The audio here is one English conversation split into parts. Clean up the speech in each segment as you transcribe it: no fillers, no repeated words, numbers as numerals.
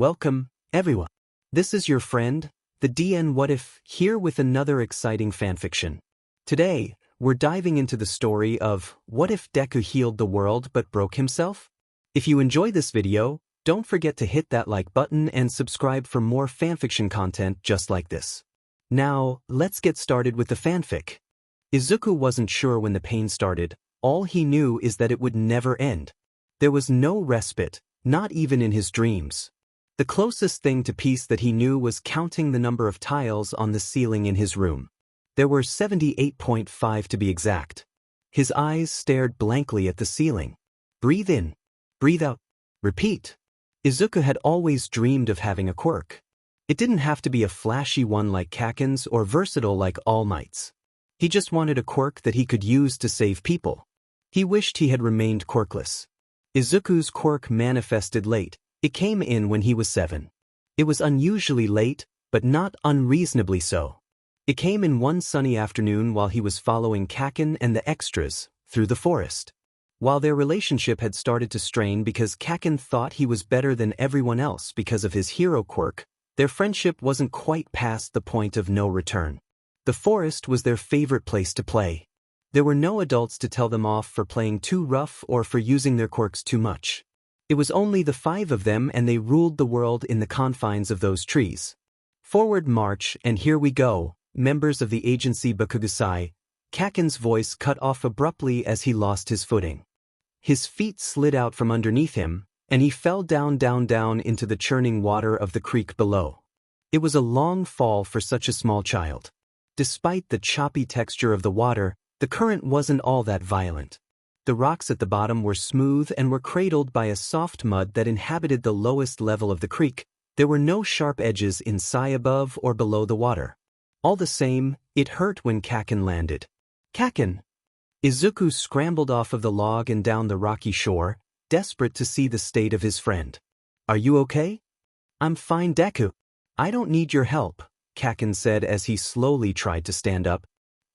Welcome, everyone. This is your friend, the DN What If, here with another exciting fanfiction. Today, we're diving into the story of what if Deku healed the world but broke himself? If you enjoy this video, don't forget to hit that like button and subscribe for more fanfiction content just like this. Now, let's get started with the fanfic. Izuku wasn't sure when the pain started. All he knew is that it would never end. There was no respite, not even in his dreams. The closest thing to peace that he knew was counting the number of tiles on the ceiling in his room. There were 78.5 to be exact. His eyes stared blankly at the ceiling. Breathe in. Breathe out. Repeat. Izuku had always dreamed of having a quirk. It didn't have to be a flashy one like Kaken's or versatile like All Might's. He just wanted a quirk that he could use to save people. He wished he had remained quirkless. Izuku's quirk manifested late. It came in when he was 7. It was unusually late, but not unreasonably so. It came in one sunny afternoon while he was following Kaken and the extras through the forest. While their relationship had started to strain because Kaken thought he was better than everyone else because of his hero quirk, their friendship wasn't quite past the point of no return. The forest was their favorite place to play. There were no adults to tell them off for playing too rough or for using their quirks too much. It was only the 5 of them and they ruled the world in the confines of those trees. Forward march, and here we go, members of the agency Bakugusai. Kaken's voice cut off abruptly as he lost his footing. His feet slid out from underneath him, and he fell down into the churning water of the creek below. It was a long fall for such a small child. Despite the choppy texture of the water, the current wasn't all that violent. The rocks at the bottom were smooth and were cradled by a soft mud that inhabited the lowest level of the creek. There were no sharp edges in side above or below the water. All the same, it hurt when Kaken landed. Kaken! Izuku scrambled off of the log and down the rocky shore, desperate to see the state of his friend. Are you okay? I'm fine, Deku. I don't need your help, Kaken said as he slowly tried to stand up.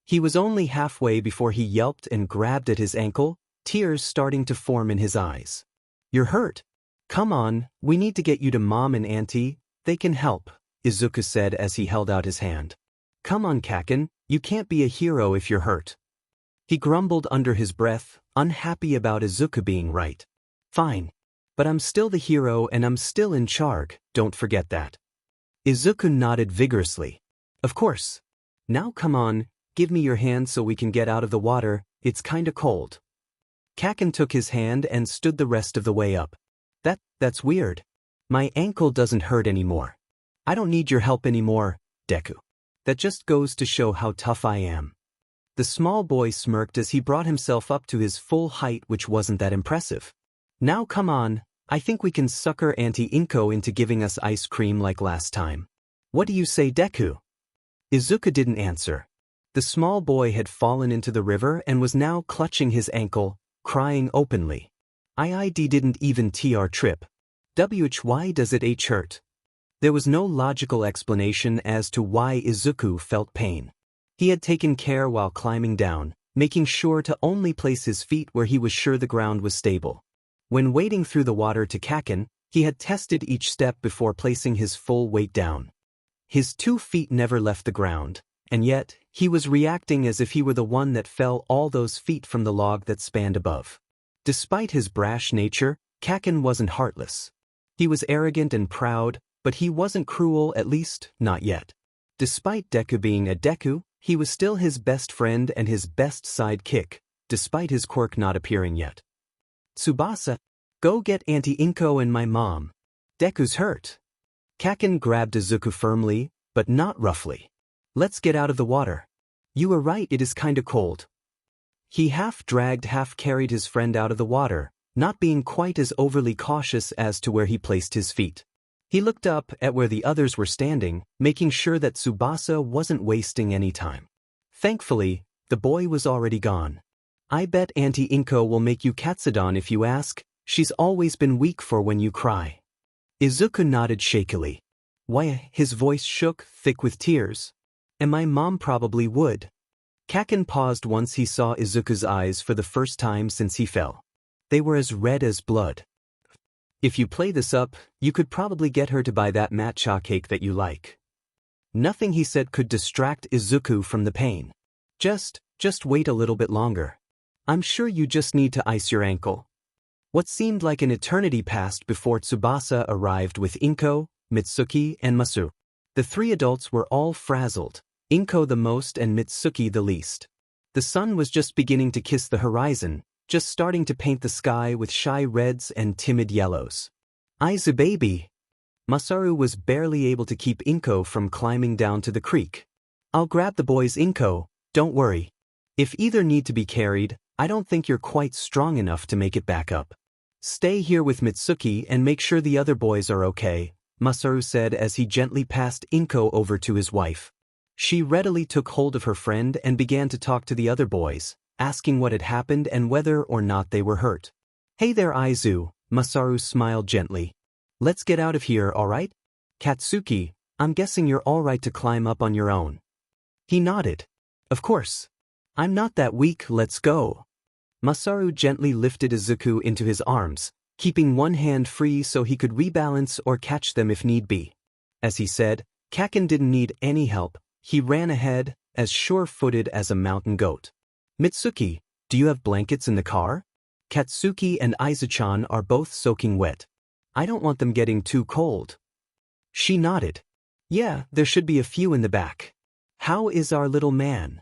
He was only halfway before he yelped and grabbed at his ankle, tears starting to form in his eyes. You're hurt. Come on, we need to get you to Mom and Auntie. They can help, Izuku said as he held out his hand. Come on, Kaken, you can't be a hero if you're hurt. He grumbled under his breath, unhappy about Izuku being right. Fine. But I'm still the hero and I'm still in charge, don't forget that. Izuku nodded vigorously. Of course. Now come on. Give me your hand so we can get out of the water, it's kinda cold. Kaken took his hand and stood the rest of the way up. That's weird. My ankle doesn't hurt anymore. I don't need your help anymore, Deku. That just goes to show how tough I am. The small boy smirked as he brought himself up to his full height, which wasn't that impressive. Now come on, I think we can sucker Auntie Inko into giving us ice cream like last time. What do you say, Deku? Izuku didn't answer. The small boy had fallen into the river and was now clutching his ankle, crying openly. I didn't even our trip. Why does it hurt? There was no logical explanation as to why Izuku felt pain. He had taken care while climbing down, making sure to only place his feet where he was sure the ground was stable. When wading through the water to Kaken, he had tested each step before placing his full weight down. His 2 feet never left the ground. And yet, he was reacting as if he were the one that fell all those feet from the log that spanned above. Despite his brash nature, Kaken wasn't heartless. He was arrogant and proud, but he wasn't cruel, at least, not yet. Despite Deku being a Deku, he was still his best friend and his best sidekick, despite his quirk not appearing yet. Tsubasa, go get Auntie Inko and my mom. Deku's hurt. Kaken grabbed Izuku firmly, but not roughly. Let's get out of the water. You were right, it is kinda cold. He half-dragged, half-carried his friend out of the water, not being quite as overly cautious as to where he placed his feet. He looked up at where the others were standing, making sure that Tsubasa wasn't wasting any time. Thankfully, the boy was already gone. I bet Auntie Inko will make you katsudon if you ask. She's always been weak for when you cry. Izuku nodded shakily. Why, his voice shook, thick with tears. And my mom probably would. Kaken paused once he saw Izuku's eyes for the first time since he fell. They were as red as blood. If you play this up, you could probably get her to buy that matcha cake that you like. Nothing he said could distract Izuku from the pain. Just wait a little bit longer. I'm sure you just need to ice your ankle. What seemed like an eternity passed before Tsubasa arrived with Inko, Mitsuki, and Masaru. The three adults were all frazzled, Inko the most and Mitsuki the least. The sun was just beginning to kiss the horizon, just starting to paint the sky with shy reds and timid yellows. Aizu baby! Masaru was barely able to keep Inko from climbing down to the creek. I'll grab the boys, Inko, don't worry. If either need to be carried, I don't think you're quite strong enough to make it back up. Stay here with Mitsuki and make sure the other boys are okay, Masaru said as he gently passed Inko over to his wife. She readily took hold of her friend and began to talk to the other boys, asking what had happened and whether or not they were hurt. Hey there, Aizu, Masaru smiled gently. Let's get out of here, alright? Katsuki, I'm guessing you're alright to climb up on your own. He nodded. Of course. I'm not that weak, let's go. Masaru gently lifted Izuku into his arms, keeping one hand free so he could rebalance or catch them if need be. As he said, Kaken didn't need any help. He ran ahead, as sure-footed as a mountain goat. Mitsuki, do you have blankets in the car? Katsuki and Aizu-chan are both soaking wet. I don't want them getting too cold. She nodded. Yeah, there should be a few in the back. How is our little man?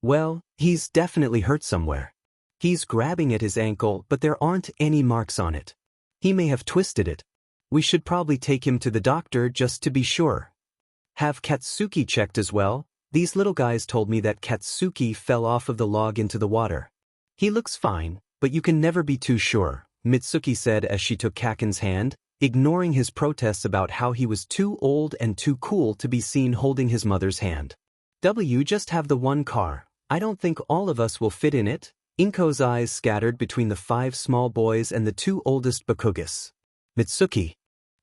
Well, he's definitely hurt somewhere. He's grabbing at his ankle, but there aren't any marks on it. He may have twisted it. We should probably take him to the doctor just to be sure. Have Katsuki checked as well? These little guys told me that Katsuki fell off of the log into the water. He looks fine, but you can never be too sure, Mitsuki said as she took Kaken's hand, ignoring his protests about how he was too old and too cool to be seen holding his mother's hand. You just have the one car. I don't think all of us will fit in it. Inko's eyes scattered between the 5 small boys and the 2 oldest Bakugas. Mitsuki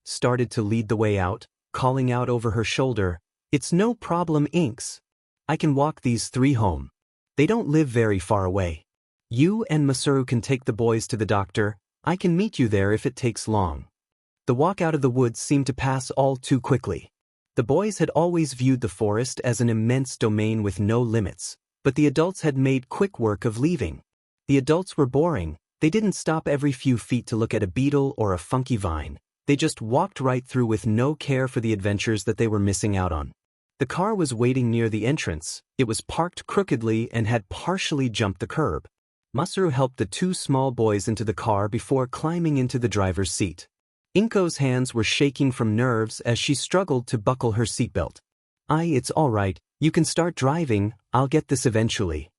started to lead the way out, calling out over her shoulder, "It's no problem, Inks. I can walk these 3 home. They don't live very far away. You and Masaru can take the boys to the doctor. I can meet you there if it takes long." The walk out of the woods seemed to pass all too quickly. The boys had always viewed the forest as an immense domain with no limits, but the adults had made quick work of leaving. The adults were boring. They didn't stop every few feet to look at a beetle or a funky vine. They just walked right through with no care for the adventures that they were missing out on. The car was waiting near the entrance. It was parked crookedly and had partially jumped the curb. Masaru helped the 2 small boys into the car before climbing into the driver's seat. Inko's hands were shaking from nerves as she struggled to buckle her seatbelt. It's all right. You can start driving. I'll get this eventually.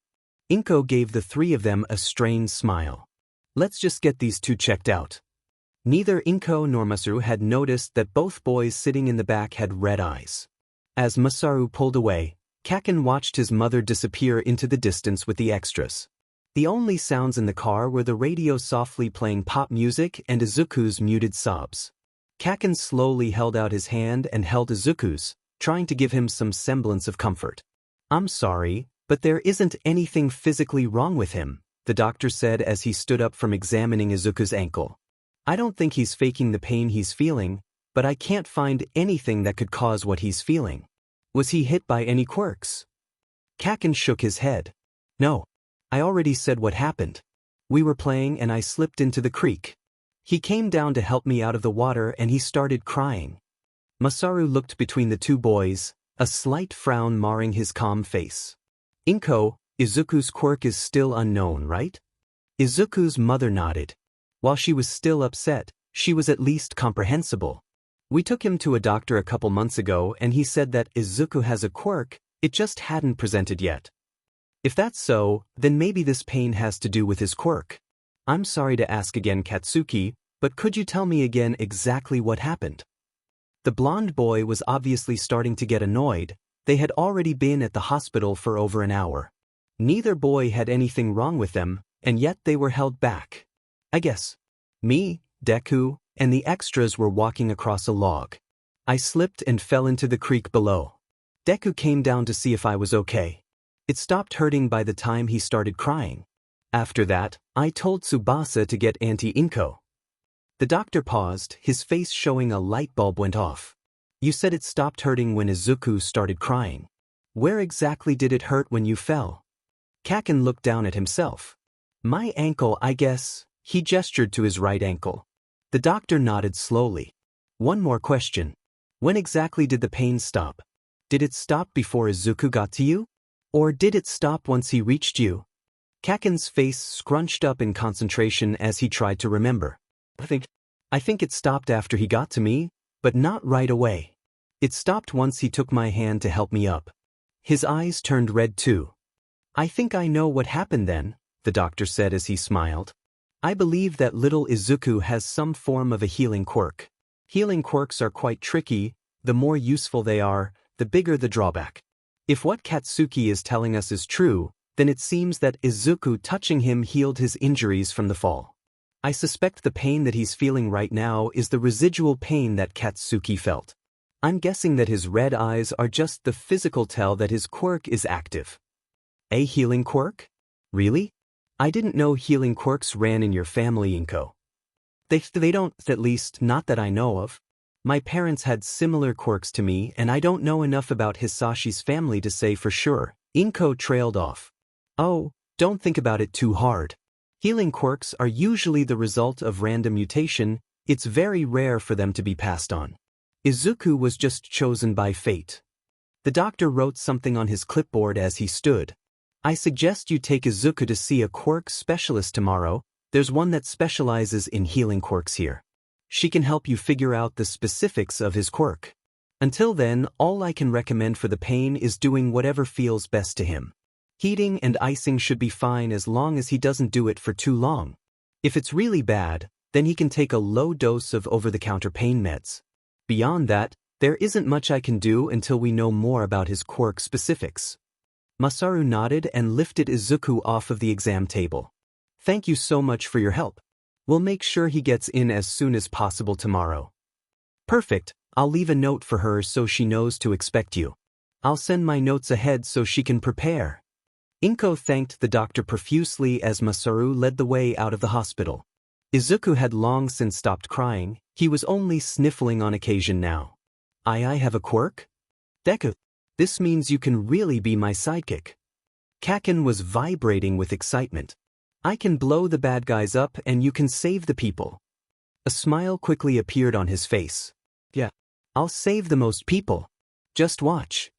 Inko gave the 3 of them a strained smile. Let's just get these 2 checked out. Neither Inko nor Masaru had noticed that both boys sitting in the back had red eyes. As Masaru pulled away, Kaken watched his mother disappear into the distance with the extras. The only sounds in the car were the radio softly playing pop music and Izuku's muted sobs. Kaken slowly held out his hand and held Izuku's, trying to give him some semblance of comfort. I'm sorry, but there isn't anything physically wrong with him, the doctor said as he stood up from examining Izuku's ankle. I don't think he's faking the pain he's feeling, but I can't find anything that could cause what he's feeling. Was he hit by any quirks? Kaken shook his head. No. I already said what happened. We were playing and I slipped into the creek. He came down to help me out of the water and he started crying. Masaru looked between the 2 boys, a slight frown marring his calm face. Inko, Izuku's quirk is still unknown, right? Izuku's mother nodded. While she was still upset, she was at least comprehensible. We took him to a doctor a couple months ago and he said that Izuku has a quirk, it just hadn't presented yet. If that's so, then maybe this pain has to do with his quirk. I'm sorry to ask again, Katsuki, but could you tell me again exactly what happened? The blonde boy was obviously starting to get annoyed. They had already been at the hospital for over an hour. Neither boy had anything wrong with them, and yet they were held back. I guess. Me, Deku, and the extras were walking across a log. I slipped and fell into the creek below. Deku came down to see if I was okay. It stopped hurting by the time he started crying. After that, I told Tsubasa to get Auntie Inko. The doctor paused, his face showing a light bulb went off. You said it stopped hurting when Izuku started crying. Where exactly did it hurt when you fell? Kaken looked down at himself. My ankle, I guess. He gestured to his right ankle. The doctor nodded slowly. One more question. When exactly did the pain stop? Did it stop before Izuku got to you? Or did it stop once he reached you? Kaken's face scrunched up in concentration as he tried to remember. I think it stopped after he got to me, but not right away. It stopped once he took my hand to help me up. His eyes turned red too. I think I know what happened then, the doctor said as he smiled. I believe that little Izuku has some form of a healing quirk. Healing quirks are quite tricky. The more useful they are, the bigger the drawback. If what Katsuki is telling us is true, then it seems that Izuku touching him healed his injuries from the fall. I suspect the pain that he's feeling right now is the residual pain that Katsuki felt. I'm guessing that his red eyes are just the physical tell that his quirk is active. A healing quirk? Really? I didn't know healing quirks ran in your family, Inko. They don't, at least not that I know of. My parents had similar quirks to me and I don't know enough about Hisashi's family to say for sure. Inko trailed off. Oh, don't think about it too hard. Healing quirks are usually the result of random mutation. It's very rare for them to be passed on. Izuku was just chosen by fate. The doctor wrote something on his clipboard as he stood. I suggest you take Izuku to see a quirk specialist tomorrow. There's one that specializes in healing quirks here. She can help you figure out the specifics of his quirk. Until then, all I can recommend for the pain is doing whatever feels best to him. Heating and icing should be fine as long as he doesn't do it for too long. If it's really bad, then he can take a low dose of over-the-counter pain meds. Beyond that, there isn't much I can do until we know more about his quirk specifics. Masaru nodded and lifted Izuku off of the exam table. Thank you so much for your help. We'll make sure he gets in as soon as possible tomorrow. Perfect, I'll leave a note for her so she knows to expect you. I'll send my notes ahead so she can prepare. Inko thanked the doctor profusely as Masaru led the way out of the hospital. Izuku had long since stopped crying, he was only sniffling on occasion now. I have a quirk? Deku, this means you can really be my sidekick. Kaken was vibrating with excitement. I can blow the bad guys up and you can save the people. A smile quickly appeared on his face. Yeah, I'll save the most people. Just watch.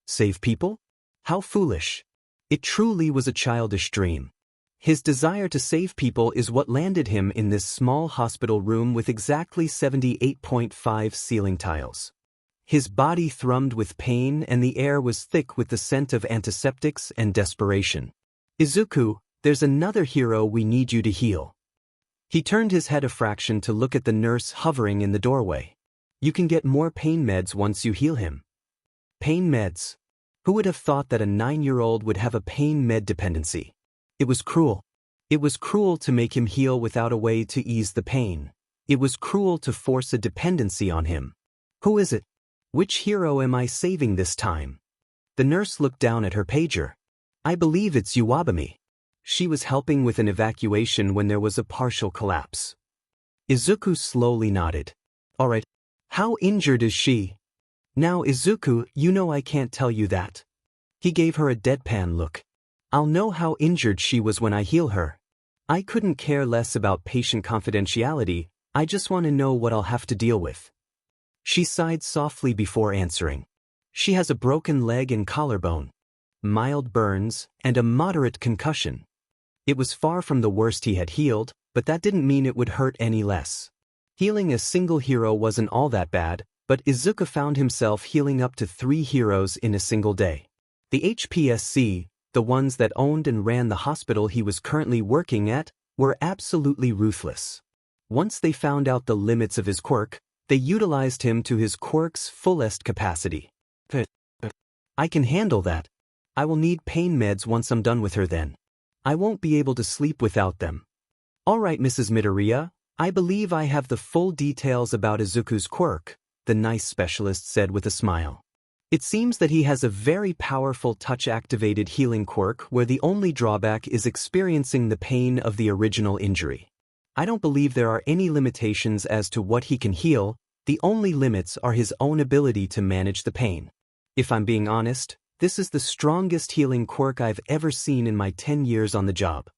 Save people? How foolish. It truly was a childish dream. His desire to save people is what landed him in this small hospital room with exactly 78.5 ceiling tiles. His body thrummed with pain and the air was thick with the scent of antiseptics and desperation. Izuku, there's another hero we need you to heal. He turned his head a fraction to look at the nurse hovering in the doorway. You can get more pain meds once you heal him. Pain meds. Who would have thought that a 9-year-old would have a pain med dependency? It was cruel. It was cruel to make him heal without a way to ease the pain. It was cruel to force a dependency on him. Who is it? Which hero am I saving this time? The nurse looked down at her pager. I believe it's Uwabami. She was helping with an evacuation when there was a partial collapse. Izuku slowly nodded. All right. How injured is she? Now Izuku, you know I can't tell you that. He gave her a deadpan look. I'll know how injured she was when I heal her. I couldn't care less about patient confidentiality, I just want to know what I'll have to deal with. She sighed softly before answering. She has a broken leg and collarbone, mild burns, and a moderate concussion. It was far from the worst he had healed, but that didn't mean it would hurt any less. Healing a single hero wasn't all that bad, but Izuku found himself healing up to 3 heroes in a single day. The HPSC, the ones that owned and ran the hospital he was currently working at, were absolutely ruthless. Once they found out the limits of his quirk, they utilized him to his quirk's fullest capacity. I can handle that. I will need pain meds once I'm done with her then. I won't be able to sleep without them. All right, Mrs. Midoriya, I believe I have the full details about Izuku's quirk, the nice specialist said with a smile. It seems that he has a very powerful touch-activated healing quirk where the only drawback is experiencing the pain of the original injury. I don't believe there are any limitations as to what he can heal, the only limits are his own ability to manage the pain. If I'm being honest, this is the strongest healing quirk I've ever seen in my 10 years on the job.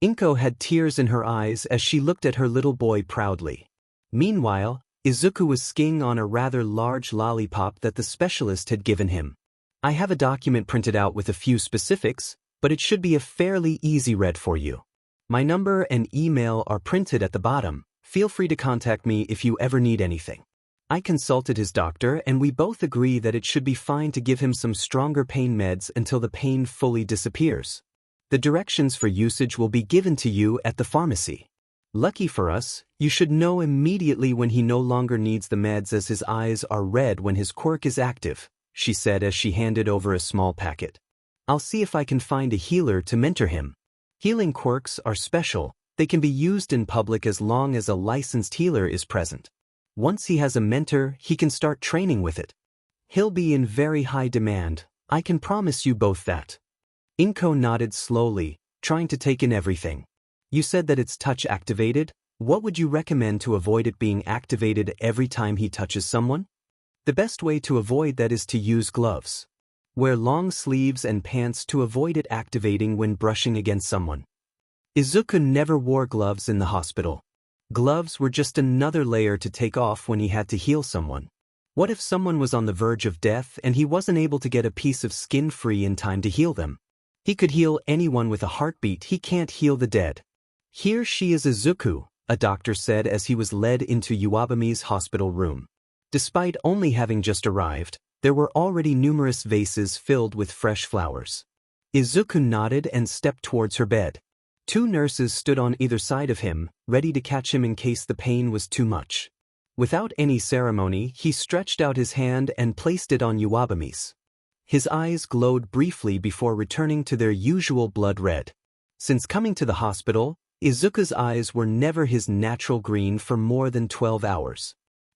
Inko had tears in her eyes as she looked at her little boy proudly. Meanwhile, Izuku was skiing on a rather large lollipop that the specialist had given him. I have a document printed out with a few specifics, but it should be a fairly easy read for you. My number and email are printed at the bottom. Feel free to contact me if you ever need anything. I consulted his doctor and we both agree that it should be fine to give him some stronger pain meds until the pain fully disappears. The directions for usage will be given to you at the pharmacy. Lucky for us, you should know immediately when he no longer needs the meds as his eyes are red when his quirk is active, she said as she handed over a small packet. I'll see if I can find a healer to mentor him. Healing quirks are special, they can be used in public as long as a licensed healer is present. Once he has a mentor, he can start training with it. He'll be in very high demand, I can promise you both that. Inko nodded slowly, trying to take in everything. You said that it's touch activated, what would you recommend to avoid it being activated every time he touches someone? The best way to avoid that is to use gloves. Wear long sleeves and pants to avoid it activating when brushing against someone. Izuku never wore gloves in the hospital. Gloves were just another layer to take off when he had to heal someone. What if someone was on the verge of death and he wasn't able to get a piece of skin free in time to heal them? He could heal anyone with a heartbeat, he can't heal the dead. Here she is Izuku, a doctor said as he was led into Iwabami's hospital room. Despite only having just arrived, there were already numerous vases filled with fresh flowers. Izuku nodded and stepped towards her bed. Two nurses stood on either side of him, ready to catch him in case the pain was too much. Without any ceremony, he stretched out his hand and placed it on Iwabami's. His eyes glowed briefly before returning to their usual blood red. Since coming to the hospital, Izuku's eyes were never his natural green for more than 12 hours.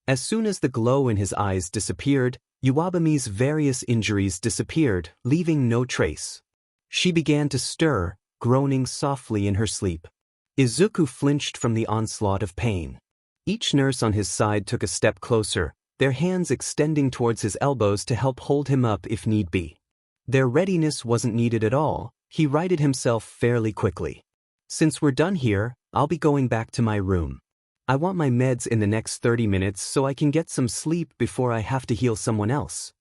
As soon as the glow in his eyes disappeared, Iwabami's various injuries disappeared, leaving no trace. She began to stir, groaning softly in her sleep. Izuku flinched from the onslaught of pain. Each nurse on his side took a step closer, their hands extending towards his elbows to help hold him up if need be. Their readiness wasn't needed at all, he righted himself fairly quickly. Since we're done here, I'll be going back to my room. I want my meds in the next 30 minutes so I can get some sleep before I have to heal someone else.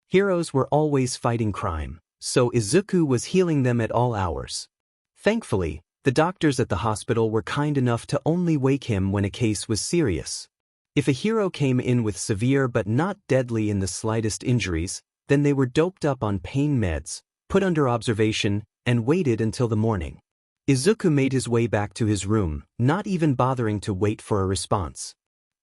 Heroes were always fighting crime, so Izuku was healing them at all hours. Thankfully, the doctors at the hospital were kind enough to only wake him when a case was serious. If a hero came in with severe but not deadly in the slightest injuries, then they were doped up on pain meds, put under observation, and waited until the morning. Izuku made his way back to his room, not even bothering to wait for a response.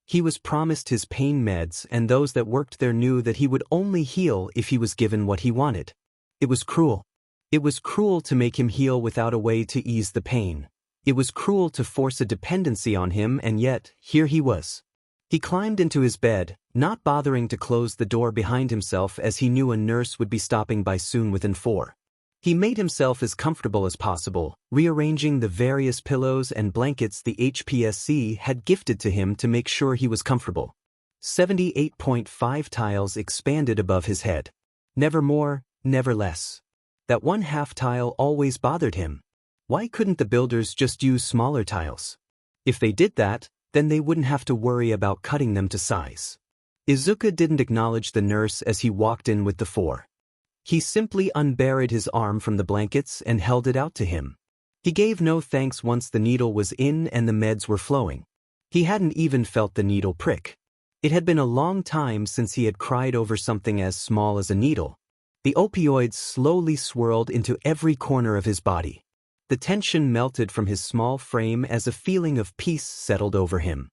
He was promised his pain meds and those that worked there knew that he would only heal if he was given what he wanted. It was cruel. It was cruel to make him heal without a way to ease the pain. It was cruel to force a dependency on him and yet, here he was. He climbed into his bed, not bothering to close the door behind himself as he knew a nurse would be stopping by soon within 4. He made himself as comfortable as possible, rearranging the various pillows and blankets the HPSC had gifted to him to make sure he was comfortable. 78.5 tiles expanded above his head. Never more, never less. That one half tile always bothered him. Why couldn't the builders just use smaller tiles? If they did that, then they wouldn't have to worry about cutting them to size. Izuku didn't acknowledge the nurse as he walked in with the 4. He simply unburied his arm from the blankets and held it out to him. He gave no thanks once the needle was in and the meds were flowing. He hadn't even felt the needle prick. It had been a long time since he had cried over something as small as a needle. The opioids slowly swirled into every corner of his body. The tension melted from his small frame as a feeling of peace settled over him.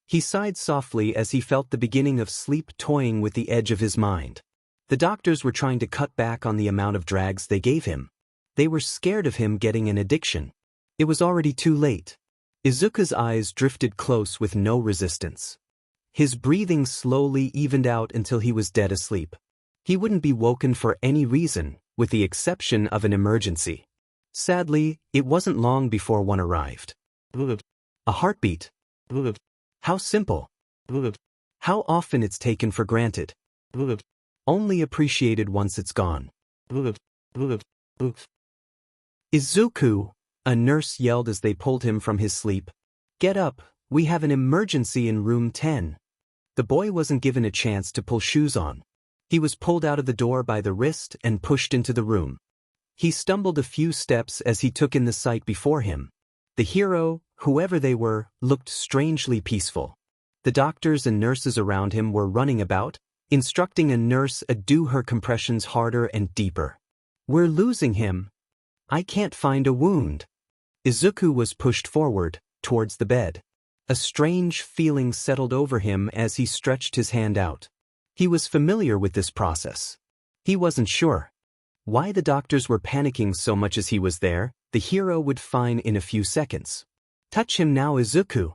He sighed softly as he felt the beginning of sleep toying with the edge of his mind. The doctors were trying to cut back on the amount of drags they gave him. They were scared of him getting an addiction. It was already too late. Izuku's eyes drifted close with no resistance. His breathing slowly evened out until he was dead asleep. He wouldn't be woken for any reason, with the exception of an emergency. Sadly, it wasn't long before one arrived. A heartbeat. How simple. How often it's taken for granted. Only appreciated once it's gone. Izuku, a nurse yelled as they pulled him from his sleep. Get up, we have an emergency in room 10. The boy wasn't given a chance to pull shoes on. He was pulled out of the door by the wrist and pushed into the room. He stumbled a few steps as he took in the sight before him. The hero, whoever they were, looked strangely peaceful. The doctors and nurses around him were running about, instructing a nurse to do her compressions harder and deeper. We're losing him. I can't find a wound. Izuku was pushed forward, towards the bed. A strange feeling settled over him as he stretched his hand out. He was familiar with this process. He wasn't sure why the doctors were panicking so much as he was there. The hero would find in a few seconds. Touch him now, Izuku.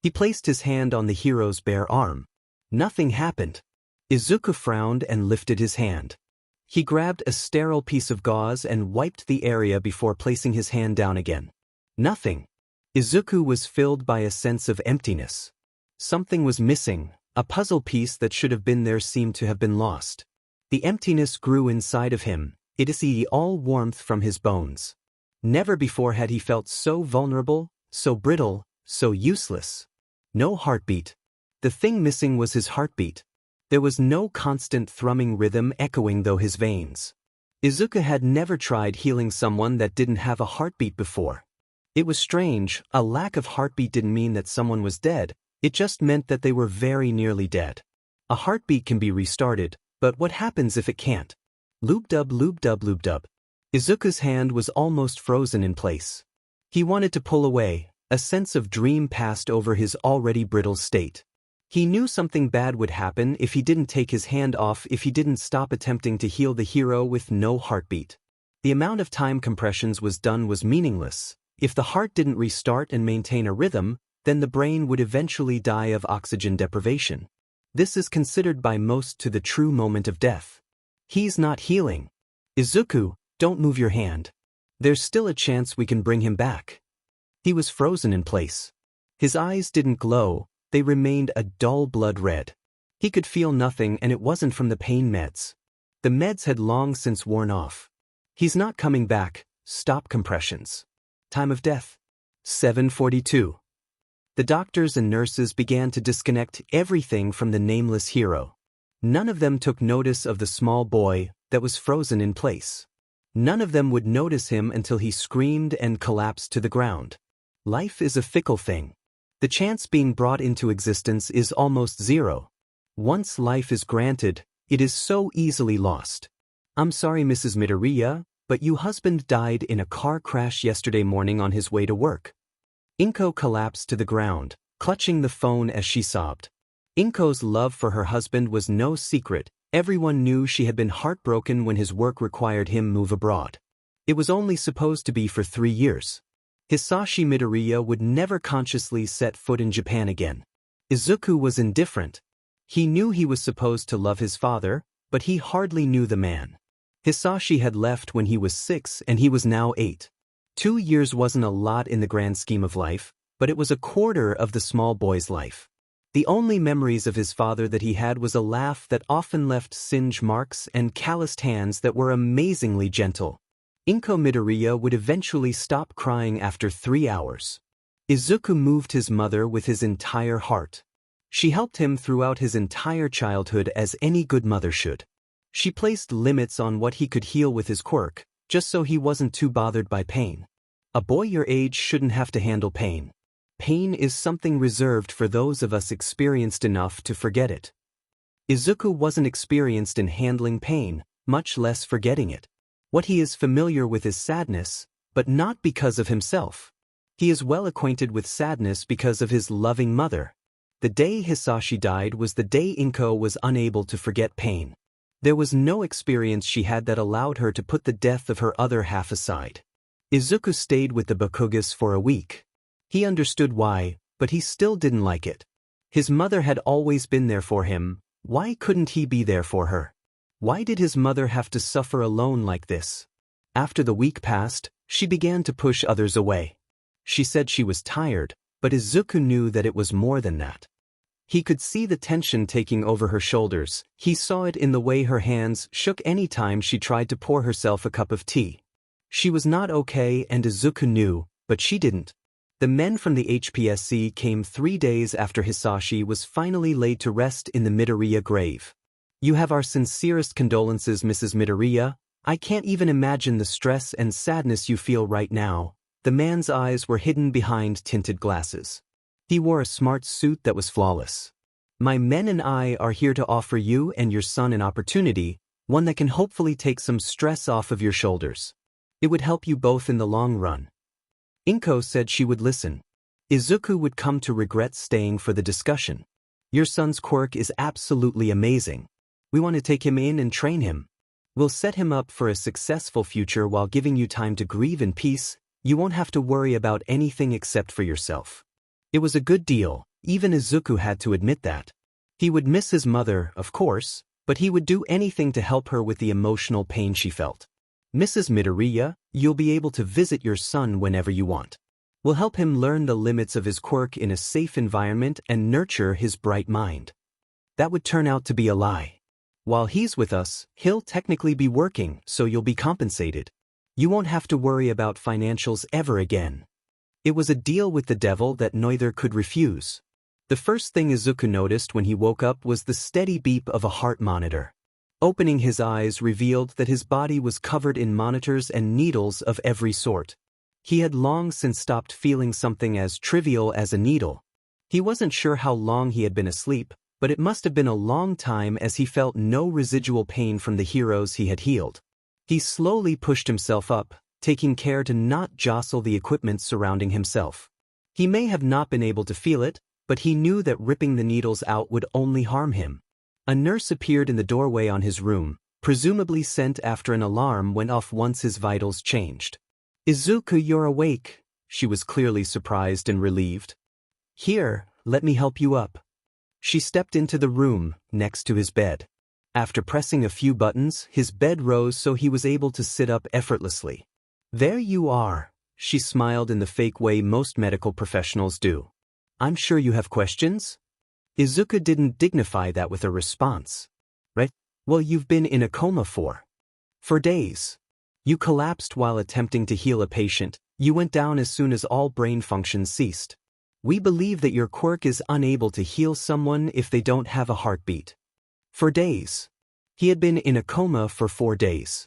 He placed his hand on the hero's bare arm. Nothing happened. Izuku frowned and lifted his hand. He grabbed a sterile piece of gauze and wiped the area before placing his hand down again. Nothing. Izuku was filled by a sense of emptiness. Something was missing. A puzzle piece that should have been there seemed to have been lost. The emptiness grew inside of him. It seeped all warmth from his bones. Never before had he felt so vulnerable, so brittle, so useless. No heartbeat. The thing missing was his heartbeat. There was no constant thrumming rhythm echoing through his veins. Izuku had never tried healing someone that didn't have a heartbeat before. It was strange. A lack of heartbeat didn't mean that someone was dead. It just meant that they were very nearly dead. A heartbeat can be restarted, but what happens if it can't? Loop-dub, loop-dub, loop-dub. Izuku's hand was almost frozen in place. He wanted to pull away. A sense of dream passed over his already brittle state. He knew something bad would happen if he didn't take his hand off, if he didn't stop attempting to heal the hero with no heartbeat. The amount of time compressions was done was meaningless. If the heart didn't restart and maintain a rhythm, then the brain would eventually die of oxygen deprivation. This is considered by most to the true moment of death. He's not healing. Izuku, don't move your hand. There's still a chance we can bring him back. He was frozen in place. His eyes didn't glow, they remained a dull blood red. He could feel nothing, and it wasn't from the pain meds. The meds had long since worn off. He's not coming back. Stop compressions. Time of death. 7:42. The doctors and nurses began to disconnect everything from the nameless hero. None of them took notice of the small boy that was frozen in place. None of them would notice him until he screamed and collapsed to the ground. Life is a fickle thing. The chance being brought into existence is almost zero. Once life is granted, it is so easily lost. I'm sorry, Mrs. Midoriya, but your husband died in a car crash yesterday morning on his way to work. Inko collapsed to the ground, clutching the phone as she sobbed. Inko's love for her husband was no secret. Everyone knew she had been heartbroken when his work required him move abroad. It was only supposed to be for 3 years. Hisashi Midoriya would never consciously set foot in Japan again. Izuku was indifferent. He knew he was supposed to love his father, but he hardly knew the man. Hisashi had left when he was 6 and he was now 8. 2 years wasn't a lot in the grand scheme of life, but it was a quarter of the small boy's life. The only memories of his father that he had was a laugh that often left singe marks and calloused hands that were amazingly gentle. Inko Midoriya would eventually stop crying after 3 hours. Izuku moved his mother with his entire heart. She helped him throughout his entire childhood as any good mother should. She placed limits on what he could heal with his quirk, just so he wasn't too bothered by pain. A boy your age shouldn't have to handle pain. Pain is something reserved for those of us experienced enough to forget it. Izuku wasn't experienced in handling pain, much less forgetting it. What he is familiar with is sadness, but not because of himself. He is well acquainted with sadness because of his loving mother. The day Hisashi died was the day Inko was unable to forget pain. There was no experience she had that allowed her to put the death of her other half aside. Izuku stayed with the Bakugas for a week. He understood why, but he still didn't like it. His mother had always been there for him. Why couldn't he be there for her? Why did his mother have to suffer alone like this? After the week passed, she began to push others away. She said she was tired, But Izuku knew that it was more than that. He could see the tension taking over her shoulders. He saw it in the way her hands shook any time she tried to pour herself a cup of tea. She was not okay, and Izuku knew, but she didn't. The men from the HPSC came 3 days after Hisashi was finally laid to rest in the Midoriya grave. "You have our sincerest condolences, Mrs. Midoriya. I can't even imagine the stress and sadness you feel right now." The man's eyes were hidden behind tinted glasses. He wore a smart suit that was flawless. "My men and I are here to offer you and your son an opportunity, one that can hopefully take some stress off of your shoulders. It would help you both in the long run." Inko said she would listen. Izuku would come to regret staying for the discussion. "Your son's quirk is absolutely amazing. We want to take him in and train him. We'll set him up for a successful future while giving you time to grieve in peace. You won't have to worry about anything except for yourself." It was a good deal. Even Izuku had to admit that. He would miss his mother, of course, but he would do anything to help her with the emotional pain she felt. "Mrs. Midoriya, you'll be able to visit your son whenever you want. We'll help him learn the limits of his quirk in a safe environment and nurture his bright mind." That would turn out to be a lie. "While he's with us, he'll technically be working, so you'll be compensated. You won't have to worry about financials ever again." It was a deal with the devil that neither could refuse. The first thing Izuku noticed when he woke up was the steady beep of a heart monitor. Opening his eyes revealed that his body was covered in monitors and needles of every sort. He had long since stopped feeling something as trivial as a needle. He wasn't sure how long he had been asleep, but it must have been a long time, as he felt no residual pain from the heroes he had healed. He slowly pushed himself up, taking care to not jostle the equipment surrounding himself. He may have not been able to feel it, but he knew that ripping the needles out would only harm him. A nurse appeared in the doorway on his room, presumably sent after an alarm went off once his vitals changed. "Izuku, you're awake." She was clearly surprised and relieved. "Here, let me help you up." She stepped into the room, next to his bed. After pressing a few buttons, his bed rose so he was able to sit up effortlessly. "There you are." She smiled in the fake way most medical professionals do. "I'm sure you have questions?" Izuku didn't dignify that with a response. "Right? Well, you've been in a coma for days. You collapsed while attempting to heal a patient. You went down as soon as all brain function ceased. We believe that your quirk is unable to heal someone if they don't have a heartbeat." For days. He had been in a coma for 4 days.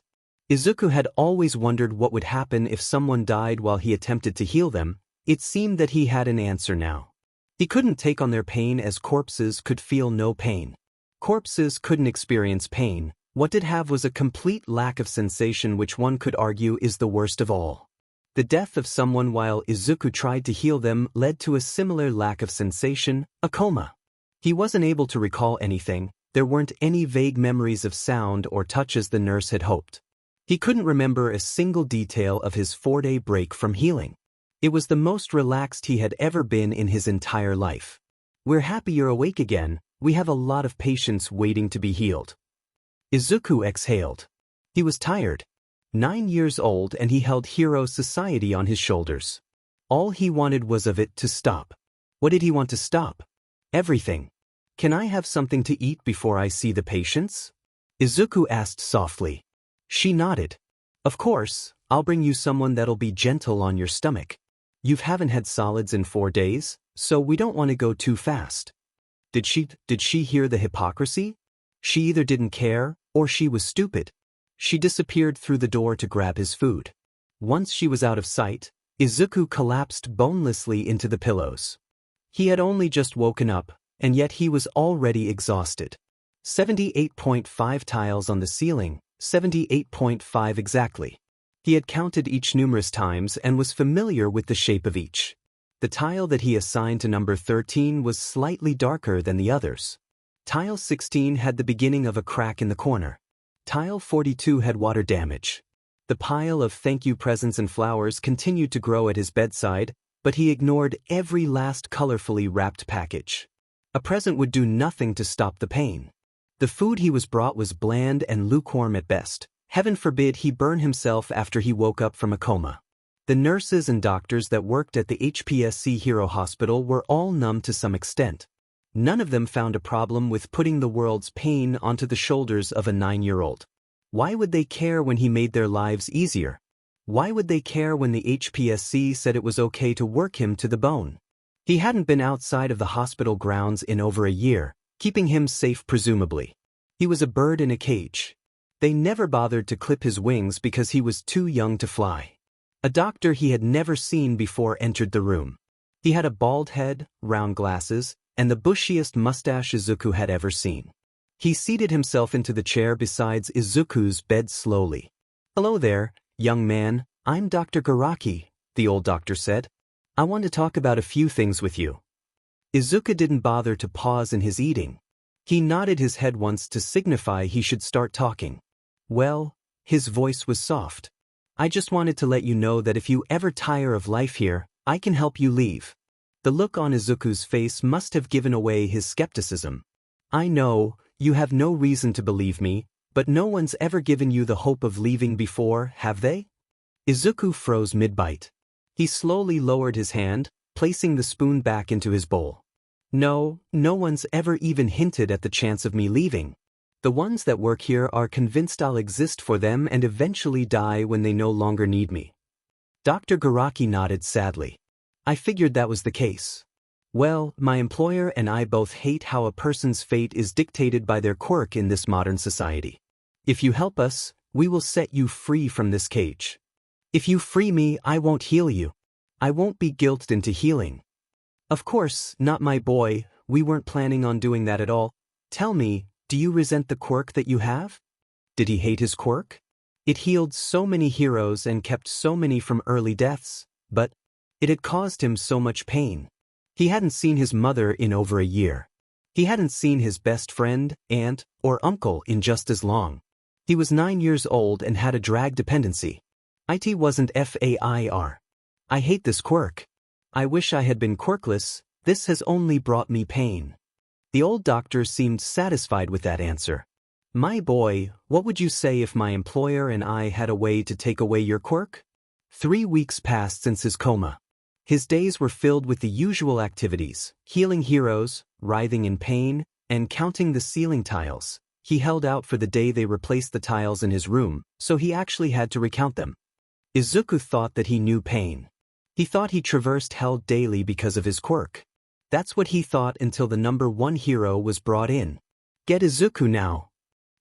Izuku had always wondered what would happen if someone died while he attempted to heal them. It seemed that he had an answer now. He couldn't take on their pain, as corpses could feel no pain. Corpses couldn't experience pain. What did have was a complete lack of sensation, which one could argue is the worst of all. The death of someone while Izuku tried to heal them led to a similar lack of sensation, a coma. He wasn't able to recall anything. There weren't any vague memories of sound or touch as the nurse had hoped. He couldn't remember a single detail of his 4-day break from healing. It was the most relaxed he had ever been in his entire life. "We're happy you're awake again. We have a lot of patients waiting to be healed." Izuku exhaled. He was tired. 9 years old, and he held Hero Society on his shoulders. All he wanted was of it to stop. What did he want to stop? Everything. "Can I have something to eat before I see the patients?" Izuku asked softly. She nodded. "Of course, I'll bring you someone that'll be gentle on your stomach. You haven't had solids in 4 days, so we don't want to go too fast." Did she hear the hypocrisy? She either didn't care, or she was stupid. She disappeared through the door to grab his food. Once she was out of sight, Izuku collapsed bonelessly into the pillows. He had only just woken up, and yet he was already exhausted. 78.5 tiles on the ceiling, 78.5 exactly. He had counted each numerous times and was familiar with the shape of each. The tile that he assigned to number 13 was slightly darker than the others. Tile 16 had the beginning of a crack in the corner. Tile 42 had water damage. The pile of thank you presents and flowers continued to grow at his bedside, but he ignored every last colorfully wrapped package. A present would do nothing to stop the pain. The food he was brought was bland and lukewarm at best. Heaven forbid he burn himself after he woke up from a coma. The nurses and doctors that worked at the HPSC Hero Hospital were all numb to some extent. None of them found a problem with putting the world's pain onto the shoulders of a 9-year-old. Why would they care when he made their lives easier? Why would they care when the HPSC said it was okay to work him to the bone? He hadn't been outside of the hospital grounds in over a year, keeping him safe presumably. He was a bird in a cage. They never bothered to clip his wings because he was too young to fly. A doctor he had never seen before entered the room. He had a bald head, round glasses, and the bushiest mustache Izuku had ever seen. He seated himself into the chair beside Izuku's bed slowly. "Hello there, young man, I'm Dr. Garaki," the old doctor said. "I want to talk about a few things with you." Izuku didn't bother to pause in his eating. He nodded his head once to signify he should start talking. "Well," his voice was soft, "I just wanted to let you know that if you ever tire of life here, I can help you leave." The look on Izuku's face must have given away his skepticism. "I know, you have no reason to believe me, but no one's ever given you the hope of leaving before, have they?" Izuku froze mid-bite. He slowly lowered his hand, placing the spoon back into his bowl. "No, no one's ever even hinted at the chance of me leaving. The ones that work here are convinced I'll exist for them and eventually die when they no longer need me." Dr. Garaki nodded sadly. "I figured that was the case. Well, my employer and I both hate how a person's fate is dictated by their quirk in this modern society. If you help us, we will set you free from this cage. If you free me, I won't heal you. I won't be guilted into healing." "Of course, not my boy, we weren't planning on doing that at all. Tell me, do you resent the quirk that you have?" Did he hate his quirk? It healed so many heroes and kept so many from early deaths, but it had caused him so much pain. He hadn't seen his mother in over a year. He hadn't seen his best friend, aunt, or uncle in just as long. He was 9 years old and had a drag dependency. It wasn't fair. "I hate this quirk. I wish I had been quirkless, this has only brought me pain." The old doctor seemed satisfied with that answer. "My boy, what would you say if my employer and I had a way to take away your quirk?" 3 weeks passed since his coma. His days were filled with the usual activities, healing heroes, writhing in pain, and counting the ceiling tiles. He held out for the day they replaced the tiles in his room, so he actually had to recount them. Izuku thought that he knew pain. He thought he traversed hell daily because of his quirk. That's what he thought until the number 1 hero was brought in. "Get Izuku now."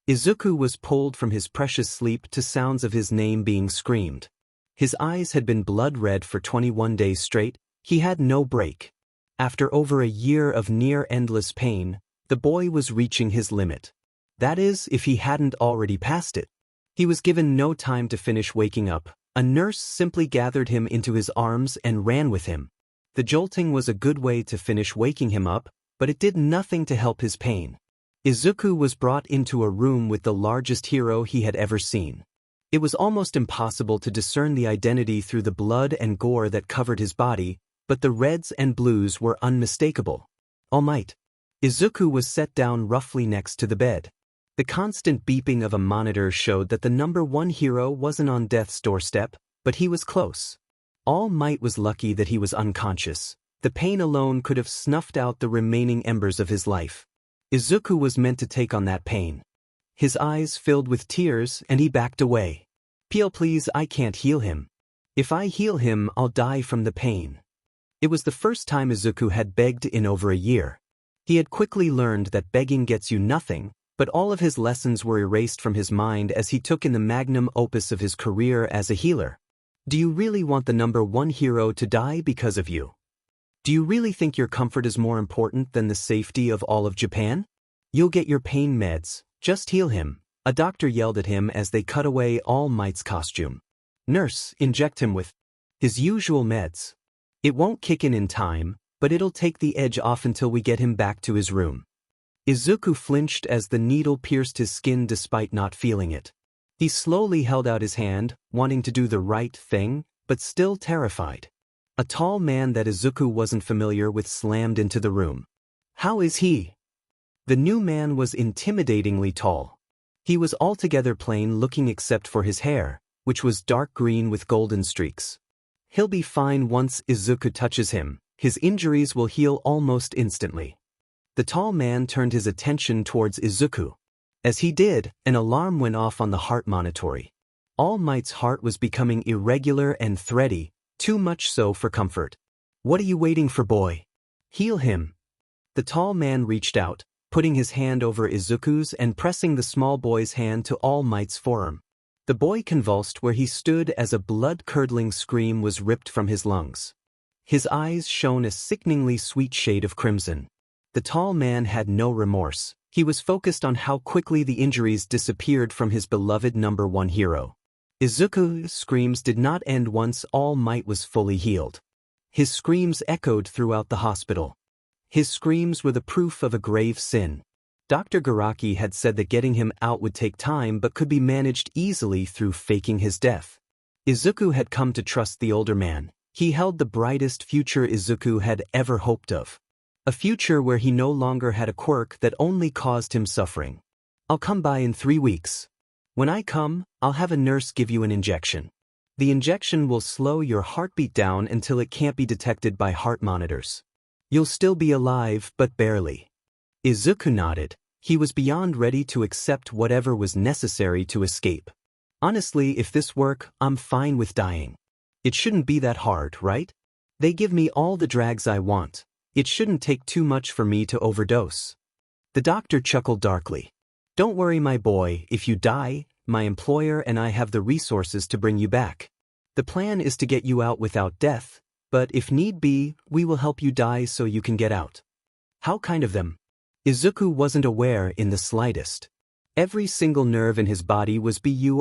Izuku was pulled from his precious sleep to sounds of his name being screamed. His eyes had been blood red for 21 days straight. He had no break. After over a year of near-endless pain, the boy was reaching his limit. That is, if he hadn't already passed it. He was given no time to finish waking up. A nurse simply gathered him into his arms and ran with him. The jolting was a good way to finish waking him up, but it did nothing to help his pain. Izuku was brought into a room with the largest hero he had ever seen. It was almost impossible to discern the identity through the blood and gore that covered his body, but the reds and blues were unmistakable. All Might. Izuku was set down roughly next to the bed. The constant beeping of a monitor showed that the number 1 hero wasn't on death's doorstep, but he was close. All Might was lucky that he was unconscious. The pain alone could have snuffed out the remaining embers of his life. Izuku was meant to take on that pain. His eyes filled with tears and he backed away. "Peel, please, I can't heal him. If I heal him, I'll die from the pain." It was the first time Izuku had begged in over a year. He had quickly learned that begging gets you nothing, but all of his lessons were erased from his mind as he took in the magnum opus of his career as a healer. Do you really want the number 1 hero to die because of you? Do you really think your comfort is more important than the safety of all of Japan? "You'll get your pain meds, just heal him," a doctor yelled at him as they cut away All Might's costume. "Nurse, inject him with his usual meds. It won't kick in time, but it'll take the edge off until we get him back to his room." Izuku flinched as the needle pierced his skin despite not feeling it. He slowly held out his hand, wanting to do the right thing, but still terrified. A tall man that Izuku wasn't familiar with slammed into the room. "How is he?" The new man was intimidatingly tall. He was altogether plain looking except for his hair, which was dark green with golden streaks. He'll be fine once Izuku touches him. His injuries will heal almost instantly. The tall man turned his attention towards Izuku. As he did, an alarm went off on the heart monitor. All Might's heart was becoming irregular and thready, too much so for comfort. What are you waiting for, boy? Heal him. The tall man reached out, putting his hand over Izuku's and pressing the small boy's hand to All Might's forearm. The boy convulsed where he stood as a blood-curdling scream was ripped from his lungs. His eyes shone a sickeningly sweet shade of crimson. The tall man had no remorse. He was focused on how quickly the injuries disappeared from his beloved #1 hero. Izuku's screams did not end once All Might was fully healed. His screams echoed throughout the hospital. His screams were the proof of a grave sin. Dr. Garaki had said that getting him out would take time but could be managed easily through faking his death. Izuku had come to trust the older man. He held the brightest future Izuku had ever hoped of. A future where he no longer had a quirk that only caused him suffering. I'll come by in 3 weeks. When I come, I'll have a nurse give you an injection. The injection will slow your heartbeat down until it can't be detected by heart monitors. You'll still be alive, but barely. Izuku nodded. He was beyond ready to accept whatever was necessary to escape. Honestly, if this works, I'm fine with dying. It shouldn't be that hard, right? They give me all the drugs I want. It shouldn't take too much for me to overdose. The doctor chuckled darkly. Don't worry, my boy, if you die, my employer and I have the resources to bring you back. The plan is to get you out without death, but if need be, we will help you die so you can get out. How kind of them? Izuku wasn't aware in the slightest. Every single nerve in his body was burning.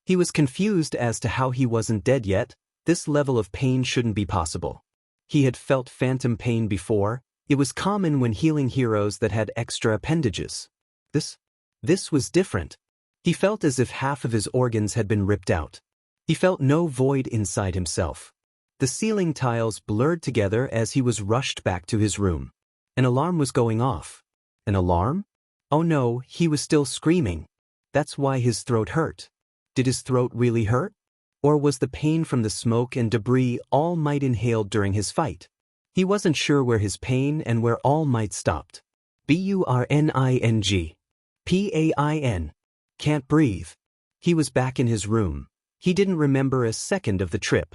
He was confused as to how he wasn't dead yet. This level of pain shouldn't be possible. He had felt phantom pain before. It was common when healing heroes that had extra appendages. This was different. He felt as if half of his organs had been ripped out. He felt no void inside himself. The ceiling tiles blurred together as he was rushed back to his room. An alarm was going off. An alarm? Oh no, he was still screaming. That's why his throat hurt. Did his throat really hurt? Or was the pain from the smoke and debris All Might inhaled during his fight? He wasn't sure where his pain and where All Might stopped. burning. Pain. Can't breathe. He was back in his room. He didn't remember a second of the trip.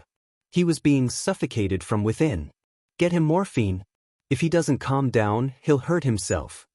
He was being suffocated from within. Get him morphine. If he doesn't calm down, he'll hurt himself.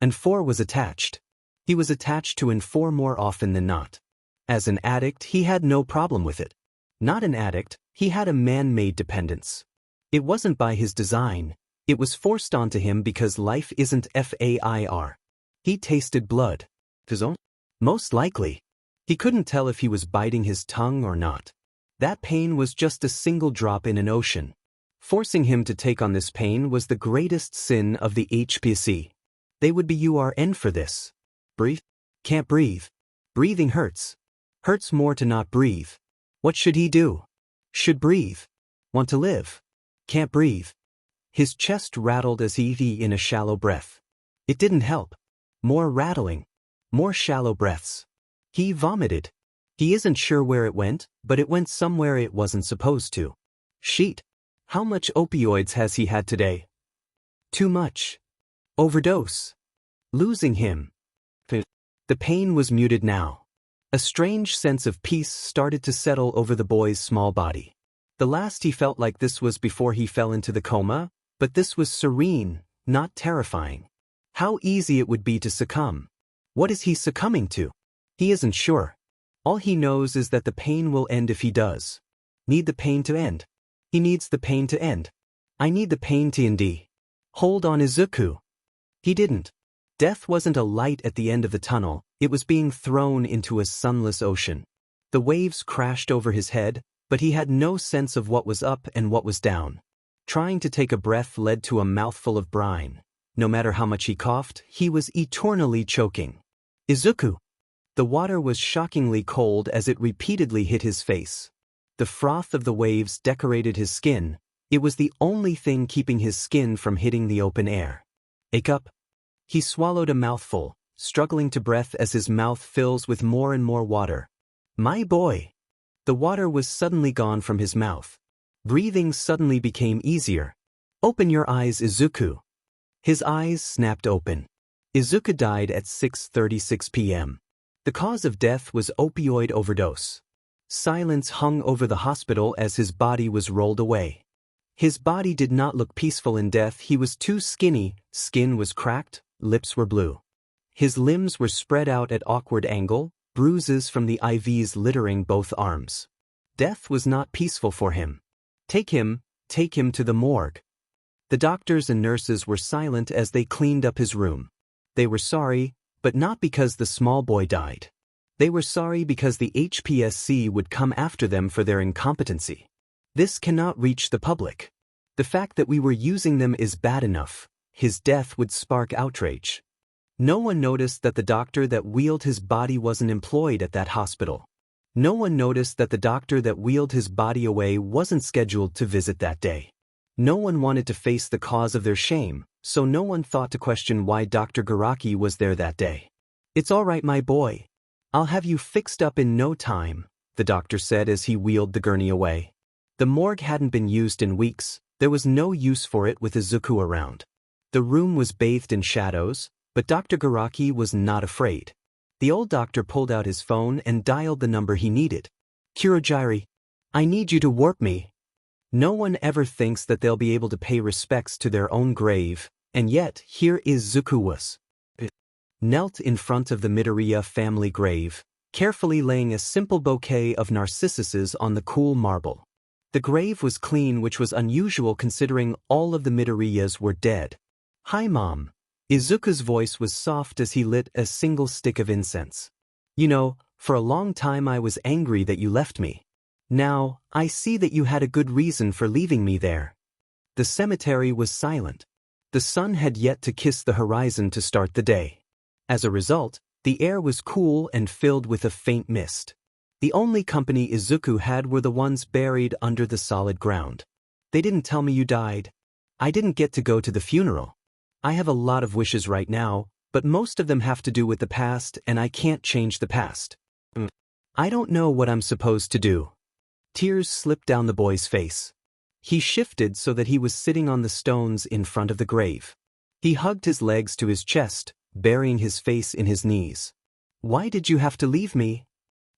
And 4 was attached. He was attached to N4 more often than not. As an addict, he had no problem with it. Not an addict, he had a man-made dependence. It wasn't by his design. It was forced onto him because life isn't fair. He tasted blood. His own? Most likely. He couldn't tell if he was biting his tongue or not. That pain was just a single drop in an ocean. Forcing him to take on this pain was the greatest sin of the HPC. They would be URN for this. Breathe? Can't breathe. Breathing hurts. Hurts more to not breathe. What should he do? Should breathe. Want to live. Can't breathe. His chest rattled as he in a shallow breath. It didn't help. More rattling. More shallow breaths. He vomited. He isn't sure where it went, but it went somewhere it wasn't supposed to. Sheet. How much opioids has he had today? Too much. Overdose. Losing him. The pain was muted now. A strange sense of peace started to settle over the boy's small body. The last he felt like this was before he fell into the coma, but this was serene, not terrifying. How easy it would be to succumb. What is he succumbing to? He isn't sure. All he knows is that the pain will end if he does. Need the pain to end. He needs the pain to end. I need the pain to end. Hold on, Izuku. He didn't. Death wasn't a light at the end of the tunnel, it was being thrown into a sunless ocean. The waves crashed over his head, but he had no sense of what was up and what was down. Trying to take a breath led to a mouthful of brine. No matter how much he coughed, he was eternally choking. Izuku! The water was shockingly cold as it repeatedly hit his face. The froth of the waves decorated his skin. It was the only thing keeping his skin from hitting the open air. Wake up! He swallowed a mouthful, struggling to breath as his mouth fills with more and more water. My boy! The water was suddenly gone from his mouth. Breathing suddenly became easier. Open your eyes, Izuku. His eyes snapped open. Izuku died at 6:36 p.m. The cause of death was opioid overdose. Silence hung over the hospital as his body was rolled away. His body did not look peaceful in death. He was too skinny, skin was cracked, lips were blue. His limbs were spread out at awkward angle, bruises from the IVs littering both arms. Death was not peaceful for him. Take him to the morgue. The doctors and nurses were silent as they cleaned up his room. They were sorry, but not because the small boy died. They were sorry because the HPSC would come after them for their incompetency. This cannot reach the public. The fact that we were using them is bad enough. His death would spark outrage. No one noticed that the doctor that wheeled his body wasn't employed at that hospital. No one noticed that the doctor that wheeled his body away wasn't scheduled to visit that day. No one wanted to face the cause of their shame, so no one thought to question why Dr. Garaki was there that day. It's all right, my boy. I'll have you fixed up in no time, the doctor said as he wheeled the gurney away. The morgue hadn't been used in weeks. There was no use for it with Izuku around. The room was bathed in shadows, but Dr. Garaki was not afraid. The old doctor pulled out his phone and dialed the number he needed. Kurogiri, I need you to warp me. No one ever thinks that they'll be able to pay respects to their own grave, and yet here Izuku was. Knelt in front of the Midoriya family grave, carefully laying a simple bouquet of narcissuses on the cool marble. The grave was clean, which was unusual considering all of the Midoriyas were dead. Hi, Mom. Izuku's voice was soft as he lit a single stick of incense. You know, for a long time I was angry that you left me. Now, I see that you had a good reason for leaving me there. The cemetery was silent. The sun had yet to kiss the horizon to start the day. As a result, the air was cool and filled with a faint mist. The only company Izuku had were the ones buried under the solid ground. They didn't tell me you died. I didn't get to go to the funeral. I have a lot of wishes right now, but most of them have to do with the past and I can't change the past. I don't know what I'm supposed to do. Tears slipped down the boy's face. He shifted so that he was sitting on the stones in front of the grave. He hugged his legs to his chest, burying his face in his knees. Why did you have to leave me?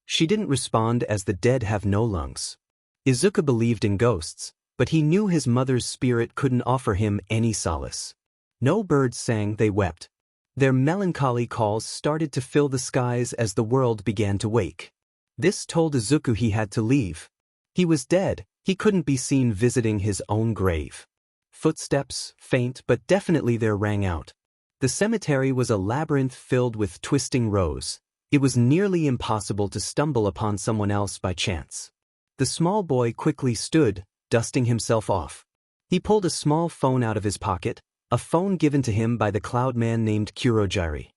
She didn't respond as the dead have no lungs. Izuku believed in ghosts, but he knew his mother's spirit couldn't offer him any solace. No birds sang, they wept. Their melancholy calls started to fill the skies as the world began to wake. This told Izuku he had to leave. He was dead, he couldn't be seen visiting his own grave. Footsteps, faint but definitely there, rang out. The cemetery was a labyrinth filled with twisting rows. It was nearly impossible to stumble upon someone else by chance. The small boy quickly stood, dusting himself off. He pulled a small phone out of his pocket, a phone given to him by the cloud man named Kurogiri.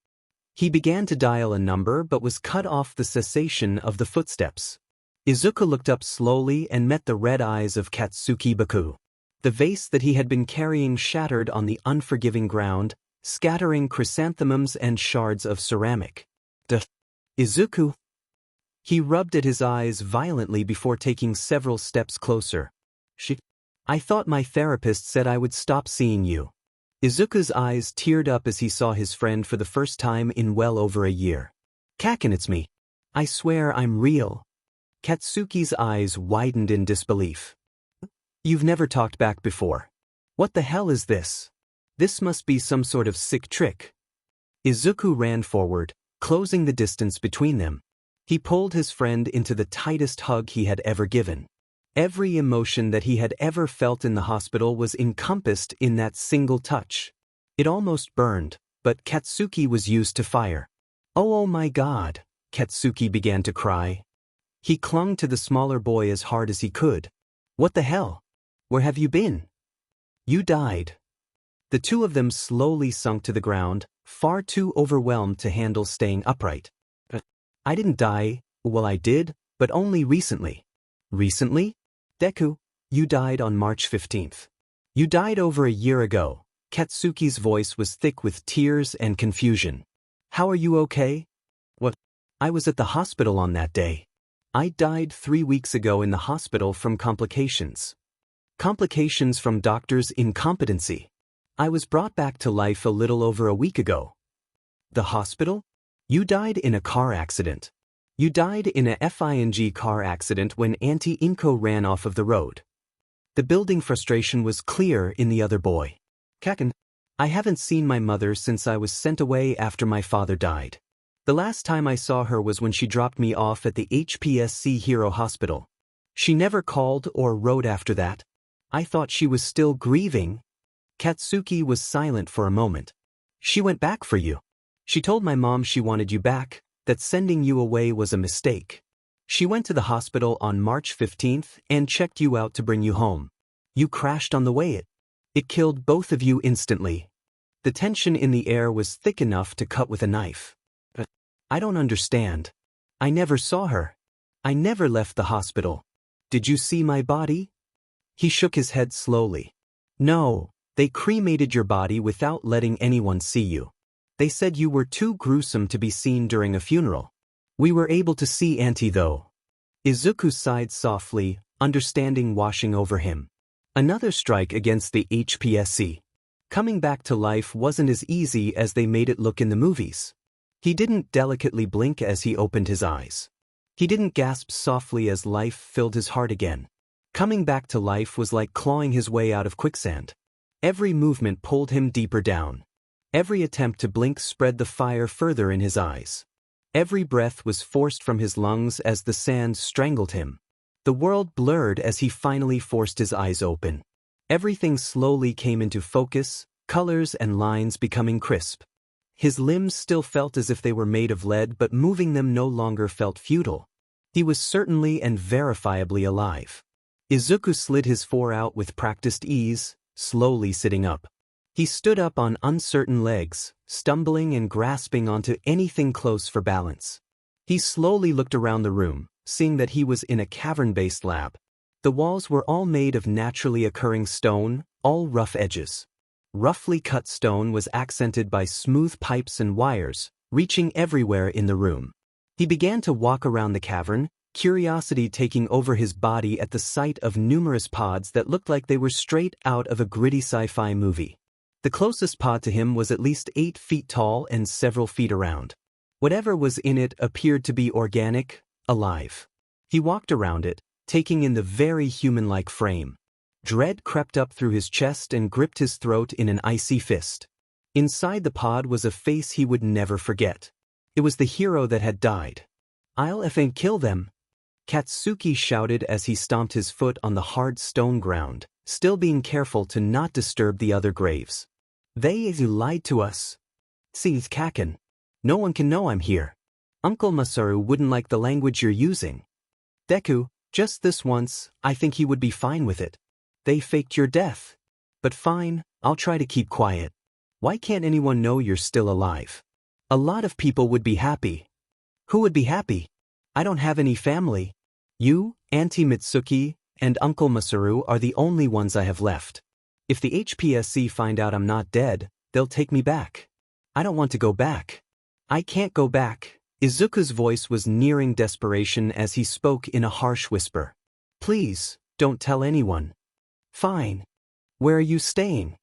He began to dial a number but was cut off the cessation of the footsteps. Izuku looked up slowly and met the red eyes of Katsuki Baku. The vase that he had been carrying shattered on the unforgiving ground, scattering chrysanthemums and shards of ceramic. Izuku. He rubbed at his eyes violently before taking several steps closer. I thought my therapist said I would stop seeing you. Izuku's eyes teared up as he saw his friend for the first time in well over a year. Kaken, it's me. I swear I'm real. Katsuki's eyes widened in disbelief. You've never talked back before. What the hell is this? This must be some sort of sick trick. Izuku ran forward, closing the distance between them. He pulled his friend into the tightest hug he had ever given. Every emotion that he had ever felt in the hospital was encompassed in that single touch. It almost burned, but Katsuki was used to fire. Oh my God, Katsuki began to cry. He clung to the smaller boy as hard as he could. What the hell? Where have you been? You died. The two of them slowly sunk to the ground, far too overwhelmed to handle staying upright. I didn't die. Well, I did, but only recently. Recently? Deku, you died on March 15th. You died over a year ago. Katsuki's voice was thick with tears and confusion. How are you okay? What? I was at the hospital on that day. I died 3 weeks ago in the hospital from complications. Complications from doctors' incompetency. I was brought back to life a little over a week ago. The hospital? You died in a car accident. You died in a FING car accident when Auntie Inko ran off of the road. The building frustration was clear in the other boy. Kakan, I haven't seen my mother since I was sent away after my father died. The last time I saw her was when she dropped me off at the HPSC Hero Hospital. She never called or wrote after that. I thought she was still grieving. Katsuki was silent for a moment. She went back for you. She told my mom she wanted you back, that sending you away was a mistake. She went to the hospital on March 15th and checked you out to bring you home. You crashed on the way. It killed both of you instantly. The tension in the air was thick enough to cut with a knife. But I don't understand. I never saw her. I never left the hospital. Did you see my body? He shook his head slowly. No, they cremated your body without letting anyone see you. They said you were too gruesome to be seen during a funeral. We were able to see Auntie though. Izuku sighed softly, understanding washing over him. Another strike against the HPSC. Coming back to life wasn't as easy as they made it look in the movies. He didn't delicately blink as he opened his eyes. He didn't gasp softly as life filled his heart again. Coming back to life was like clawing his way out of quicksand. Every movement pulled him deeper down. Every attempt to blink spread the fire further in his eyes. Every breath was forced from his lungs as the sand strangled him. The world blurred as he finally forced his eyes open. Everything slowly came into focus, colors and lines becoming crisp. His limbs still felt as if they were made of lead, but moving them no longer felt futile. He was certainly and verifiably alive. Izuku slid his fore out with practiced ease, slowly sitting up. He stood up on uncertain legs, stumbling and grasping onto anything close for balance. He slowly looked around the room, seeing that he was in a cavern-based lab. The walls were all made of naturally occurring stone, all rough edges. Roughly cut stone was accented by smooth pipes and wires, reaching everywhere in the room. He began to walk around the cavern, curiosity taking over his body at the sight of numerous pods that looked like they were straight out of a gritty sci-fi movie. The closest pod to him was at least 8 feet tall and several feet around. Whatever was in it appeared to be organic, alive. He walked around it, taking in the very human-like frame. Dread crept up through his chest and gripped his throat in an icy fist. Inside the pod was a face he would never forget. It was the hero that had died. "I'll effing kill them!" Katsuki shouted as he stomped his foot on the hard stone ground, still being careful to not disturb the other graves. "They lied to us. Sees Kaken. No one can know I'm here. Uncle Masaru wouldn't like the language you're using. Deku, just this once, I think he would be fine with it. They faked your death. But fine, I'll try to keep quiet. Why can't anyone know you're still alive? A lot of people would be happy." "Who would be happy? I don't have any family. You, Auntie Mitsuki, and Uncle Masaru are the only ones I have left. If the HPSC find out I'm not dead, they'll take me back. I don't want to go back. I can't go back." Izuku's voice was nearing desperation as he spoke in a harsh whisper. "Please, don't tell anyone." "Fine. Where are you staying?"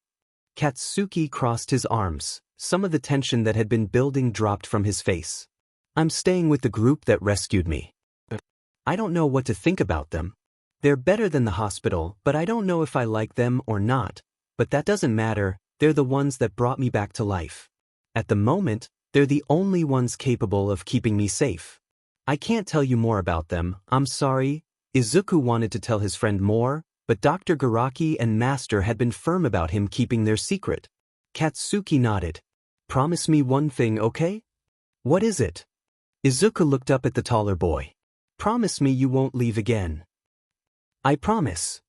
Katsuki crossed his arms. Some of the tension that had been building dropped from his face. "I'm staying with the group that rescued me. I don't know what to think about them. They're better than the hospital, but I don't know if I like them or not. But that doesn't matter, they're the ones that brought me back to life. At the moment, they're the only ones capable of keeping me safe. I can't tell you more about them, I'm sorry." Izuku wanted to tell his friend more, but Dr. Garaki and Master had been firm about him keeping their secret. Katsuki nodded. "Promise me one thing, okay?" "What is it?" Izuku looked up at the taller boy. "Promise me you won't leave again." "I promise."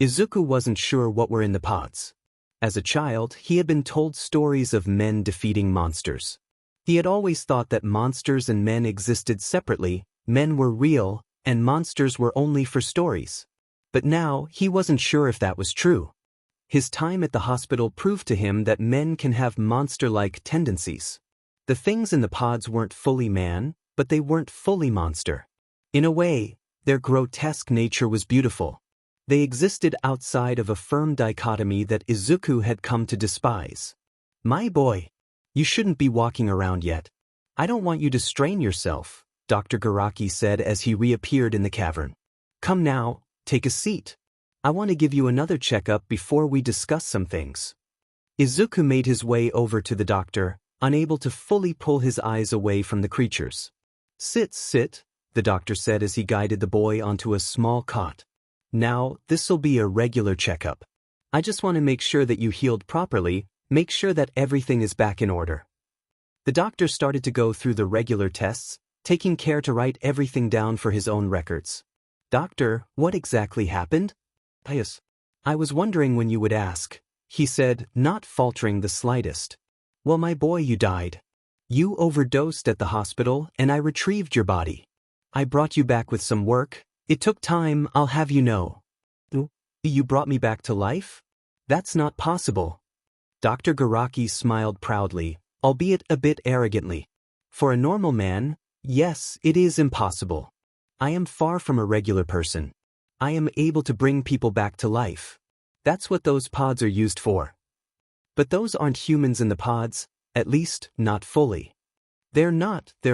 Izuku wasn't sure what were in the pods. As a child, he had been told stories of men defeating monsters. He had always thought that monsters and men existed separately, men were real, and monsters were only for stories. But now, he wasn't sure if that was true. His time at the hospital proved to him that men can have monster-like tendencies. The things in the pods weren't fully man, but they weren't fully monster. In a way, their grotesque nature was beautiful. They existed outside of a firm dichotomy that Izuku had come to despise. My boy, you shouldn't be walking around yet. I don't want you to strain yourself, Dr. Garaki said as he reappeared in the cavern. Come now, take a seat. I want to give you another checkup before we discuss some things. Izuku made his way over to the doctor, unable to fully pull his eyes away from the creatures. Sit, the doctor said as he guided the boy onto a small cot. Now, this'll be a regular checkup. I just want to make sure that you healed properly, make sure that everything is back in order. The doctor started to go through the regular tests, taking care to write everything down for his own records. Doctor, what exactly happened? Yes. I was wondering when you would ask, he said, not faltering the slightest. Well, my boy, you died. You overdosed at the hospital and I retrieved your body. I brought you back with some work. It took time, I'll have you know. You brought me back to life? That's not possible. Dr. Garaki smiled proudly, albeit a bit arrogantly. For a normal man, yes, it is impossible. I am far from a regular person. I am able to bring people back to life. That's what those pods are used for. But those aren't humans in the pods, at least, not fully. They're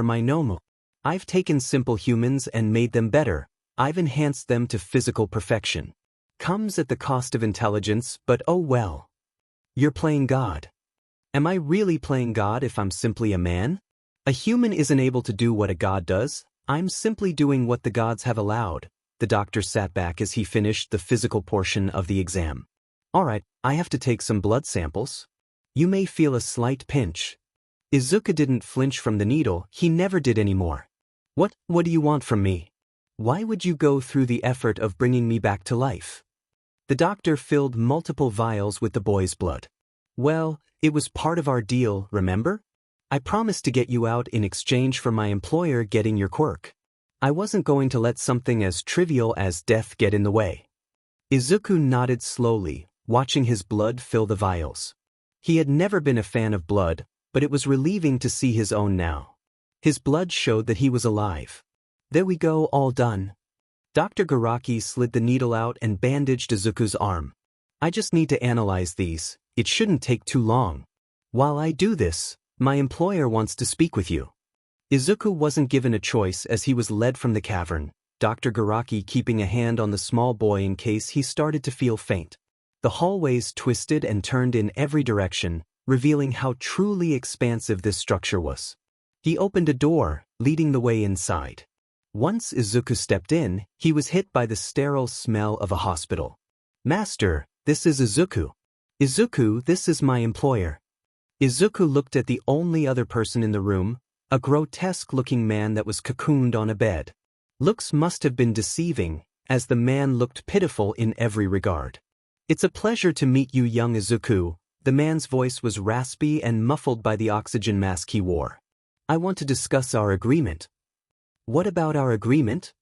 my normal. I've taken simple humans and made them better. I've enhanced them to physical perfection. Comes at the cost of intelligence, but oh well. You're playing God. Am I really playing God if I'm simply a man? A human isn't able to do what a god does. I'm simply doing what the gods have allowed. The doctor sat back as he finished the physical portion of the exam. All right, I have to take some blood samples. You may feel a slight pinch. Izuku didn't flinch from the needle, he never did anymore. What do you want from me? Why would you go through the effort of bringing me back to life? The doctor filled multiple vials with the boy's blood. Well, it was part of our deal, remember? I promised to get you out in exchange for my employer getting your quirk. I wasn't going to let something as trivial as death get in the way. Izuku nodded slowly, watching his blood fill the vials. He had never been a fan of blood, but it was relieving to see his own now. His blood showed that he was alive. There we go, all done. Dr. Garaki slid the needle out and bandaged Izuku's arm. I just need to analyze these. It shouldn't take too long. While I do this, my employer wants to speak with you. Izuku wasn't given a choice as he was led from the cavern, Dr. Garaki keeping a hand on the small boy in case he started to feel faint. The hallways twisted and turned in every direction, revealing how truly expansive this structure was. He opened a door, leading the way inside. Once Izuku stepped in, he was hit by the sterile smell of a hospital. Master, this is Izuku. Izuku, this is my employer. Izuku looked at the only other person in the room, a grotesque-looking man that was cocooned on a bed. Looks must have been deceiving, as the man looked pitiful in every regard. It's a pleasure to meet you, young Izuku. The man's voice was raspy and muffled by the oxygen mask he wore. I want to discuss our agreement. What about our agreement?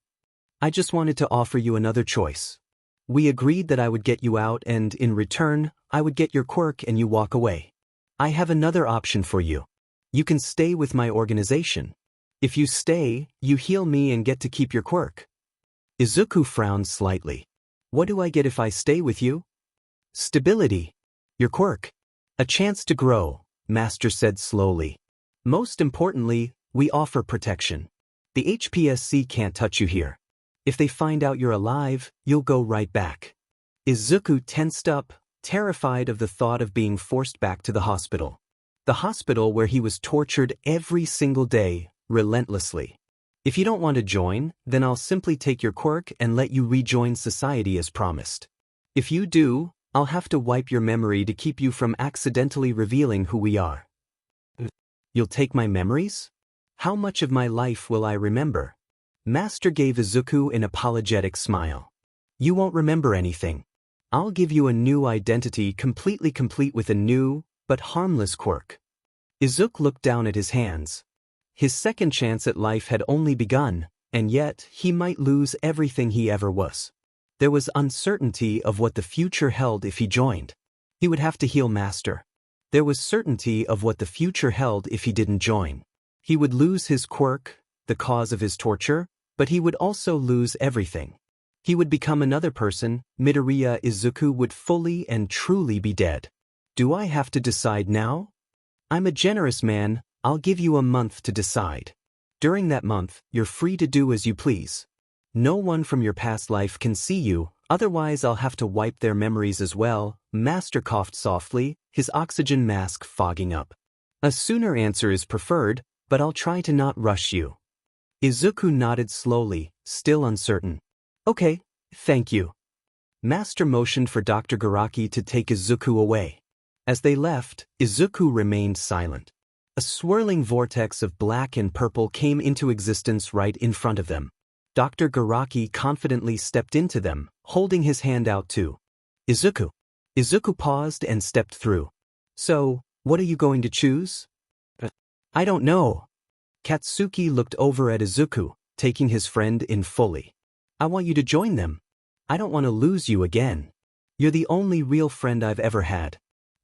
I just wanted to offer you another choice. We agreed that I would get you out and, in return, I would get your quirk and you walk away. I have another option for you. You can stay with my organization. If you stay, you heal me and get to keep your quirk. Izuku frowned slightly. What do I get if I stay with you? Stability. Your quirk. A chance to grow, Master said slowly. Most importantly, we offer protection. The HPSC can't touch you here. If they find out you're alive, you'll go right back. Izuku tensed up, terrified of the thought of being forced back to the hospital. The hospital where he was tortured every single day, relentlessly. If you don't want to join, then I'll simply take your quirk and let you rejoin society as promised. If you do, I'll have to wipe your memory to keep you from accidentally revealing who we are. You'll take my memories? How much of my life will I remember? Master gave Izuku an apologetic smile. You won't remember anything. I'll give you a new identity completely complete with a new, but harmless quirk. Izuku looked down at his hands. His second chance at life had only begun, and yet he might lose everything he ever was. There was uncertainty of what the future held if he joined. He would have to heal Master. There was certainty of what the future held if he didn't join. He would lose his quirk, the cause of his torture, but he would also lose everything. He would become another person. Midoriya Izuku would fully and truly be dead. Do I have to decide now? I'm a generous man, I'll give you a month to decide. During that month, you're free to do as you please. No one from your past life can see you, otherwise I'll have to wipe their memories as well. Master coughed softly, his oxygen mask fogging up. A sooner answer is preferred, but I'll try to not rush you. Izuku nodded slowly, still uncertain. Okay, thank you. Master motioned for Dr. Garaki to take Izuku away. As they left, Izuku remained silent. A swirling vortex of black and purple came into existence right in front of them. Dr. Garaki confidently stepped into them, holding his hand out to Izuku. Izuku paused and stepped through. So, what are you going to choose? I don't know. Katsuki looked over at Izuku, taking his friend in fully. I want you to join them. I don't want to lose you again. You're the only real friend I've ever had.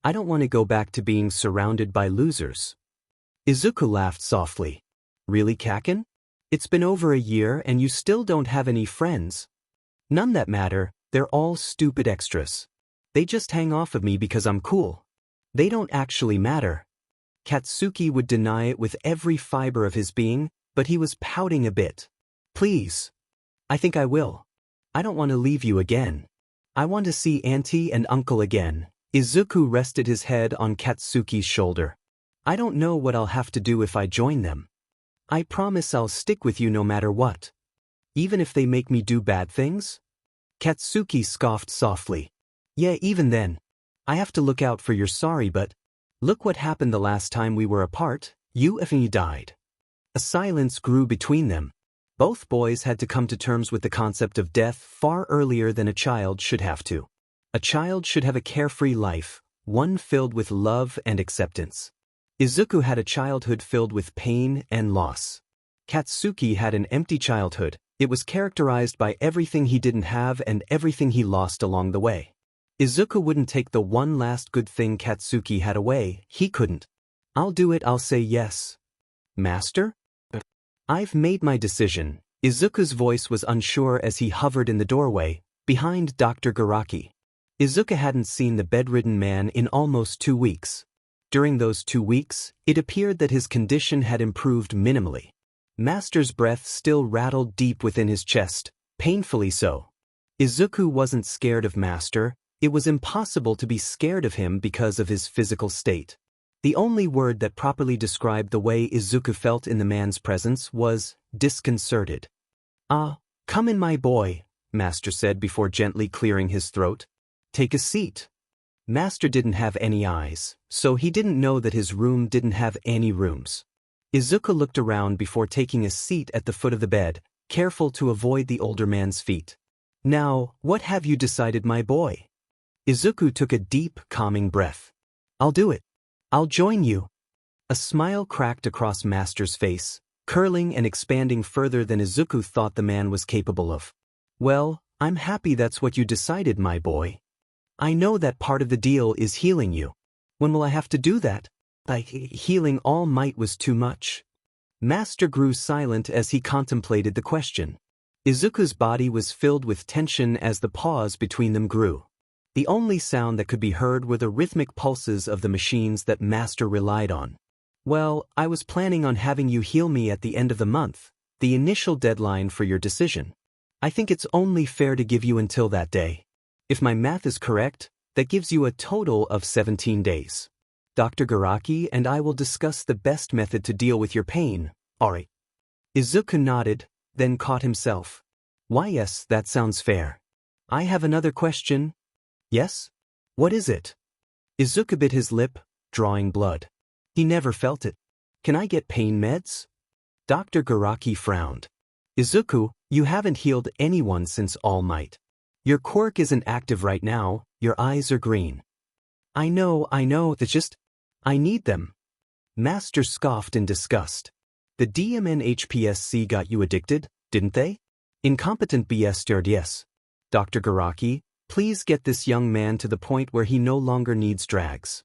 I don't want to go back to being surrounded by losers. Izuku laughed softly. Really, Kaken? It's been over a year and you still don't have any friends. None that matter, they're all stupid extras. They just hang off of me because I'm cool. They don't actually matter. Katsuki would deny it with every fiber of his being, but he was pouting a bit. Please. I think I will. I don't want to leave you again. I want to see Auntie and Uncle again. Izuku rested his head on Katsuki's shoulder. I don't know what I'll have to do if I join them. I promise I'll stick with you no matter what. Even if they make me do bad things? Katsuki scoffed softly. Yeah, even then. I have to look out for your sorry, but look what happened the last time we were apart, you effing died. A silence grew between them. Both boys had to come to terms with the concept of death far earlier than a child should have to. A child should have a carefree life, one filled with love and acceptance. Izuku had a childhood filled with pain and loss. Katsuki had an empty childhood. It was characterized by everything he didn't have and everything he lost along the way. Izuku wouldn't take the one last good thing Katsuki had away, he couldn't. I'll do it, I'll say yes. Master? I've made my decision. Izuku's voice was unsure as he hovered in the doorway, behind Dr. Garaki. Izuku hadn't seen the bedridden man in almost 2 weeks. During those 2 weeks, it appeared that his condition had improved minimally. Master's breath still rattled deep within his chest, painfully so. Izuku wasn't scared of Master, it was impossible to be scared of him because of his physical state. The only word that properly described the way Izuku felt in the man's presence was disconcerted. Come in, my boy, Master said before gently clearing his throat. Take a seat. Master didn't have any eyes, so he didn't know that his room didn't have any rooms. Izuku looked around before taking a seat at the foot of the bed, careful to avoid the older man's feet. Now, what have you decided, my boy? Izuku took a deep, calming breath. I'll do it. I'll join you. A smile cracked across Master's face, curling and expanding further than Izuku thought the man was capable of. Well, I'm happy that's what you decided, my boy. I know that part of the deal is healing you. When will I have to do that? Healing All Might was too much. Master grew silent as he contemplated the question. Izuku's body was filled with tension as the pause between them grew. The only sound that could be heard were the rhythmic pulses of the machines that Master relied on. Well, I was planning on having you heal me at the end of the month, the initial deadline for your decision. I think it's only fair to give you until that day. If my math is correct, that gives you a total of 17 days. Dr. Garaki and I will discuss the best method to deal with your pain, alright? Izuku nodded, then caught himself. Why, yes, that sounds fair. I have another question. Yes? What is it? Izuku bit his lip, drawing blood. He never felt it. Can I get pain meds? Dr. Garaki frowned. Izuku, you haven't healed anyone since All Might. Your quirk isn't active right now, your eyes are green. I know, that's just... I need them. Master scoffed in disgust. The DMN-HPSC got you addicted, didn't they? Incompetent BS. Yes. Dr. Garaki, please get this young man to the point where he no longer needs drags.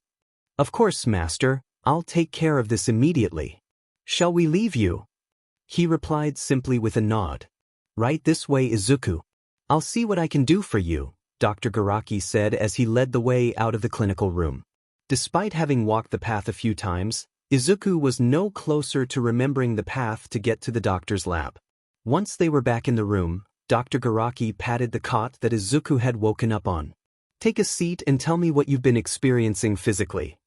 Of course, Master, I'll take care of this immediately. Shall we leave you? He replied simply with a nod. Right this way, Izuku. I'll see what I can do for you, Dr. Garaki said as he led the way out of the clinical room. Despite having walked the path a few times, Izuku was no closer to remembering the path to get to the doctor's lab. Once they were back in the room, Dr. Garaki patted the cot that Izuku had woken up on. Take a seat and tell me what you've been experiencing physically.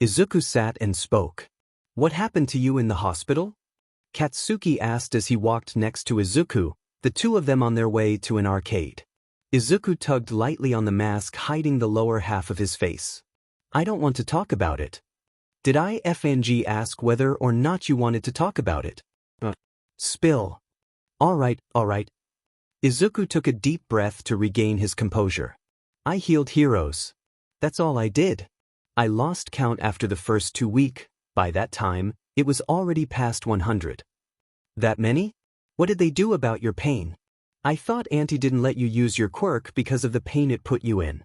Izuku sat and spoke. What happened to you in the hospital? Katsuki asked as he walked next to Izuku, the two of them on their way to an arcade. Izuku tugged lightly on the mask hiding the lower half of his face. I don't want to talk about it. Did I ask whether or not you wanted to talk about it? Spill. All right. Izuku took a deep breath to regain his composure. I healed heroes. That's all I did. I lost count after the first 2 weeks. By that time, it was already past 100. That many? What did they do about your pain? I thought Auntie didn't let you use your quirk because of the pain it put you in.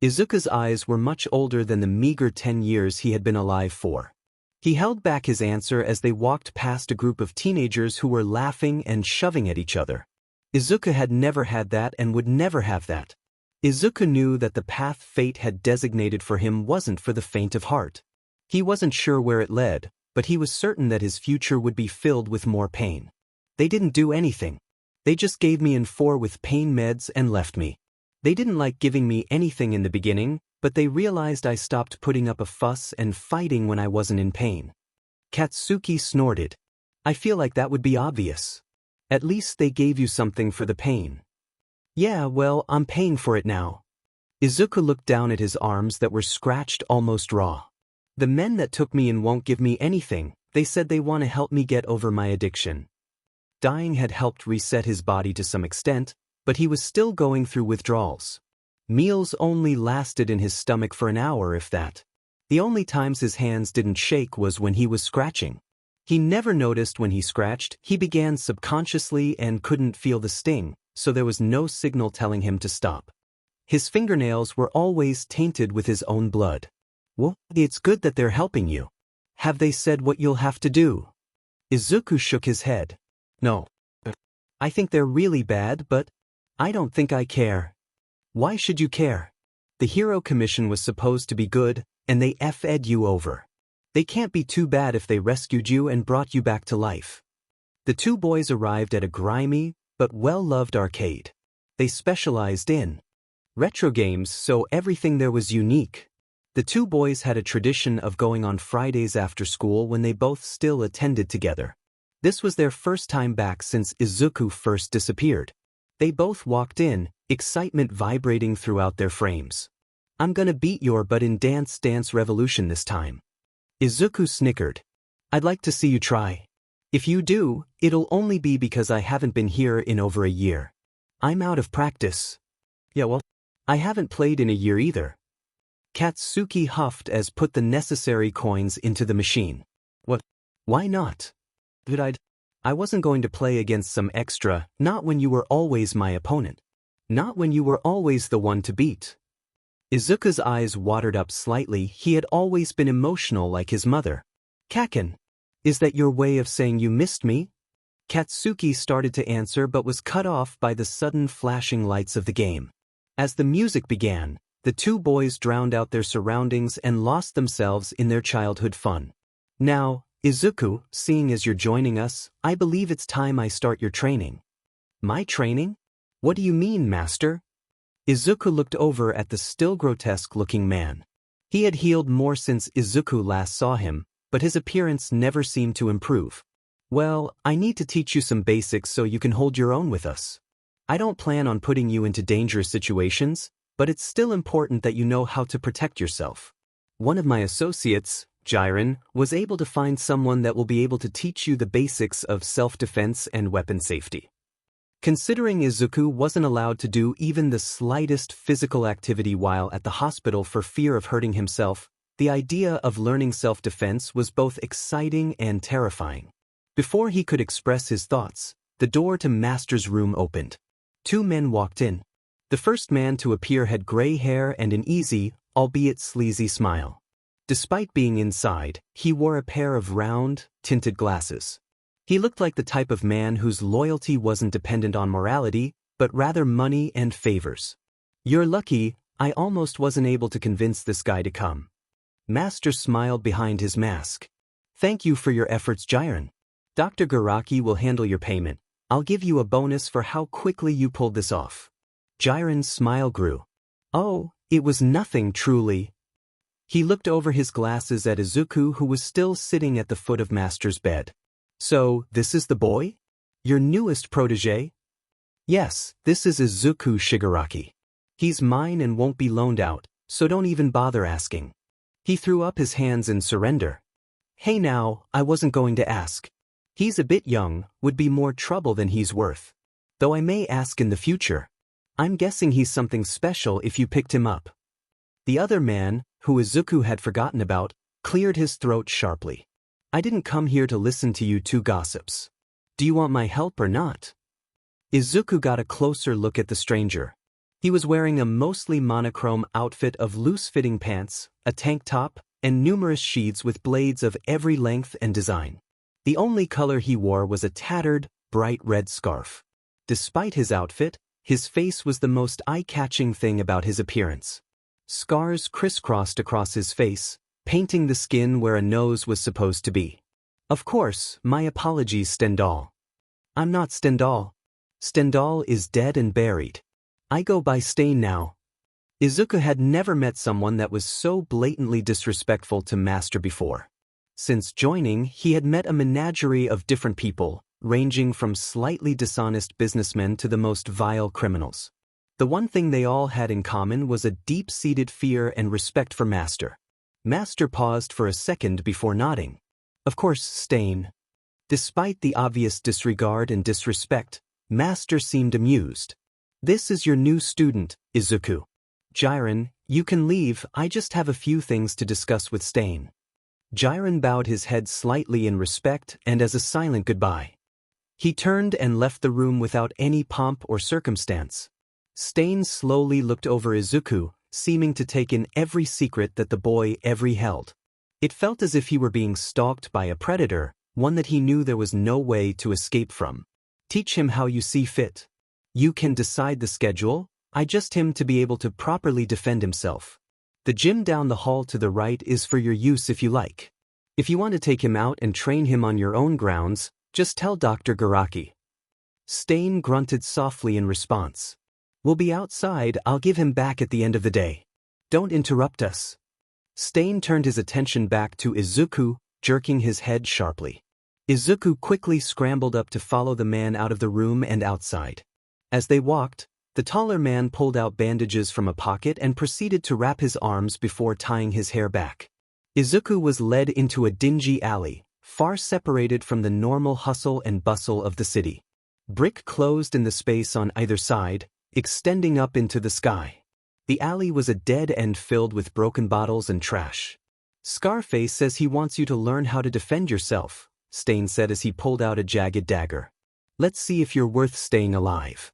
Izuku's eyes were much older than the meager 10 years he had been alive for. He held back his answer as they walked past a group of teenagers who were laughing and shoving at each other. Izuku had never had that and would never have that. Izuku knew that the path fate had designated for him wasn't for the faint of heart. He wasn't sure where it led, but he was certain that his future would be filled with more pain. They didn't do anything. They just gave me in-4 with pain meds and left me. They didn't like giving me anything in the beginning, but they realized I stopped putting up a fuss and fighting when I wasn't in pain. Katsuki snorted. I feel like that would be obvious. At least they gave you something for the pain. Yeah, well, I'm paying for it now. Izuku looked down at his arms that were scratched almost raw. The men that took me in won't give me anything. They said they want to help me get over my addiction. Dying had helped reset his body to some extent, but he was still going through withdrawals. Meals only lasted in his stomach for an hour if that. The only times his hands didn't shake was when he was scratching. He never noticed when he scratched, he began subconsciously and couldn't feel the sting, so there was no signal telling him to stop. His fingernails were always tainted with his own blood. Well, it's good that they're helping you. Have they said what you'll have to do? Izuku shook his head. No. I think they're really bad, but I don't think I care. Why should you care? The Hero Commission was supposed to be good, and they f'd you over. They can't be too bad if they rescued you and brought you back to life. The two boys arrived at a grimy, but well-loved arcade. They specialized in retro games, so everything there was unique. The two boys had a tradition of going on Fridays after school when they both still attended together. This was their first time back since Izuku first disappeared. They both walked in, excitement vibrating throughout their frames. I'm gonna beat your butt in Dance Dance Revolution this time. Izuku snickered. I'd like to see you try. If you do, it'll only be because I haven't been here in over a year. I'm out of practice. Yeah, well, I haven't played in a year either. Katsuki huffed as put the necessary coins into the machine. What? Why not? I wasn't going to play against some extra, not when you were always my opponent. Not when you were always the one to beat. Izuku's eyes watered up slightly. He had always been emotional like his mother. Kaken, is that your way of saying you missed me? Katsuki started to answer but was cut off by the sudden flashing lights of the game. As the music began, the two boys drowned out their surroundings and lost themselves in their childhood fun. Now, Izuku, seeing as you're joining us, I believe it's time I start your training. My training? What do you mean, master? Izuku looked over at the still grotesque-looking man. He had healed more since Izuku last saw him, but his appearance never seemed to improve. Well, I need to teach you some basics so you can hold your own with us. I don't plan on putting you into dangerous situations, but it's still important that you know how to protect yourself. One of my associates, Jiren, was able to find someone that will be able to teach you the basics of self-defense and weapon safety. Considering Izuku wasn't allowed to do even the slightest physical activity while at the hospital for fear of hurting himself, the idea of learning self-defense was both exciting and terrifying. Before he could express his thoughts, the door to Master's room opened. Two men walked in. The first man to appear had gray hair and an easy, albeit sleazy smile. Despite being inside, he wore a pair of round, tinted glasses. He looked like the type of man whose loyalty wasn't dependent on morality, but rather money and favors. You're lucky, I almost wasn't able to convince this guy to come. Master smiled behind his mask. Thank you for your efforts, Jiren. Dr. Garaki will handle your payment. I'll give you a bonus for how quickly you pulled this off. Jiren's smile grew. Oh, it was nothing truly. He looked over his glasses at Izuku, who was still sitting at the foot of Master's bed. So, this is the boy? Your newest protege? Yes, this is Izuku Shigaraki. He's mine and won't be loaned out, so don't even bother asking. He threw up his hands in surrender. Hey now, I wasn't going to ask. He's a bit young, would be more trouble than he's worth. Though I may ask in the future. I'm guessing he's something special if you picked him up. The other man, who Izuku had forgotten about, cleared his throat sharply. I didn't come here to listen to you two gossips. Do you want my help or not? Izuku got a closer look at the stranger. He was wearing a mostly monochrome outfit of loose-fitting pants, a tank top, and numerous sheaths with blades of every length and design. The only color he wore was a tattered, bright red scarf. Despite his outfit, his face was the most eye-catching thing about his appearance. Scars crisscrossed across his face, painting the skin where a nose was supposed to be. Of course, my apologies, Stendhal. I'm not Stendhal. Stendhal is dead and buried. I go by Stain now. Izuku had never met someone that was so blatantly disrespectful to Master before. Since joining, he had met a menagerie of different people, ranging from slightly dishonest businessmen to the most vile criminals. The one thing they all had in common was a deep-seated fear and respect for Master. Master paused for a second before nodding. Of course, Stain. Despite the obvious disregard and disrespect, Master seemed amused. This is your new student, Izuku. Jiren, you can leave, I just have a few things to discuss with Stain. Jiren bowed his head slightly in respect and as a silent goodbye. He turned and left the room without any pomp or circumstance. Stain slowly looked over Izuku, seeming to take in every secret that the boy ever held. It felt as if he were being stalked by a predator, one that he knew there was no way to escape from. Teach him how you see fit. You can decide the schedule, I just him to be able to properly defend himself. The gym down the hall to the right is for your use if you like. If you want to take him out and train him on your own grounds, just tell Dr. Garaki. Stain grunted softly in response. We'll be outside, I'll give him back at the end of the day. Don't interrupt us. Stain turned his attention back to Izuku, jerking his head sharply. Izuku quickly scrambled up to follow the man out of the room and outside. As they walked, the taller man pulled out bandages from a pocket and proceeded to wrap his arms before tying his hair back. Izuku was led into a dingy alley, far separated from the normal hustle and bustle of the city. Brick closed in the space on either side, extending up into the sky. The alley was a dead end filled with broken bottles and trash. Scarface says he wants you to learn how to defend yourself, Stain said as he pulled out a jagged dagger. Let's see if you're worth staying alive.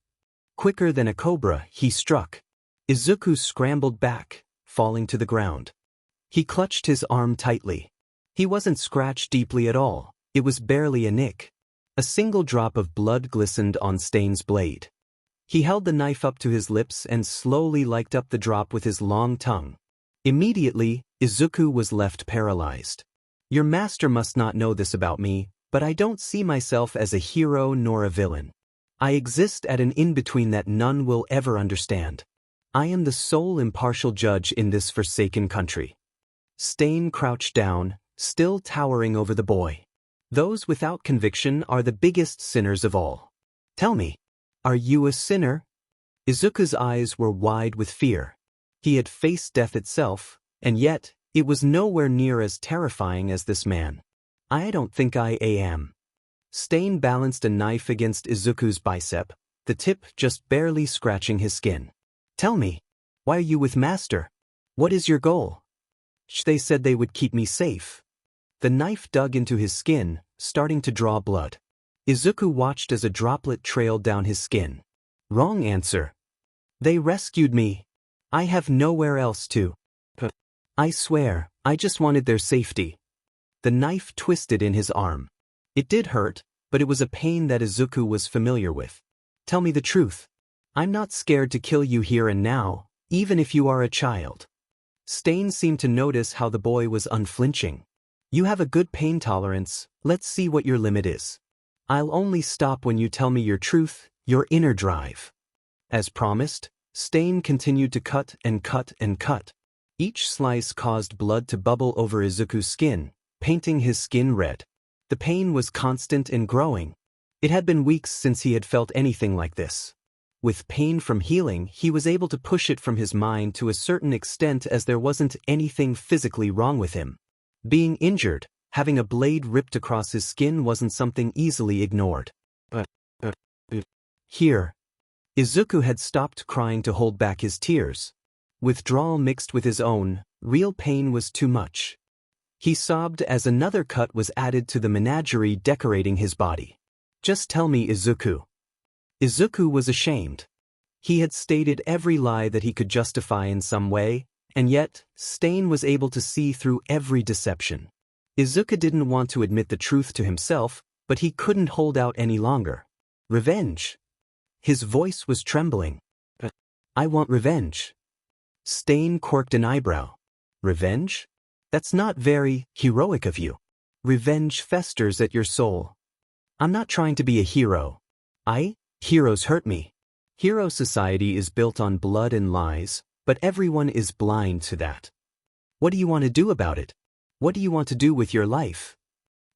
Quicker than a cobra, he struck. Izuku scrambled back, falling to the ground. He clutched his arm tightly. He wasn't scratched deeply at all, it was barely a nick. A single drop of blood glistened on Stain's blade. He held the knife up to his lips and slowly licked up the drop with his long tongue. Immediately, Izuku was left paralyzed. Your master must not know this about me, but I don't see myself as a hero nor a villain. I exist at an in-between that none will ever understand. I am the sole impartial judge in this forsaken country. Stain crouched down, still towering over the boy. Those without conviction are the biggest sinners of all. Tell me, are you a sinner? Izuku's eyes were wide with fear. He had faced death itself, and yet, it was nowhere near as terrifying as this man. I don't think I am. Stain balanced a knife against Izuku's bicep, the tip just barely scratching his skin. Tell me, why are you with Master? What is your goal? They said they would keep me safe. The knife dug into his skin, starting to draw blood. Izuku watched as a droplet trailed down his skin. Wrong answer. They rescued me. I have nowhere else to. I swear, I just wanted their safety. The knife twisted in his arm. It did hurt, but it was a pain that Izuku was familiar with. Tell me the truth. I'm not scared to kill you here and now, even if you are a child. Stain seemed to notice how the boy was unflinching. You have a good pain tolerance, let's see what your limit is. I'll only stop when you tell me your truth, your inner drive. As promised, Stain continued to cut and cut and cut. Each slice caused blood to bubble over Izuku's skin, painting his skin red. The pain was constant and growing. It had been weeks since he had felt anything like this. With pain from healing, he was able to push it from his mind to a certain extent as there wasn't anything physically wrong with him. Being injured, having a blade ripped across his skin wasn't something easily ignored. Here, Izuku had stopped crying to hold back his tears. Withdrawal mixed with his own, real pain was too much. He sobbed as another cut was added to the menagerie decorating his body. Just tell me, Izuku. Izuku was ashamed. He had stated every lie that he could justify in some way, and yet, Stain was able to see through every deception. Izuku didn't want to admit the truth to himself, but he couldn't hold out any longer. Revenge. His voice was trembling. I want revenge. Stain quirked an eyebrow. Revenge? That's not very heroic of you. Revenge festers at your soul. I'm not trying to be a hero. Heroes hurt me. Hero society is built on blood and lies, but everyone is blind to that. What do you want to do about it? What do you want to do with your life?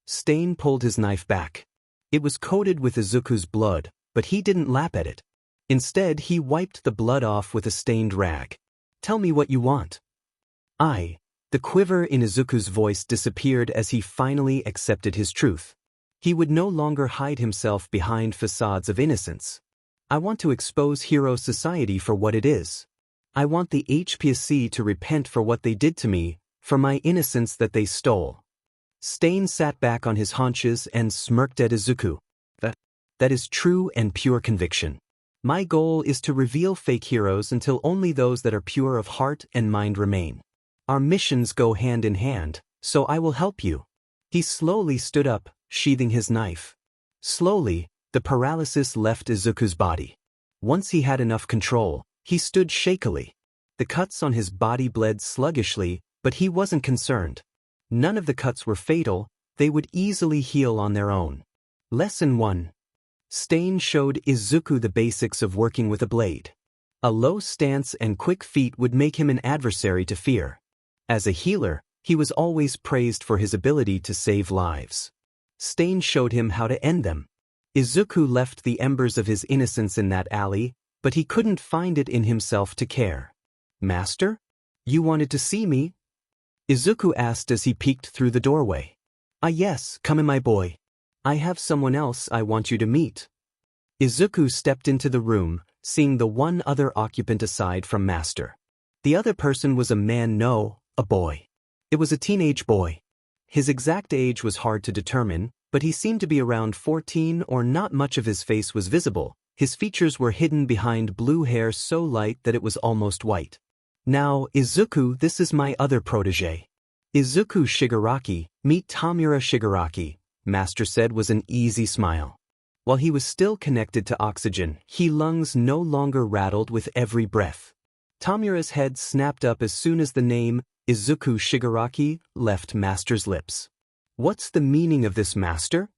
Stain pulled his knife back. It was coated with Izuku's blood, but he didn't lap at it. Instead, he wiped the blood off with a stained rag. Tell me what you want. The quiver in Izuku's voice disappeared as he finally accepted his truth. He would no longer hide himself behind facades of innocence. I want to expose hero society for what it is. I want the HPSC to repent for what they did to me, for my innocence that they stole. Stain sat back on his haunches and smirked at Izuku. That is true and pure conviction. My goal is to reveal fake heroes until only those that are pure of heart and mind remain. Our missions go hand in hand, so I will help you. He slowly stood up, sheathing his knife. Slowly, the paralysis left Izuku's body. Once he had enough control, he stood shakily. The cuts on his body bled sluggishly, but he wasn't concerned. None of the cuts were fatal, they would easily heal on their own. Lesson 1. Stain showed Izuku the basics of working with a blade. A low stance and quick feet would make him an adversary to fear. As a healer, he was always praised for his ability to save lives. Stain showed him how to end them. Izuku left the embers of his innocence in that alley, but he couldn't find it in himself to care. Master? You wanted to see me? Izuku asked as he peeked through the doorway. Yes, come in, my boy. I have someone else I want you to meet. Izuku stepped into the room, seeing the one other occupant aside from Master. The other person was a man, no, a boy. It was a teenage boy. His exact age was hard to determine, but he seemed to be around 14 or not much of his face was visible. His features were hidden behind blue hair so light that it was almost white. Now, Izuku, this is my other protege. Izuku Shigaraki, meet Tamura Shigaraki, Master said with an easy smile. While he was still connected to oxygen, his lungs no longer rattled with every breath. Tamura's head snapped up as soon as the name, Izuku Shigaraki, left Master's lips. What's the meaning of this, Master?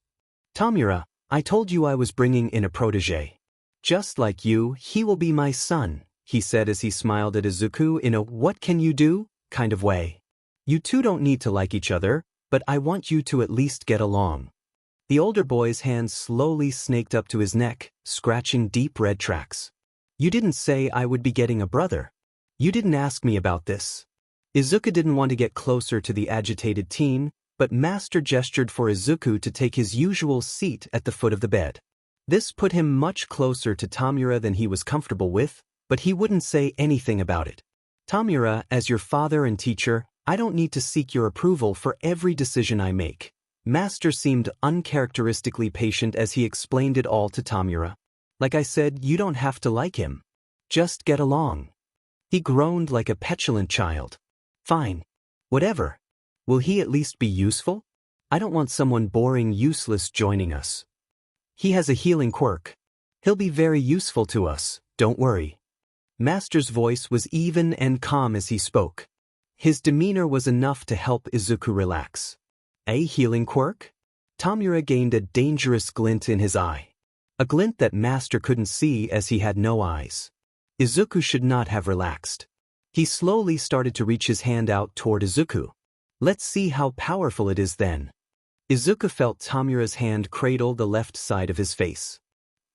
Tamura, I told you I was bringing in a protege. Just like you, he will be my son, he said as he smiled at Izuku in a what can you do kind of way. You two don't need to like each other, but I want you to at least get along. The older boy's hand slowly snaked up to his neck, scratching deep red tracks. You didn't say I would be getting a brother. You didn't ask me about this. Izuku didn't want to get closer to the agitated teen, but Master gestured for Izuku to take his usual seat at the foot of the bed. This put him much closer to Tamura than he was comfortable with, but he wouldn't say anything about it. Tamura, as your father and teacher, I don't need to seek your approval for every decision I make. Master seemed uncharacteristically patient as he explained it all to Tamura. Like I said, you don't have to like him. Just get along. He groaned like a petulant child. Fine. Whatever. Will he at least be useful? I don't want someone boring, useless joining us. He has a healing quirk. He'll be very useful to us, don't worry. Master's voice was even and calm as he spoke. His demeanor was enough to help Izuku relax. A healing quirk? Tamura gained a dangerous glint in his eye. A glint that Master couldn't see as he had no eyes. Izuku should not have relaxed. He slowly started to reach his hand out toward Izuku. Let's see how powerful it is then. Izuku felt Tamura's hand cradle the left side of his face.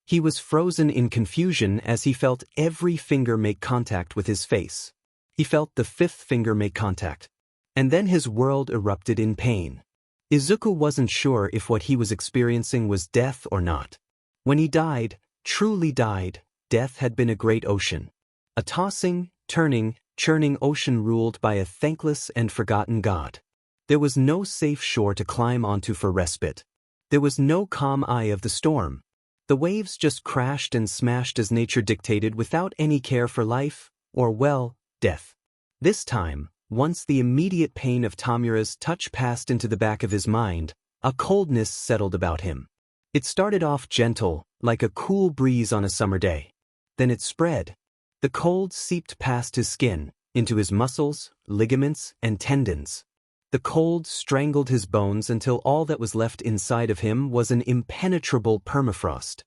He was frozen in confusion as he felt every finger make contact with his face. He felt the fifth finger make contact. And then his world erupted in pain. Izuku wasn't sure if what he was experiencing was death or not. When he died, truly died, death had been a great ocean. A tossing, turning, churning ocean ruled by a thankless and forgotten god. There was no safe shore to climb onto for respite. There was no calm eye of the storm. The waves just crashed and smashed as nature dictated without any care for life, or well, death. This time, once the immediate pain of Tamura's touch passed into the back of his mind, a coldness settled about him. It started off gentle, like a cool breeze on a summer day. Then it spread. The cold seeped past his skin, into his muscles, ligaments, and tendons. The cold strangled his bones until all that was left inside of him was an impenetrable permafrost.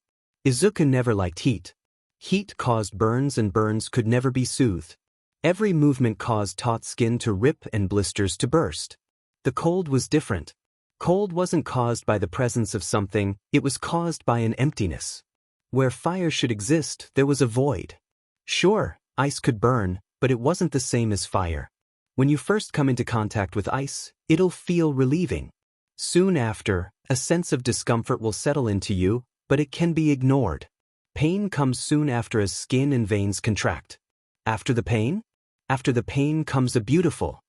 Izuku never liked heat. Heat caused burns and burns could never be soothed. Every movement caused taut skin to rip and blisters to burst. The cold was different. Cold wasn't caused by the presence of something, it was caused by an emptiness. Where fire should exist, there was a void. Sure, ice could burn, but it wasn't the same as fire. When you first come into contact with ice, it'll feel relieving. Soon after, a sense of discomfort will settle into you, but it can be ignored. Pain comes soon after as skin and veins contract. After the pain? After the pain comes a beautiful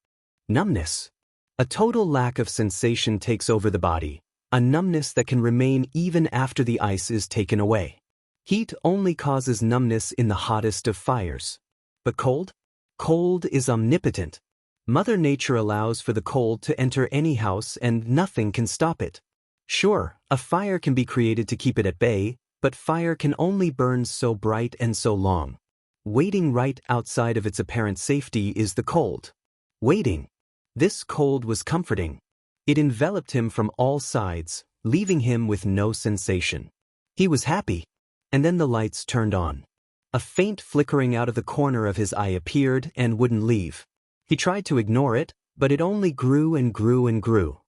numbness. A total lack of sensation takes over the body, a numbness that can remain even after the ice is taken away. Heat only causes numbness in the hottest of fires. But cold? Cold is omnipotent. Mother Nature allows for the cold to enter any house and nothing can stop it. Sure, a fire can be created to keep it at bay, but fire can only burn so bright and so long. Waiting right outside of its apparent safety is the cold. Waiting. This cold was comforting. It enveloped him from all sides, leaving him with no sensation. He was happy. And then the lights turned on. A faint flickering out of the corner of his eye appeared and wouldn't leave. He tried to ignore it, but it only grew and grew and grew.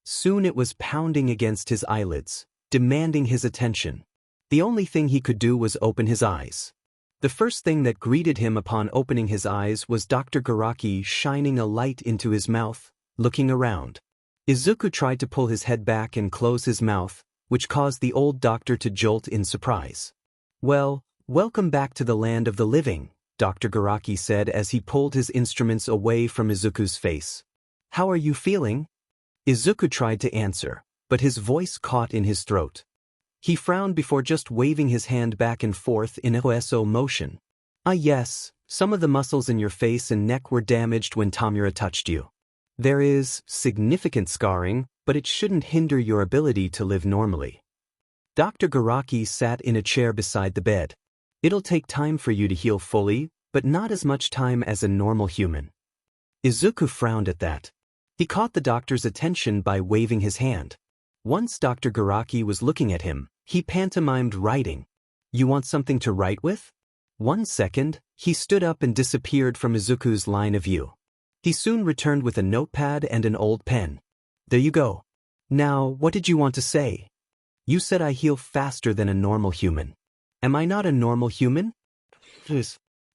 Soon it was pounding against his eyelids, demanding his attention. The only thing he could do was open his eyes. The first thing that greeted him upon opening his eyes was Dr. Garaki shining a light into his mouth, looking around. Izuku tried to pull his head back and close his mouth, which caused the old doctor to jolt in surprise. Well, welcome back to the land of the living, Dr. Garaki said as he pulled his instruments away from Izuku's face. How are you feeling? Izuku tried to answer, but his voice caught in his throat. He frowned before just waving his hand back and forth in a OSO motion. Ah yes, some of the muscles in your face and neck were damaged when Tamura touched you. There is significant scarring, but it shouldn't hinder your ability to live normally. Dr. Garaki sat in a chair beside the bed. It'll take time for you to heal fully, but not as much time as a normal human. Izuku frowned at that. He caught the doctor's attention by waving his hand. Once Dr. Garaki was looking at him, he pantomimed writing. You want something to write with? 1 second, he stood up and disappeared from Izuku's line of view. He soon returned with a notepad and an old pen. There you go. Now, what did you want to say? You said I heal faster than a normal human. Am I not a normal human?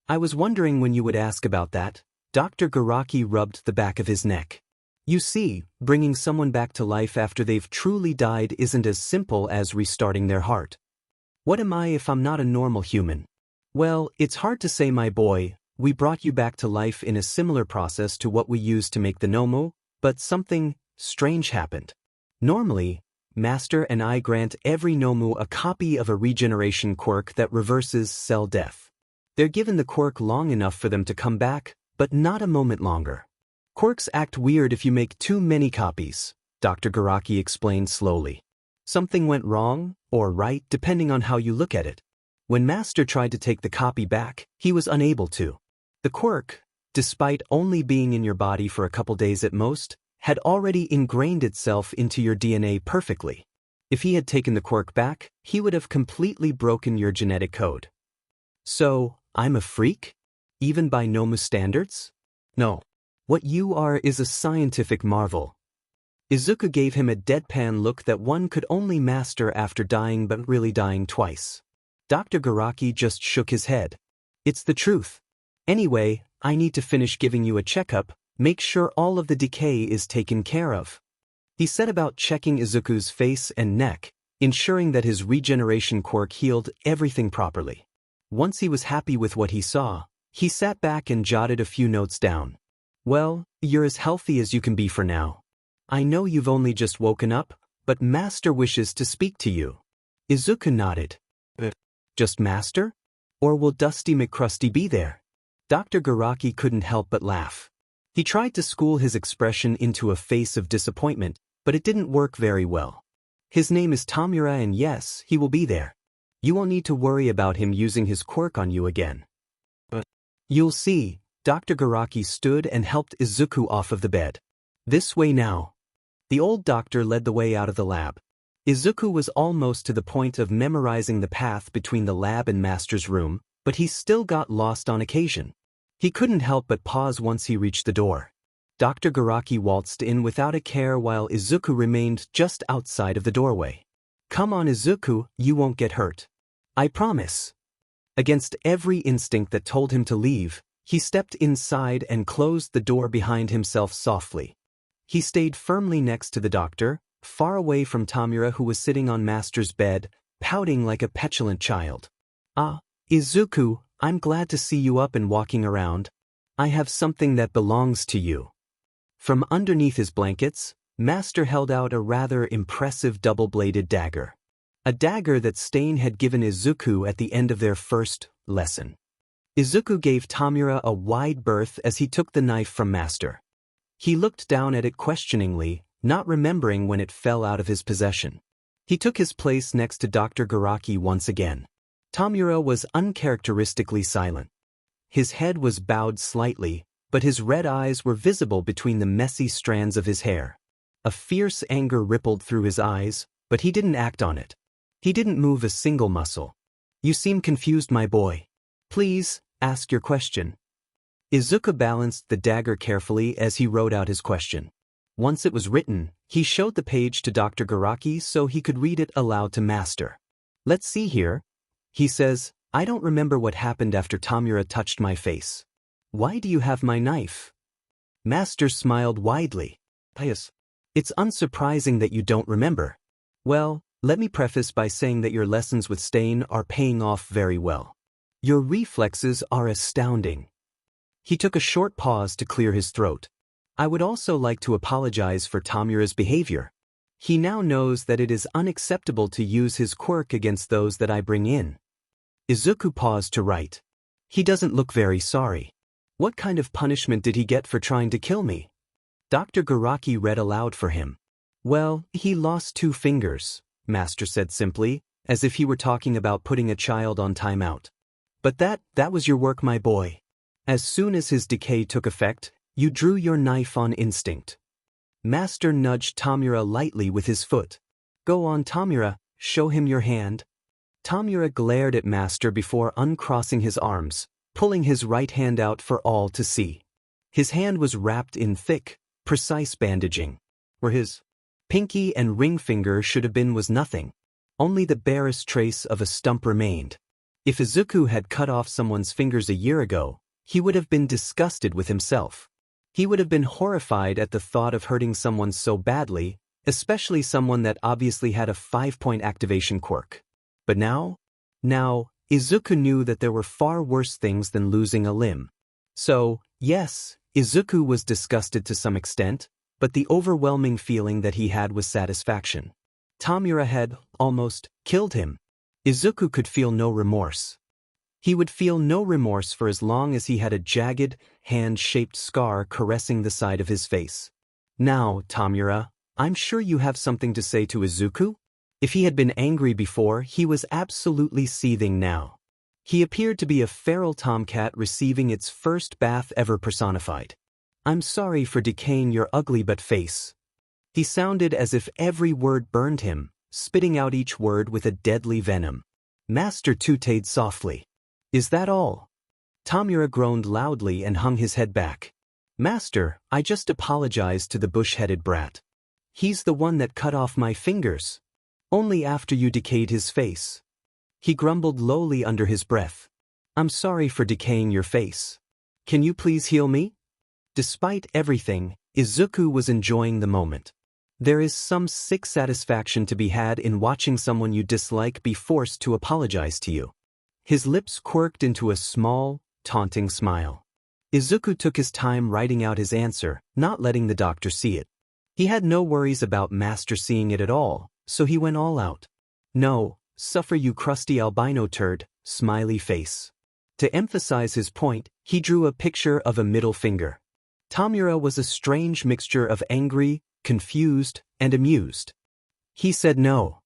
I was wondering when you would ask about that. Dr. Garaki rubbed the back of his neck. You see, bringing someone back to life after they've truly died isn't as simple as restarting their heart. What am I if I'm not a normal human? Well, it's hard to say, my boy. We brought you back to life in a similar process to what we used to make the Nomu, but something strange happened. Normally, Master and I grant every Nomu a copy of a regeneration quirk that reverses cell death. They're given the quirk long enough for them to come back, but not a moment longer. Quirks act weird if you make too many copies, Dr. Garaki explained slowly. Something went wrong, or right, depending on how you look at it. When Master tried to take the copy back, he was unable to. The quirk, despite only being in your body for a couple days at most, had already ingrained itself into your DNA perfectly. If he had taken the quirk back, he would have completely broken your genetic code. So, I'm a freak? Even by Nomu standards? No. What you are is a scientific marvel. Izuku gave him a deadpan look that one could only master after dying but really dying twice. Dr. Garaki just shook his head. It's the truth. Anyway, I need to finish giving you a checkup, make sure all of the decay is taken care of. He set about checking Izuku's face and neck, ensuring that his regeneration quirk healed everything properly. Once he was happy with what he saw, he sat back and jotted a few notes down. Well, you're as healthy as you can be for now. I know you've only just woken up, but Master wishes to speak to you. Izuku nodded. Just Master? Or will Dusty McCrusty be there? Dr. Garaki couldn't help but laugh. He tried to school his expression into a face of disappointment, but it didn't work very well. His name is Tamura and yes, he will be there. You won't need to worry about him using his quirk on you again. But you'll see. Dr. Garaki stood and helped Izuku off of the bed. This way now. The old doctor led the way out of the lab. Izuku was almost to the point of memorizing the path between the lab and Master's room, but he still got lost on occasion. He couldn't help but pause once he reached the door. Dr. Garaki waltzed in without a care while Izuku remained just outside of the doorway. Come on, Izuku, you won't get hurt. I promise. Against every instinct that told him to leave, he stepped inside and closed the door behind himself softly. He stayed firmly next to the doctor, far away from Tamura who was sitting on Master's bed, pouting like a petulant child. Ah, Izuku, I'm glad to see you up and walking around. I have something that belongs to you. From underneath his blankets, Master held out a rather impressive double-bladed dagger. A dagger that Stain had given Izuku at the end of their first lesson. Izuku gave Tamura a wide berth as he took the knife from Master. He looked down at it questioningly, not remembering when it fell out of his possession. He took his place next to Dr. Garaki once again. Tamura was uncharacteristically silent. His head was bowed slightly, but his red eyes were visible between the messy strands of his hair. A fierce anger rippled through his eyes, but he didn't act on it. He didn't move a single muscle. You seem confused, my boy. Please, ask your question. Izuku balanced the dagger carefully as he wrote out his question. Once it was written, he showed the page to Dr. Garaki so he could read it aloud to Master. Let's see here. He says, I don't remember what happened after Tamura touched my face. Why do you have my knife? Master smiled widely. Pious. It's unsurprising that you don't remember. Well, let me preface by saying that your lessons with Stain are paying off very well. Your reflexes are astounding. He took a short pause to clear his throat. I would also like to apologize for Tamura's behavior. He now knows that it is unacceptable to use his quirk against those that I bring in. Izuku paused to write. He doesn't look very sorry. What kind of punishment did he get for trying to kill me? Dr. Garaki read aloud for him. Well, he lost 2 fingers, Master said simply, as if he were talking about putting a child on timeout. But that was your work, my boy. As soon as his decay took effect, you drew your knife on instinct. Master nudged Tamura lightly with his foot. Go on, Tamura, show him your hand. Tamura glared at Master before uncrossing his arms, pulling his right hand out for all to see. His hand was wrapped in thick, precise bandaging. Where his pinky and ring finger should have been was nothing. Only the barest trace of a stump remained. If Izuku had cut off someone's fingers a year ago, he would have been disgusted with himself. He would have been horrified at the thought of hurting someone so badly, especially someone that obviously had a 5-point activation quirk. But now, Izuku knew that there were far worse things than losing a limb. So, yes, Izuku was disgusted to some extent, but the overwhelming feeling that he had was satisfaction. Tamura had almost killed him. Izuku could feel no remorse. He would feel no remorse for as long as he had a jagged, hand-shaped scar caressing the side of his face. Now, Tamura, I'm sure you have something to say to Izuku? If he had been angry before, he was absolutely seething now. He appeared to be a feral tomcat receiving its first bath ever personified. "I'm sorry for decaying your ugly butt face." He sounded as if every word burned him, spitting out each word with a deadly venom. Master tooted softly. "Is that all?" Tamura groaned loudly and hung his head back. "Master, I just apologized to the bush-headed brat. He's the one that cut off my fingers. Only after you decayed his face." He grumbled lowly under his breath. "I'm sorry for decaying your face. Can you please heal me?" Despite everything, Izuku was enjoying the moment. There is some sick satisfaction to be had in watching someone you dislike be forced to apologize to you. His lips quirked into a small, taunting smile. Izuku took his time writing out his answer, not letting the doctor see it. He had no worries about Master seeing it at all, so he went all out. "No, suffer you crusty albino turd, smiley face." To emphasize his point, he drew a picture of a middle finger. Tamura was a strange mixture of angry, confused, and amused. He said no.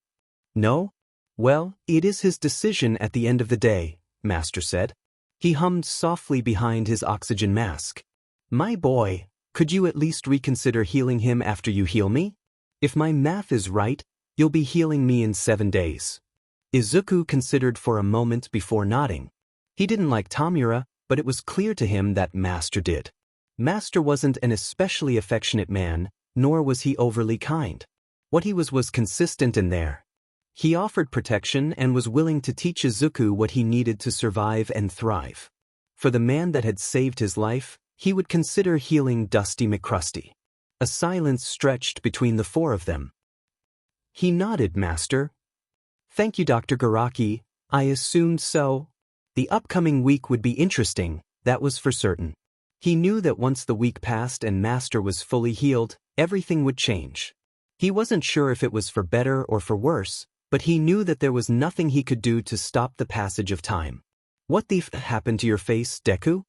"No? Well, it is his decision at the end of the day," Master said. He hummed softly behind his oxygen mask. "My boy, could you at least reconsider healing him after you heal me? If my math is right, you'll be healing me in 7 days." Izuku considered for a moment before nodding. He didn't like Tamura, but it was clear to him that Master did. Master wasn't an especially affectionate man, nor was he overly kind. What he was consistent in there. He offered protection and was willing to teach Izuku what he needed to survive and thrive. For the man that had saved his life, he would consider healing Dusty McCrusty. A silence stretched between the four of them. He nodded, "Master." "Thank you, Dr. Garaki, I assumed so." The upcoming week would be interesting, that was for certain. He knew that once the week passed and Master was fully healed, everything would change. He wasn't sure if it was for better or for worse, but he knew that there was nothing he could do to stop the passage of time. "What the f happened to your face, Deku?"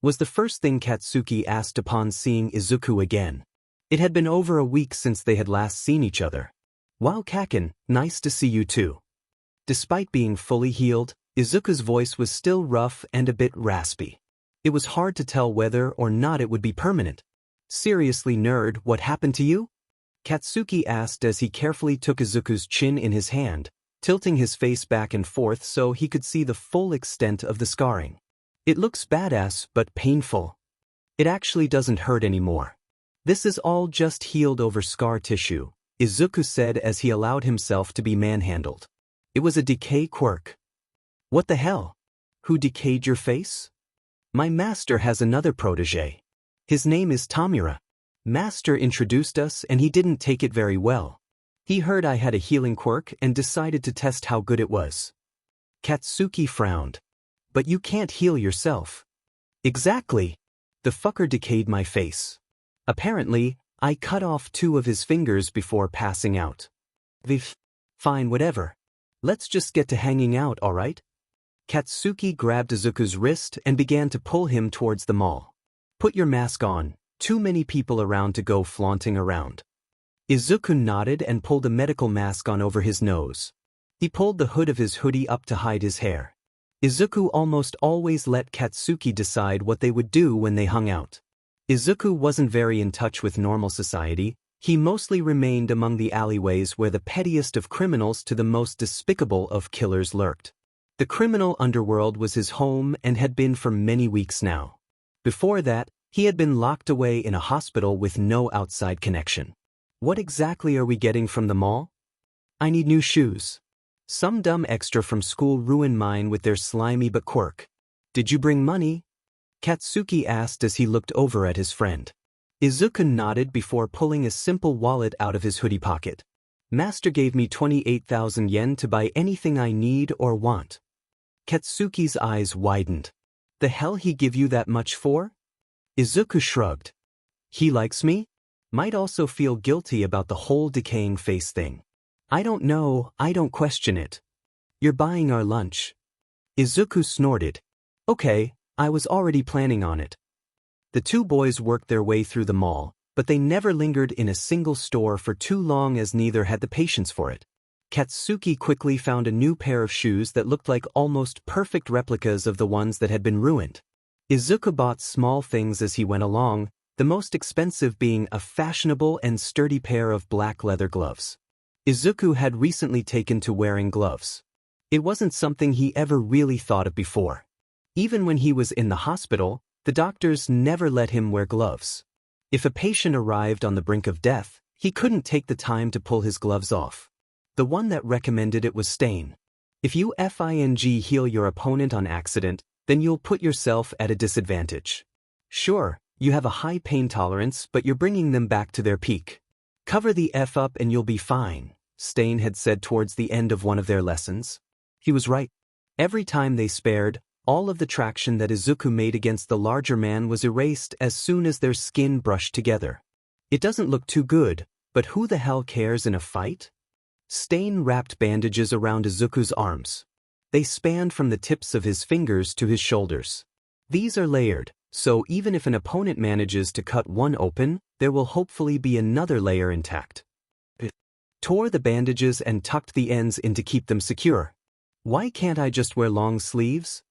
was the first thing Katsuki asked upon seeing Izuku again. It had been over a week since they had last seen each other. "Wow, Kaken, nice to see you too." Despite being fully healed, Izuku's voice was still rough and a bit raspy. It was hard to tell whether or not it would be permanent. "Seriously, nerd, what happened to you?" Katsuki asked as he carefully took Izuku's chin in his hand, tilting his face back and forth so he could see the full extent of the scarring. "It looks badass but painful. It actually doesn't hurt anymore. This is all just healed over scar tissue," Izuku said as he allowed himself to be manhandled. "It was a decay quirk." "What the hell? Who decayed your face?" "My master has another protege. His name is Tamura. Master introduced us and he didn't take it very well. He heard I had a healing quirk and decided to test how good it was." Katsuki frowned. "But you can't heal yourself." "Exactly. The fucker decayed my face. Apparently, I cut off 2 of his fingers before passing out." Fine, whatever. Let's just get to hanging out, alright?" Katsuki grabbed Izuku's wrist and began to pull him towards the mall. "Put your mask on, too many people around to go flaunting around." Izuku nodded and pulled a medical mask on over his nose. He pulled the hood of his hoodie up to hide his hair. Izuku almost always let Katsuki decide what they would do when they hung out. Izuku wasn't very in touch with normal society. He mostly remained among the alleyways where the pettiest of criminals to the most despicable of killers lurked. The criminal underworld was his home and had been for many weeks now. Before that, he had been locked away in a hospital with no outside connection. "What exactly are we getting from the mall?" "I need new shoes. Some dumb extra from school ruined mine with their slimy but quirk." "Did you bring money?" Katsuki asked as he looked over at his friend. Izuku nodded before pulling a simple wallet out of his hoodie pocket. "Master gave me 28,000 yen to buy anything I need or want." Katsuki's eyes widened. "The hell he give you that much for?" Izuku shrugged. "He likes me? Might also feel guilty about the whole decaying face thing. I don't know, I don't question it. You're buying our lunch." Izuku snorted. "Okay, I was already planning on it." The two boys worked their way through the mall, but they never lingered in a single store for too long as neither had the patience for it. Katsuki quickly found a new pair of shoes that looked like almost perfect replicas of the ones that had been ruined. Izuku bought small things as he went along, the most expensive being a fashionable and sturdy pair of black leather gloves. Izuku had recently taken to wearing gloves. It wasn't something he ever really thought of before. Even when he was in the hospital, the doctors never let him wear gloves. If a patient arrived on the brink of death, he couldn't take the time to pull his gloves off. The one that recommended it was Stain. If you heal your opponent on accident, then you'll put yourself at a disadvantage. Sure, you have a high pain tolerance, but you're bringing them back to their peak. Cover the F up and you'll be fine, Stain had said towards the end of one of their lessons. He was right. Every time they spared, all of the traction that Izuku made against the larger man was erased as soon as their skin brushed together. It doesn't look too good, but who the hell cares in a fight? Stain wrapped bandages around Izuku's arms. They spanned from the tips of his fingers to his shoulders. These are layered, so even if an opponent manages to cut one open, there will hopefully be another layer intact. Tore the bandages and tucked the ends in to keep them secure. Why can't I just wear long sleeves?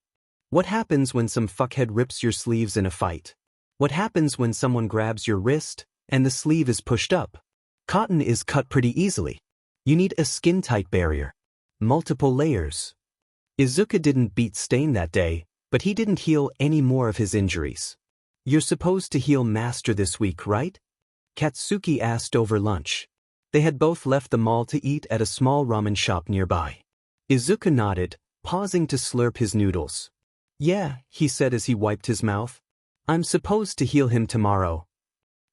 What happens when some fuckhead rips your sleeves in a fight? What happens when someone grabs your wrist and the sleeve is pushed up? Cotton is cut pretty easily. You need a skin-tight barrier. Multiple layers. Izuku didn't beat Stain that day, but he didn't heal any more of his injuries. You're supposed to heal Master this week, right? Katsuki asked over lunch. They had both left the mall to eat at a small ramen shop nearby. Izuku nodded, pausing to slurp his noodles. Yeah, he said as he wiped his mouth. I'm supposed to heal him tomorrow.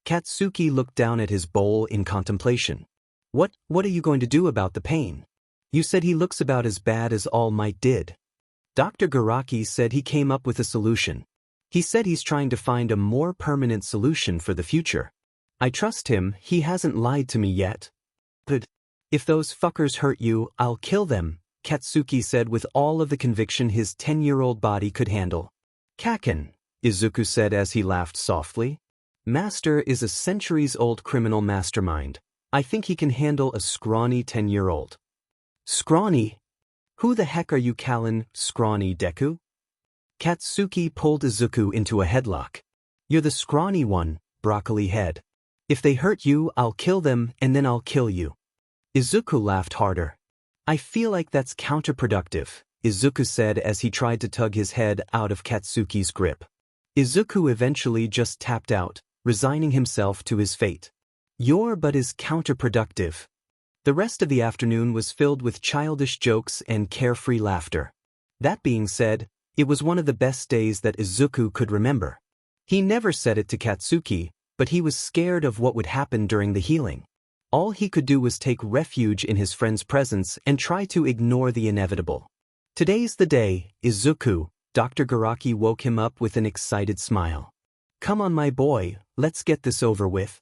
Katsuki looked down at his bowl in contemplation. What are you going to do about the pain? You said he looks about as bad as All Might did. Dr. Garaki said he came up with a solution. He said he's trying to find a more permanent solution for the future. I trust him, he hasn't lied to me yet. But if those fuckers hurt you, I'll kill them, Katsuki said with all of the conviction his 10-year-old body could handle. Kaken, Izuku said as he laughed softly. Master is a centuries-old criminal mastermind. I think he can handle a scrawny 10-year-old. Scrawny? Who the heck are you calling scrawny, Deku? Katsuki pulled Izuku into a headlock. You're the scrawny one, broccoli head. If they hurt you, I'll kill them and then I'll kill you. Izuku laughed harder. I feel like that's counterproductive, Izuku said as he tried to tug his head out of Katsuki's grip. Izuku eventually just tapped out, resigning himself to his fate. Your butt is counterproductive. The rest of the afternoon was filled with childish jokes and carefree laughter. That being said, it was one of the best days that Izuku could remember. He never said it to Katsuki, but he was scared of what would happen during the healing. All he could do was take refuge in his friend's presence and try to ignore the inevitable. Today's the day, Izuku, Dr. Garaki woke him up with an excited smile. Come on my boy, let's get this over with.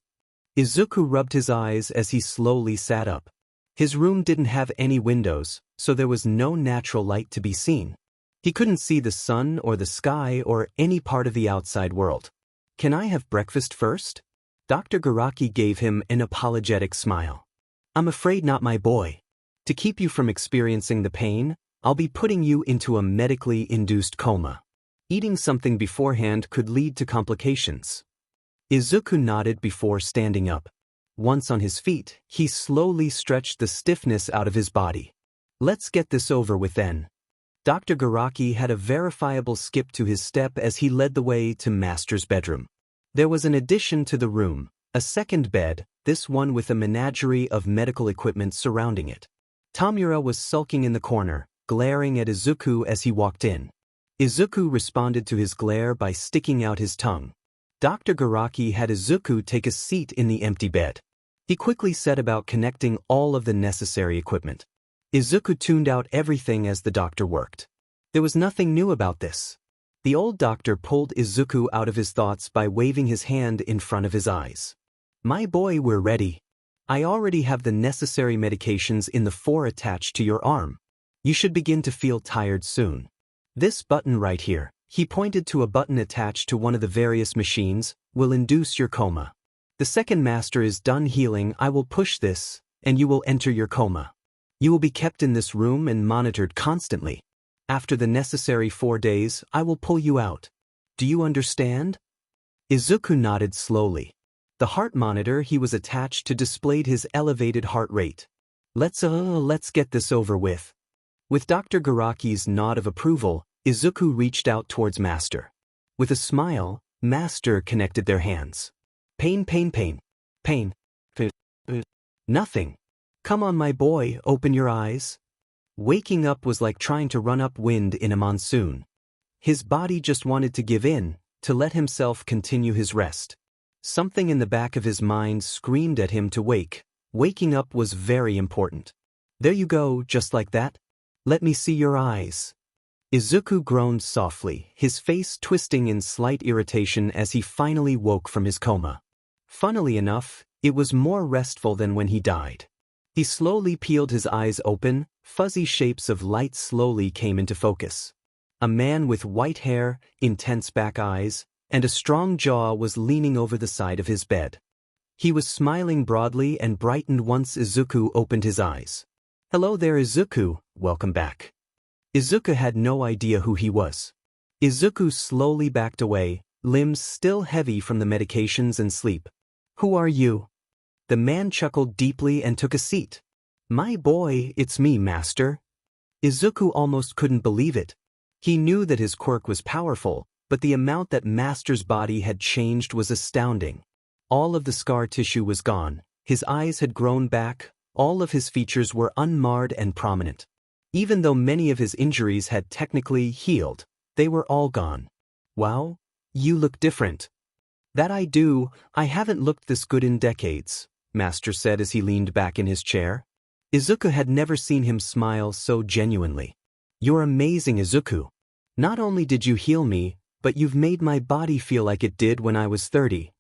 Izuku rubbed his eyes as he slowly sat up. His room didn't have any windows, so there was no natural light to be seen. He couldn't see the sun or the sky or any part of the outside world. Can I have breakfast first? Dr. Garaki gave him an apologetic smile. I'm afraid not, my boy. To keep you from experiencing the pain, I'll be putting you into a medically induced coma. Eating something beforehand could lead to complications. Izuku nodded before standing up. Once on his feet, he slowly stretched the stiffness out of his body. Let's get this over with then. Dr. Garaki had a verifiable skip to his step as he led the way to Master's bedroom. There was an addition to the room, a second bed, this one with a menagerie of medical equipment surrounding it. Tamura was sulking in the corner, glaring at Izuku as he walked in. Izuku responded to his glare by sticking out his tongue. Dr. Garaki had Izuku take a seat in the empty bed. He quickly set about connecting all of the necessary equipment. Izuku tuned out everything as the doctor worked. There was nothing new about this. The old doctor pulled Izuku out of his thoughts by waving his hand in front of his eyes. My boy, we're ready. I already have the necessary medications in the 4 attached to your arm. You should begin to feel tired soon. This button right here, he pointed to a button attached to one of the various machines, will induce your coma. The second master is done healing, I will push this, and you will enter your coma. You will be kept in this room and monitored constantly. After the necessary 4 days, I will pull you out. Do you understand? Izuku nodded slowly. The heart monitor he was attached to displayed his elevated heart rate. Let's get this over with. With Dr. Garaki's nod of approval, Izuku reached out towards Master. With a smile, Master connected their hands. Pain. Nothing. Come on, my boy, open your eyes. Waking up was like trying to run up wind in a monsoon. His body just wanted to give in, to let himself continue his rest. Something in the back of his mind screamed at him to wake. Waking up was very important. There you go, just like that. Let me see your eyes. Izuku groaned softly, his face twisting in slight irritation as he finally woke from his coma. Funnily enough, it was more restful than when he died. He slowly peeled his eyes open, fuzzy shapes of light slowly came into focus. A man with white hair, intense back eyes, and a strong jaw was leaning over the side of his bed. He was smiling broadly and brightened once Izuku opened his eyes. Hello there, Izuku, welcome back. Izuku had no idea who he was. Izuku slowly backed away, limbs still heavy from the medications and sleep. Who are you? The man chuckled deeply and took a seat. My boy, it's me, Master. Izuku almost couldn't believe it. He knew that his quirk was powerful, but the amount that Master's body had changed was astounding. All of the scar tissue was gone, his eyes had grown back, all of his features were unmarred and prominent. Even though many of his injuries had technically healed, they were all gone. Wow, you look different. That I do, I haven't looked this good in decades, Master said as he leaned back in his chair. Izuku had never seen him smile so genuinely. You're amazing, Izuku. Not only did you heal me, but you've made my body feel like it did when I was 30.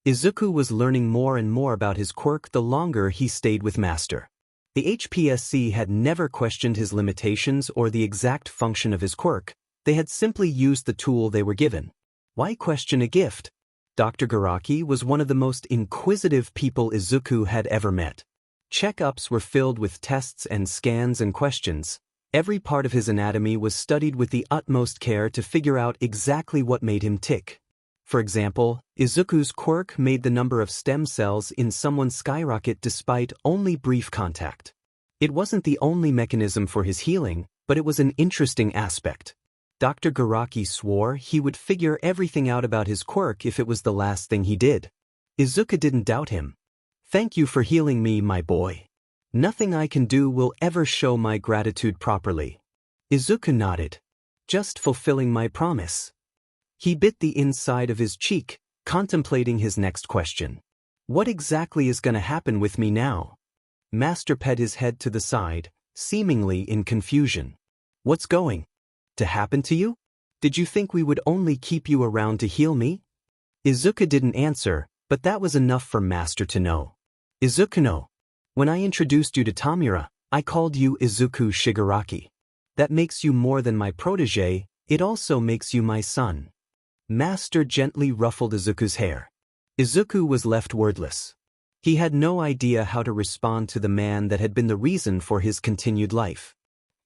Izuku was learning more and more about his quirk the longer he stayed with Master. The HPSC had never questioned his limitations or the exact function of his quirk, they had simply used the tool they were given. Why question a gift? Dr. Garaki was one of the most inquisitive people Izuku had ever met. Checkups were filled with tests and scans and questions. Every part of his anatomy was studied with the utmost care to figure out exactly what made him tick. For example, Izuku's quirk made the number of stem cells in someone skyrocket despite only brief contact. It wasn't the only mechanism for his healing, but it was an interesting aspect. Dr. Garaki swore he would figure everything out about his quirk if it was the last thing he did. Izuku didn't doubt him. Thank you for healing me, my boy. Nothing I can do will ever show my gratitude properly. Izuku nodded. Just fulfilling my promise. He bit the inside of his cheek, contemplating his next question. What exactly is going to happen with me now? Master pet his head to the side, seemingly in confusion. What's going to happen to you? Did you think we would only keep you around to heal me? Izuku didn't answer, but that was enough for Master to know. Izuku-no. When I introduced you to Tamura, I called you Izuku Shigaraki. That makes you more than my protege, it also makes you my son. Master gently ruffled Izuku's hair. Izuku was left wordless. He had no idea how to respond to the man that had been the reason for his continued life.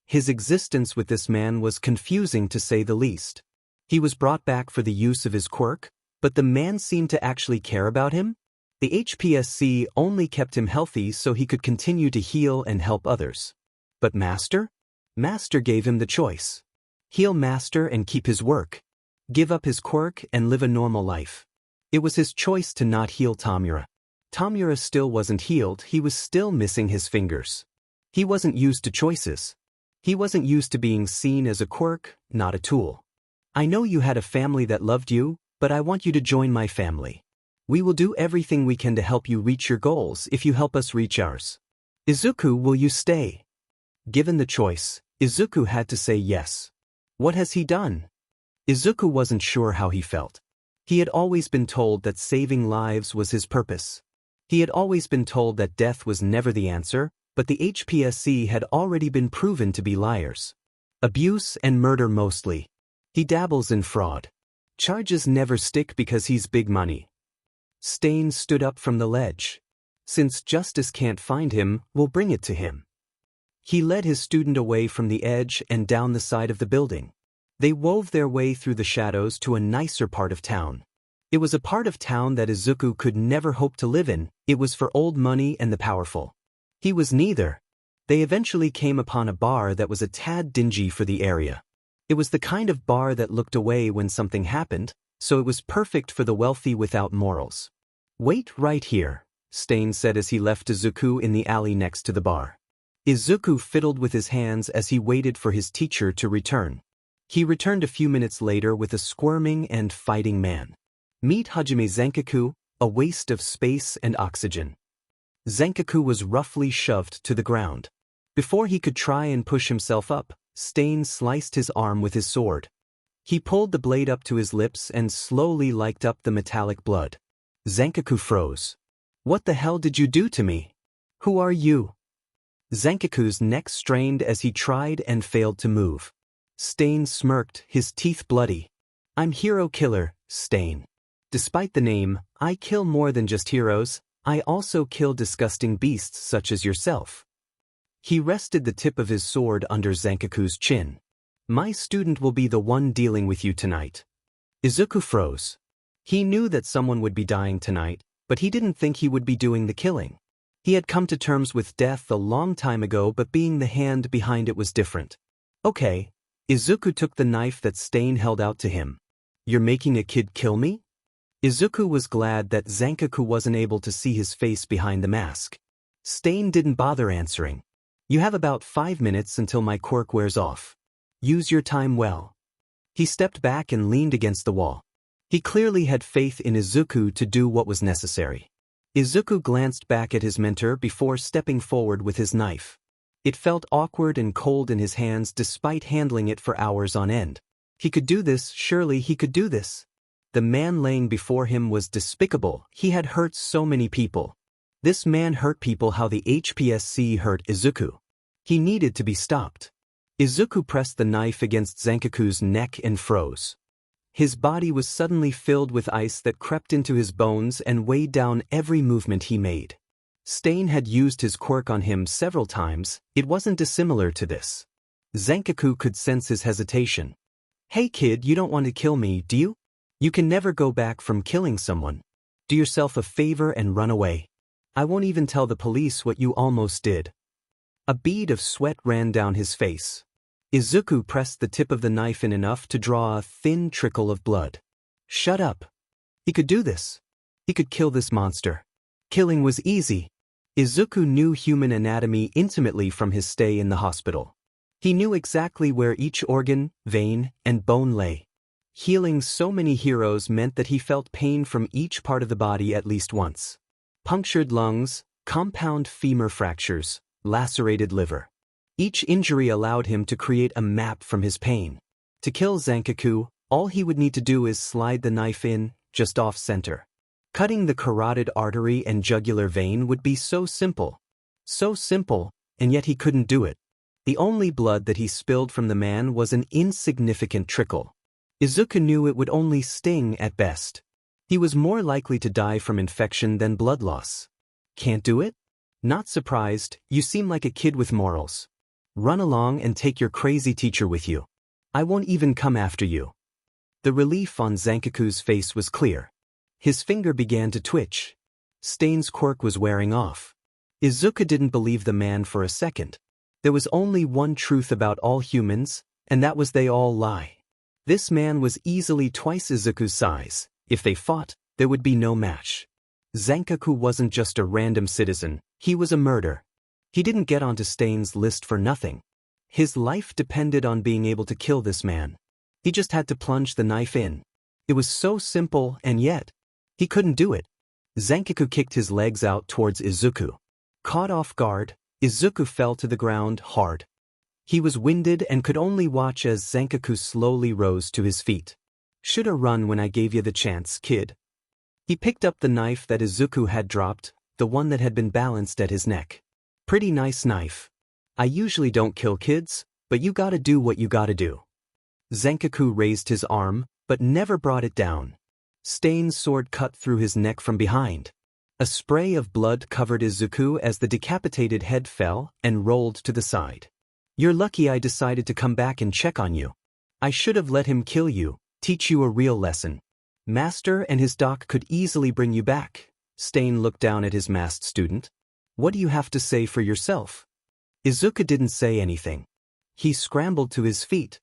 His existence with this man was confusing to say the least. He was brought back for the use of his quirk, but the man seemed to actually care about him. The HPSC only kept him healthy so he could continue to heal and help others. But Master? Master gave him the choice. Heal Master and keep his work. Give up his quirk and live a normal life. It was his choice to not heal Tamura. Tamura still wasn't healed, he was still missing his fingers. He wasn't used to choices. He wasn't used to being seen as a quirk, not a tool. I know you had a family that loved you, but I want you to join my family. We will do everything we can to help you reach your goals if you help us reach ours. Izuku, will you stay? Given the choice, Izuku had to say yes. What has he done? Izuku wasn't sure how he felt. He had always been told that saving lives was his purpose. He had always been told that death was never the answer, but the HPSC had already been proven to be liars. Abuse and murder mostly. He dabbles in fraud. Charges never stick because he's big money. Stain stood up from the ledge. Since justice can't find him, we'll bring it to him. He led his student away from the edge and down the side of the building. They wove their way through the shadows to a nicer part of town. It was a part of town that Izuku could never hope to live in. It was for old money and the powerful. He was neither. They eventually came upon a bar that was a tad dingy for the area. It was the kind of bar that looked away when something happened, so it was perfect for the wealthy without morals. "Wait right here," Stain said as he left Izuku in the alley next to the bar. Izuku fiddled with his hands as he waited for his teacher to return. He returned a few minutes later with a squirming and fighting man. "Meet Hajime Zenkaku, a waste of space and oxygen." Zenkaku was roughly shoved to the ground. Before he could try and push himself up, Stain sliced his arm with his sword. He pulled the blade up to his lips and slowly licked up the metallic blood. Zenkaku froze. "What the hell did you do to me? Who are you?" Zenkaku's neck strained as he tried and failed to move. Stain smirked, his teeth bloody. "I'm Hero Killer, Stain. Despite the name, I kill more than just heroes. I also kill disgusting beasts such as yourself." He rested the tip of his sword under Zenkaku's chin. "My student will be the one dealing with you tonight." Izuku froze. He knew that someone would be dying tonight, but he didn't think he would be doing the killing. He had come to terms with death a long time ago, but being the hand behind it was different. "Okay." Izuku took the knife that Stain held out to him. "You're making a kid kill me?" Izuku was glad that Zenkaku wasn't able to see his face behind the mask. Stain didn't bother answering. "You have about 5 minutes until my quirk wears off. Use your time well." He stepped back and leaned against the wall. He clearly had faith in Izuku to do what was necessary. Izuku glanced back at his mentor before stepping forward with his knife. It felt awkward and cold in his hands despite handling it for hours on end. He could do this, surely he could do this. The man laying before him was despicable. He had hurt so many people. This man hurt people how the HPSC hurt Izuku. He needed to be stopped. Izuku pressed the knife against Zenkaku's neck and froze. His body was suddenly filled with ice that crept into his bones and weighed down every movement he made. Stain had used his quirk on him several times. It wasn't dissimilar to this. Zenkaku could sense his hesitation. "Hey kid, you don't want to kill me, do you? You can never go back from killing someone. Do yourself a favor and run away. I won't even tell the police what you almost did." A bead of sweat ran down his face. Izuku pressed the tip of the knife in enough to draw a thin trickle of blood. "Shut up." He could do this. He could kill this monster. Killing was easy. Izuku knew human anatomy intimately from his stay in the hospital. He knew exactly where each organ, vein, and bone lay. Healing so many heroes meant that he felt pain from each part of the body at least once. Punctured lungs, compound femur fractures, lacerated liver. Each injury allowed him to create a map from his pain. To kill Zenkaku, all he would need to do is slide the knife in, just off-center. Cutting the carotid artery and jugular vein would be so simple. So simple, and yet he couldn't do it. The only blood that he spilled from the man was an insignificant trickle. Izuku knew it would only sting at best. He was more likely to die from infection than blood loss. "Can't do it? Not surprised, you seem like a kid with morals. Run along and take your crazy teacher with you. I won't even come after you." The relief on Zenkaku's face was clear. His finger began to twitch. Stain's quirk was wearing off. Izuku didn't believe the man for a second. There was only one truth about all humans, and that was they all lie. This man was easily twice Izuku's size. If they fought, there would be no match. Zenkaku wasn't just a random citizen, he was a murderer. He didn't get onto Stain's list for nothing. His life depended on being able to kill this man. He just had to plunge the knife in. It was so simple, and yet, he couldn't do it. Zenkaku kicked his legs out towards Izuku. Caught off guard, Izuku fell to the ground hard. He was winded and could only watch as Zenkaku slowly rose to his feet. "Shoulda run when I gave you the chance, kid." He picked up the knife that Izuku had dropped, the one that had been balanced at his neck. "Pretty nice knife. I usually don't kill kids, but you gotta do what you gotta do." Zenkaku raised his arm, but never brought it down. Stain's sword cut through his neck from behind. A spray of blood covered Izuku as the decapitated head fell and rolled to the side. You're lucky I decided to come back and check on you. I should have let him kill you, teach you a real lesson. Master and his doc could easily bring you back. Stain looked down at his masked student. What do you have to say for yourself? Izuku didn't say anything. He scrambled to his feet,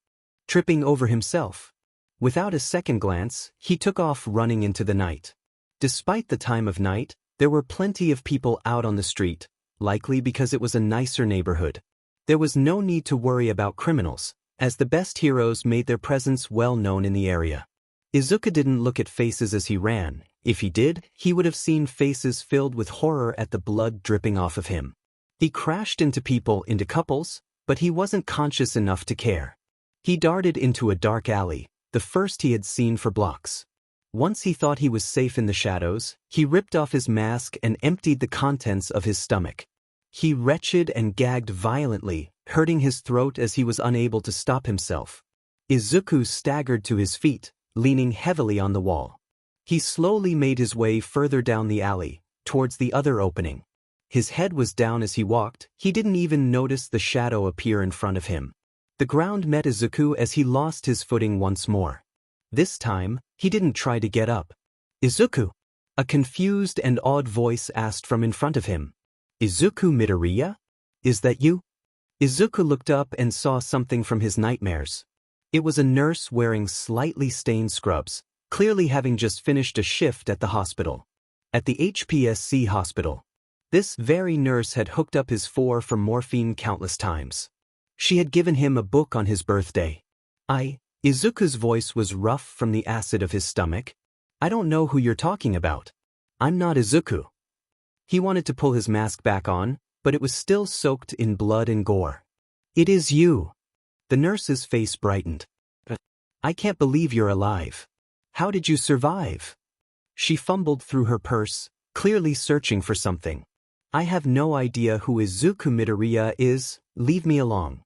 tripping over himself. Without a second glance, he took off running into the night. Despite the time of night, there were plenty of people out on the street, likely because it was a nicer neighborhood. There was no need to worry about criminals, as the best heroes made their presence well known in the area. Izuku didn't look at faces as he ran. If he did, he would have seen faces filled with horror at the blood dripping off of him. He crashed into people, into couples, but he wasn't conscious enough to care. He darted into a dark alley, the first he had seen for blocks. Once he thought he was safe in the shadows, he ripped off his mask and emptied the contents of his stomach. He retched and gagged violently, hurting his throat as he was unable to stop himself. Izuku staggered to his feet, leaning heavily on the wall. He slowly made his way further down the alley, towards the other opening. His head was down as he walked. He didn't even notice the shadow appear in front of him. The ground met Izuku as he lost his footing once more. This time, he didn't try to get up. Izuku! A confused and awed voice asked from in front of him. Izuku Midoriya? Is that you? Izuku looked up and saw something from his nightmares. It was a nurse wearing slightly stained scrubs, clearly having just finished a shift at the hospital. At the HPSC hospital. This very nurse had hooked up his for morphine countless times. She had given him a book on his birthday. Izuku's voice was rough from the acid of his stomach. I don't know who you're talking about. I'm not Izuku. He wanted to pull his mask back on, but it was still soaked in blood and gore. It is you. The nurse's face brightened. I can't believe you're alive. How did you survive? She fumbled through her purse, clearly searching for something. I have no idea who Izuku Midoriya is, leave me alone.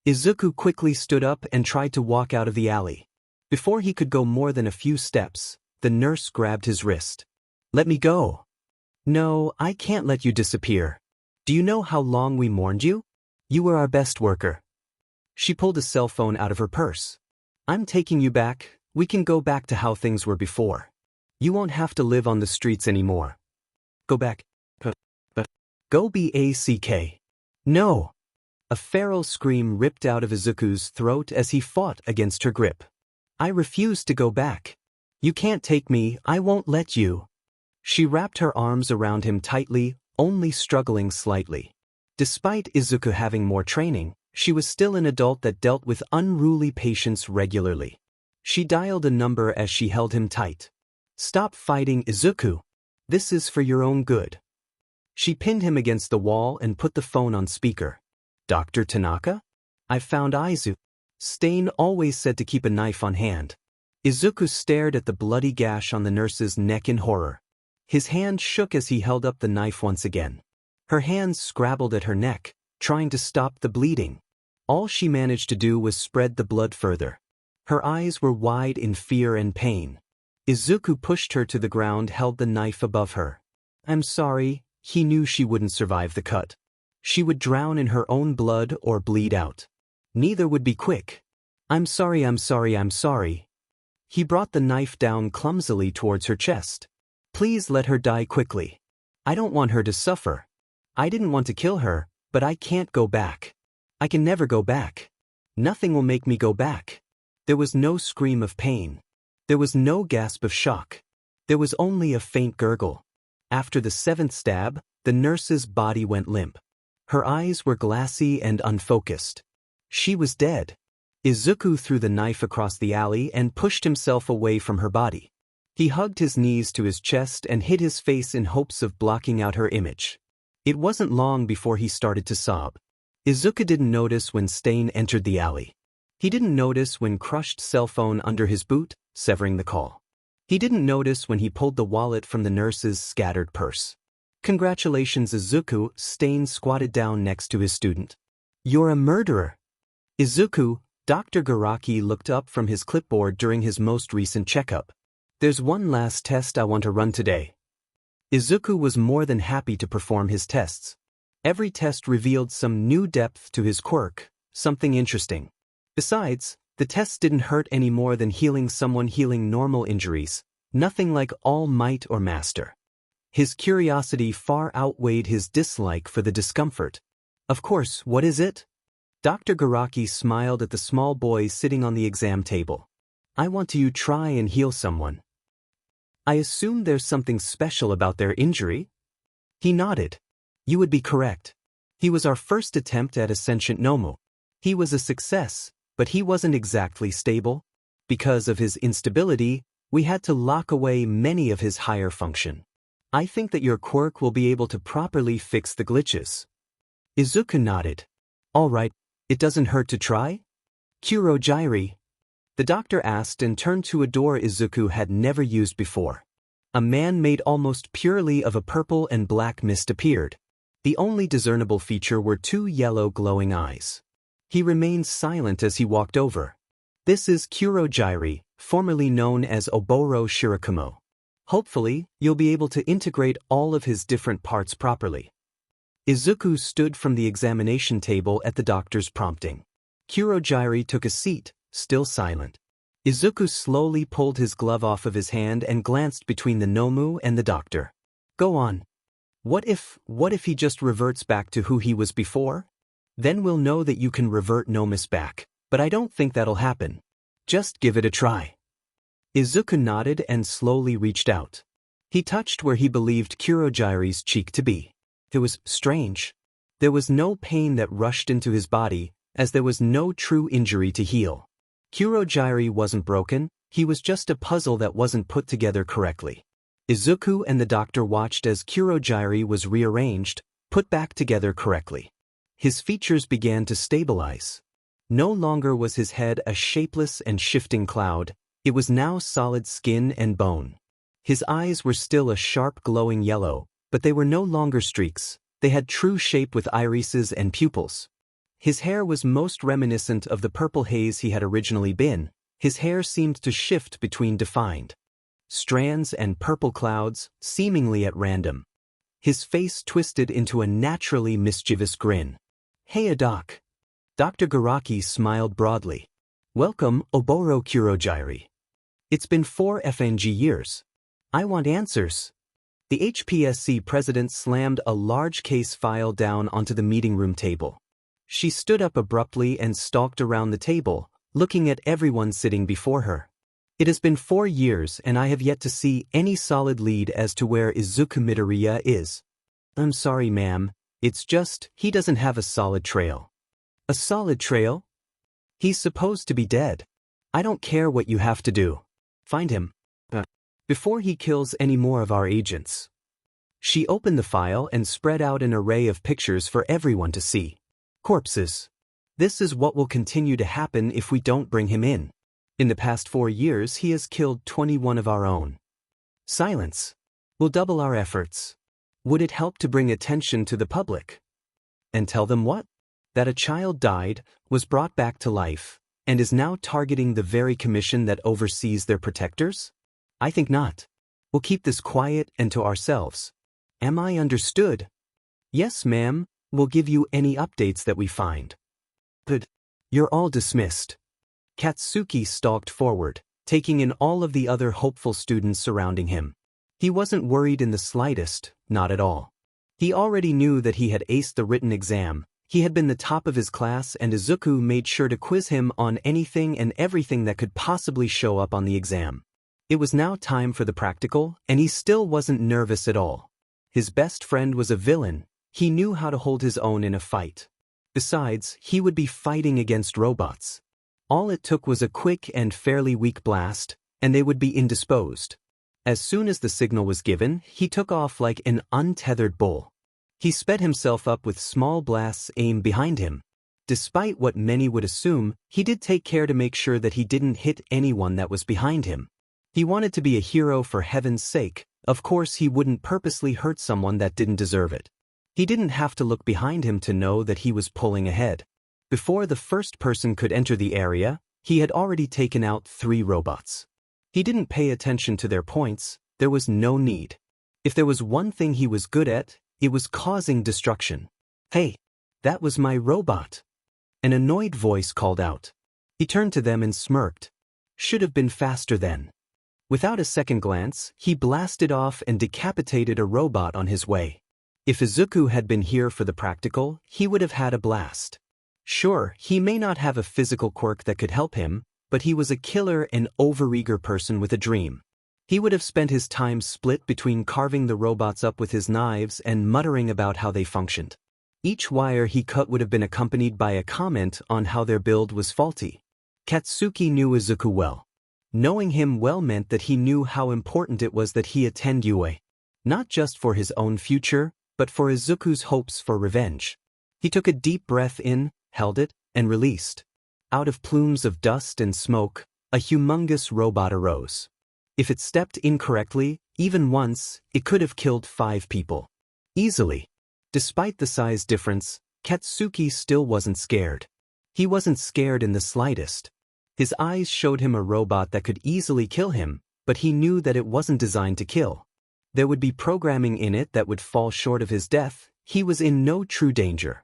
Izuku quickly stood up and tried to walk out of the alley. Before he could go more than a few steps, the nurse grabbed his wrist. Let me go. No, I can't let you disappear. Do you know how long we mourned you? You were our best worker. She pulled a cell phone out of her purse. I'm taking you back. We can go back to how things were before. You won't have to live on the streets anymore. Go back. Go back. No. A feral scream ripped out of Izuku's throat as he fought against her grip. I refuse to go back. You can't take me, I won't let you. She wrapped her arms around him tightly, only struggling slightly. Despite Izuku having more training, she was still an adult that dealt with unruly patients regularly. She dialed a number as she held him tight. Stop fighting, Izuku. This is for your own good. She pinned him against the wall and put the phone on speaker. Dr. Tanaka? I found Izu. Stain always said to keep a knife on hand. Izuku stared at the bloody gash on the nurse's neck in horror. His hand shook as he held up the knife once again. Her hands scrabbled at her neck, trying to stop the bleeding. All she managed to do was spread the blood further. Her eyes were wide in fear and pain. Izuku pushed her to the ground, held the knife above her. I'm sorry, he knew she wouldn't survive the cut. She would drown in her own blood or bleed out. Neither would be quick. I'm sorry. He brought the knife down clumsily towards her chest. Please let her die quickly. I don't want her to suffer. I didn't want to kill her, but I can't go back. I can never go back. Nothing will make me go back. There was no scream of pain. There was no gasp of shock. There was only a faint gurgle. After the 7th stab, the nurse's body went limp. Her eyes were glassy and unfocused. She was dead. Izuku threw the knife across the alley and pushed himself away from her body. He hugged his knees to his chest and hid his face in hopes of blocking out her image. It wasn't long before he started to sob. Izuku didn't notice when Stain entered the alley. He didn't notice when crushed cell phone under his boot, severing the call. He didn't notice when he pulled the wallet from the nurse's scattered purse. Congratulations, Izuku. Stain squatted down next to his student. You're a murderer. Izuku, Dr. Garaki looked up from his clipboard during his most recent checkup. There's one last test I want to run today. Izuku was more than happy to perform his tests. Every test revealed some new depth to his quirk, something interesting. Besides, the tests didn't hurt any more than someone healing normal injuries, nothing like all might or master. His curiosity far outweighed his dislike for the discomfort. Of course, what is it? Dr. Garaki smiled at the small boy sitting on the exam table. I want you to try and heal someone. I assume there's something special about their injury? He nodded. You would be correct. He was our first attempt at a sentient Nomu. He was a success, but he wasn't exactly stable. Because of his instability, we had to lock away many of his higher function. I think that your quirk will be able to properly fix the glitches. Izuku nodded. All right, it doesn't hurt to try? Kurogyri? The doctor asked and turned to a door Izuku had never used before. A man made almost purely of a purple and black mist appeared. The only discernible feature were two yellow glowing eyes. He remained silent as he walked over. This is Kurogyri, formerly known as Oboro Shirakumo. Hopefully, you'll be able to integrate all of his different parts properly. Izuku stood from the examination table at the doctor's prompting. Kurogyri took a seat, still silent. Izuku slowly pulled his glove off of his hand and glanced between the Nomu and the doctor. Go on. What if he just reverts back to who he was before? Then we'll know that you can revert Nomus back, but I don't think that'll happen. Just give it a try. Izuku nodded and slowly reached out. He touched where he believed Kurogyri's cheek to be. It was strange. There was no pain that rushed into his body, as there was no true injury to heal. Kurogyri wasn't broken, he was just a puzzle that wasn't put together correctly. Izuku and the doctor watched as Kurogyri was rearranged, put back together correctly. His features began to stabilize. No longer was his head a shapeless and shifting cloud, it was now solid skin and bone. His eyes were still a sharp glowing yellow, but they were no longer streaks, they had true shape with irises and pupils. His hair was most reminiscent of the purple haze he had originally been. His hair seemed to shift between defined strands and purple clouds, seemingly at random. His face twisted into a naturally mischievous grin. Hey Doc. Dr. Garaki smiled broadly. Welcome, Oboro Kurogyri. It's been 4 FNG years. I want answers. The HPSC president slammed a large case file down onto the meeting room table. She stood up abruptly and stalked around the table, looking at everyone sitting before her. It has been 4 years and I have yet to see any solid lead as to where Izuku Midoriya is. I'm sorry ma'am, it's just, he doesn't have a solid trail. A solid trail? He's supposed to be dead. I don't care what you have to do. Find him. Before he kills any more of our agents. She opened the file and spread out an array of pictures for everyone to see. Corpses. This is what will continue to happen if we don't bring him in. In the past 4 years he has killed 21 of our own. Silence. We'll double our efforts. Would it help to bring attention to the public? And tell them what? That a child died, was brought back to life, and is now targeting the very commission that oversees their protectors? I think not. We'll keep this quiet and to ourselves. Am I understood? Yes, ma'am, we'll give you any updates that we find. Good. You're all dismissed. Katsuki stalked forward, taking in all of the other hopeful students surrounding him. He wasn't worried in the slightest, not at all. He already knew that he had aced the written exam, he had been the top of his class and Izuku made sure to quiz him on anything and everything that could possibly show up on the exam. It was now time for the practical, and he still wasn't nervous at all. His best friend was a villain, he knew how to hold his own in a fight. Besides, he would be fighting against robots. All it took was a quick and fairly weak blast, and they would be indisposed. As soon as the signal was given, he took off like an untethered bull. He sped himself up with small blasts aimed behind him. Despite what many would assume, he did take care to make sure that he didn't hit anyone that was behind him. He wanted to be a hero for heaven's sake, of course he wouldn't purposely hurt someone that didn't deserve it. He didn't have to look behind him to know that he was pulling ahead. Before the first person could enter the area, he had already taken out 3 robots. He didn't pay attention to their points, there was no need. If there was one thing he was good at, it was causing destruction. "Hey, that was my robot," an annoyed voice called out. He turned to them and smirked. "Should have been faster then." Without a second glance, he blasted off and decapitated a robot on his way. If Izuku had been here for the practical, he would have had a blast. Sure, he may not have a physical quirk that could help him, but he was a killer and overeager person with a dream. He would have spent his time split between carving the robots up with his knives and muttering about how they functioned. Each wire he cut would have been accompanied by a comment on how their build was faulty. Katsuki knew Izuku well. Knowing him well meant that he knew how important it was that he attend Yue. Not just for his own future, but for Izuku's hopes for revenge. He took a deep breath in, held it, and released. Out of plumes of dust and smoke, a humongous robot arose. If it stepped incorrectly, even once, it could have killed 5 people. Easily. Despite the size difference, Katsuki still wasn't scared. He wasn't scared in the slightest. His eyes showed him a robot that could easily kill him, but he knew that it wasn't designed to kill. There would be programming in it that would fall short of his death. He was in no true danger.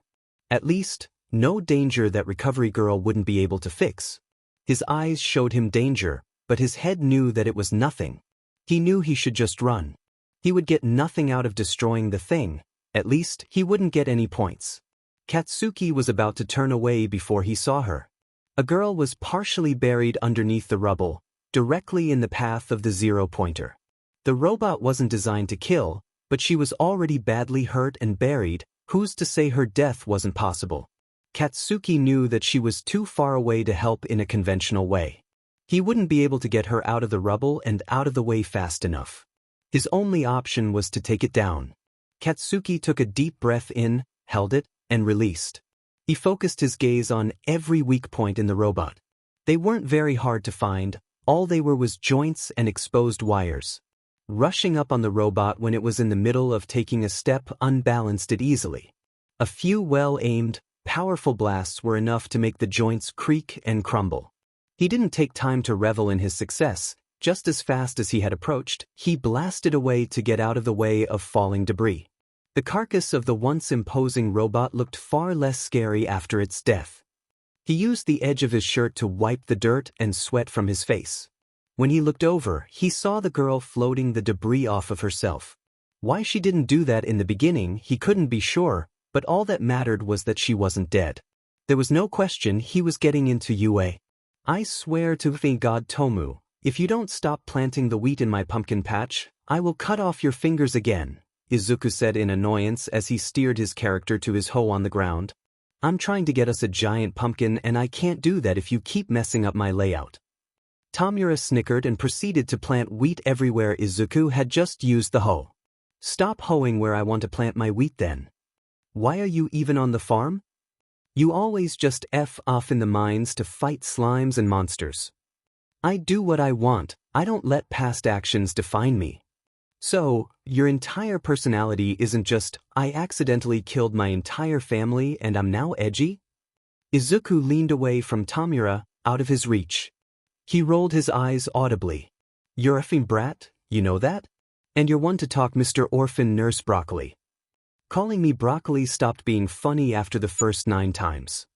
At least, no danger that Recovery Girl wouldn't be able to fix. His eyes showed him danger, but his head knew that it was nothing. He knew he should just run. He would get nothing out of destroying the thing. At least, he wouldn't get any points. Katsuki was about to turn away before he saw her. A girl was partially buried underneath the rubble, directly in the path of the 0-pointer. The robot wasn't designed to kill, but she was already badly hurt and buried. Who's to say her death wasn't possible? Katsuki knew that she was too far away to help in a conventional way. He wouldn't be able to get her out of the rubble and out of the way fast enough. His only option was to take it down. Katsuki took a deep breath in, held it, and released. He focused his gaze on every weak point in the robot. They weren't very hard to find, all they were was joints and exposed wires. Rushing up on the robot when it was in the middle of taking a step unbalanced it easily. A few well-aimed, powerful blasts were enough to make the joints creak and crumble. He didn't take time to revel in his success. Just as fast as he had approached, he blasted away to get out of the way of falling debris. The carcass of the once imposing robot looked far less scary after its death. He used the edge of his shirt to wipe the dirt and sweat from his face. When he looked over, he saw the girl floating the debris off of herself. Why she didn't do that in the beginning, he couldn't be sure, but all that mattered was that she wasn't dead. There was no question he was getting into Yue. "I swear to the god Tomu, if you don't stop planting the wheat in my pumpkin patch, I will cut off your fingers again," Izuku said in annoyance as he steered his character to his hoe on the ground. "I'm trying to get us a giant pumpkin and I can't do that if you keep messing up my layout." Tamura snickered and proceeded to plant wheat everywhere Izuku had just used the hoe. "Stop hoeing where I want to plant my wheat then. Why are you even on the farm? You always just F off in the mines to fight slimes and monsters. I do what I want, I don't let past actions define me. So, your entire personality isn't just, I accidentally killed my entire family and I'm now edgy?" Izuku leaned away from Tamura, out of his reach. He rolled his eyes audibly. "You're effing brat, you know that? And you're one to talk Mr. Orphan Nurse Broccoli. Calling me broccoli stopped being funny after the first 9 times.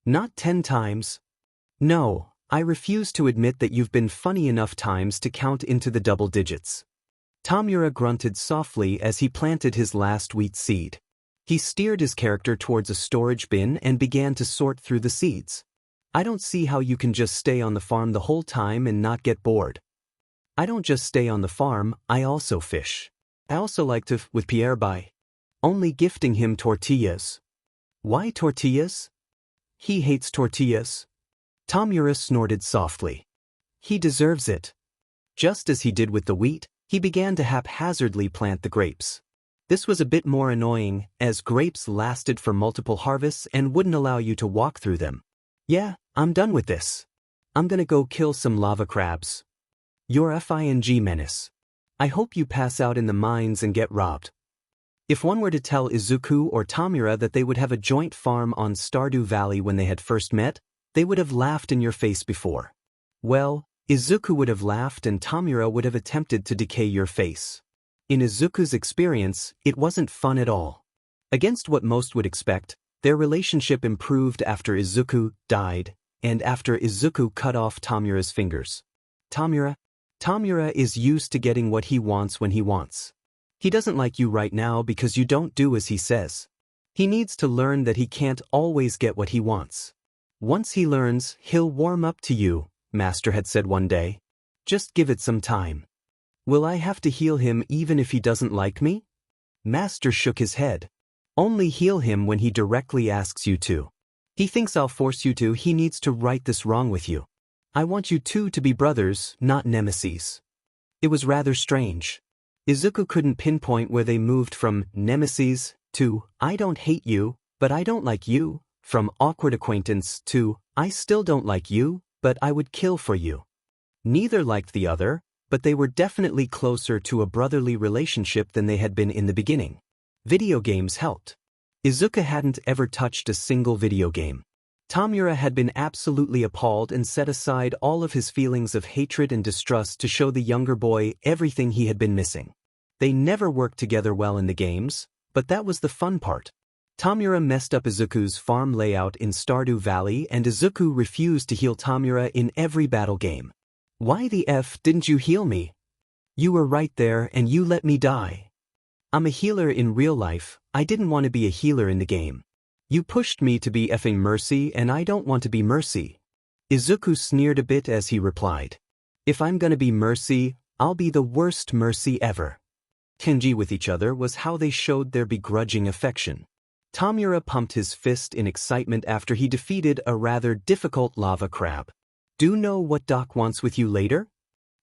Not 10 times. No, I refuse to admit that you've been funny enough times to count into the double digits." Tamura grunted softly as he planted his last wheat seed. He steered his character towards a storage bin and began to sort through the seeds. "I don't see how you can just stay on the farm the whole time and not get bored. I don't just stay on the farm, I also fish. I also like to with Pierre by only gifting him tortillas." "Why tortillas?" "He hates tortillas." Tamura snorted softly. "He deserves it." Just as he did with the wheat, he began to haphazardly plant the grapes. This was a bit more annoying, as grapes lasted for multiple harvests and wouldn't allow you to walk through them. "Yeah, I'm done with this. I'm gonna go kill some lava crabs. You're a FING menace. I hope you pass out in the mines and get robbed." If one were to tell Izuku or Tamura that they would have a joint farm on Stardew Valley when they had first met, they would have laughed in your face before. Well, Izuku would have laughed and Tamura would have attempted to decay your face. In Izuku's experience, it wasn't fun at all. Against what most would expect, their relationship improved after Izuku died, and after Izuku cut off Tamura's fingers. Tamura is used to getting what he wants when he wants. He doesn't like you right now because you don't do as he says. He needs to learn that he can't always get what he wants. Once he learns, he'll warm up to you, Master had said one day. Just give it some time. Will I have to heal him even if he doesn't like me? Master shook his head. Only heal him when he directly asks you to. He thinks I'll force you to. He needs to right this wrong with you. I want you two to be brothers, not nemesis. It was rather strange. Izuku couldn't pinpoint where they moved from nemesis to I don't hate you, but I don't like you, from awkward acquaintance to I still don't like you, but I would kill for you. Neither liked the other, but they were definitely closer to a brotherly relationship than they had been in the beginning. Video games helped. Izuku hadn't ever touched a single video game. Tamura had been absolutely appalled and set aside all of his feelings of hatred and distrust to show the younger boy everything he had been missing. They never worked together well in the games, but that was the fun part. Tamura messed up Izuku's farm layout in Stardew Valley, and Izuku refused to heal Tamura in every battle game. Why the F didn't you heal me? You were right there and you let me die. I'm a healer in real life, I didn't want to be a healer in the game. You pushed me to be effing Mercy and I don't want to be Mercy. Izuku sneered a bit as he replied. If I'm gonna be Mercy, I'll be the worst Mercy ever. Kenji with each other was how they showed their begrudging affection. Tamura pumped his fist in excitement after he defeated a rather difficult lava crab. Do know what Doc wants with you later?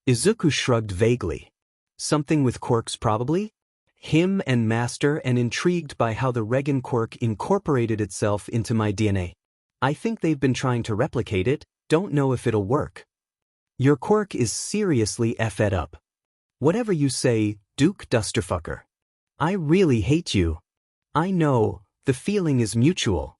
Izuku shrugged vaguely. Something with quirks probably? Him and Master, and intrigued by how the Regan quirk incorporated itself into my DNA. I think they've been trying to replicate it, don't know if it'll work. Your quirk is seriously effed up. Whatever you say, Duke Dusterfucker. I really hate you. I know, the feeling is mutual.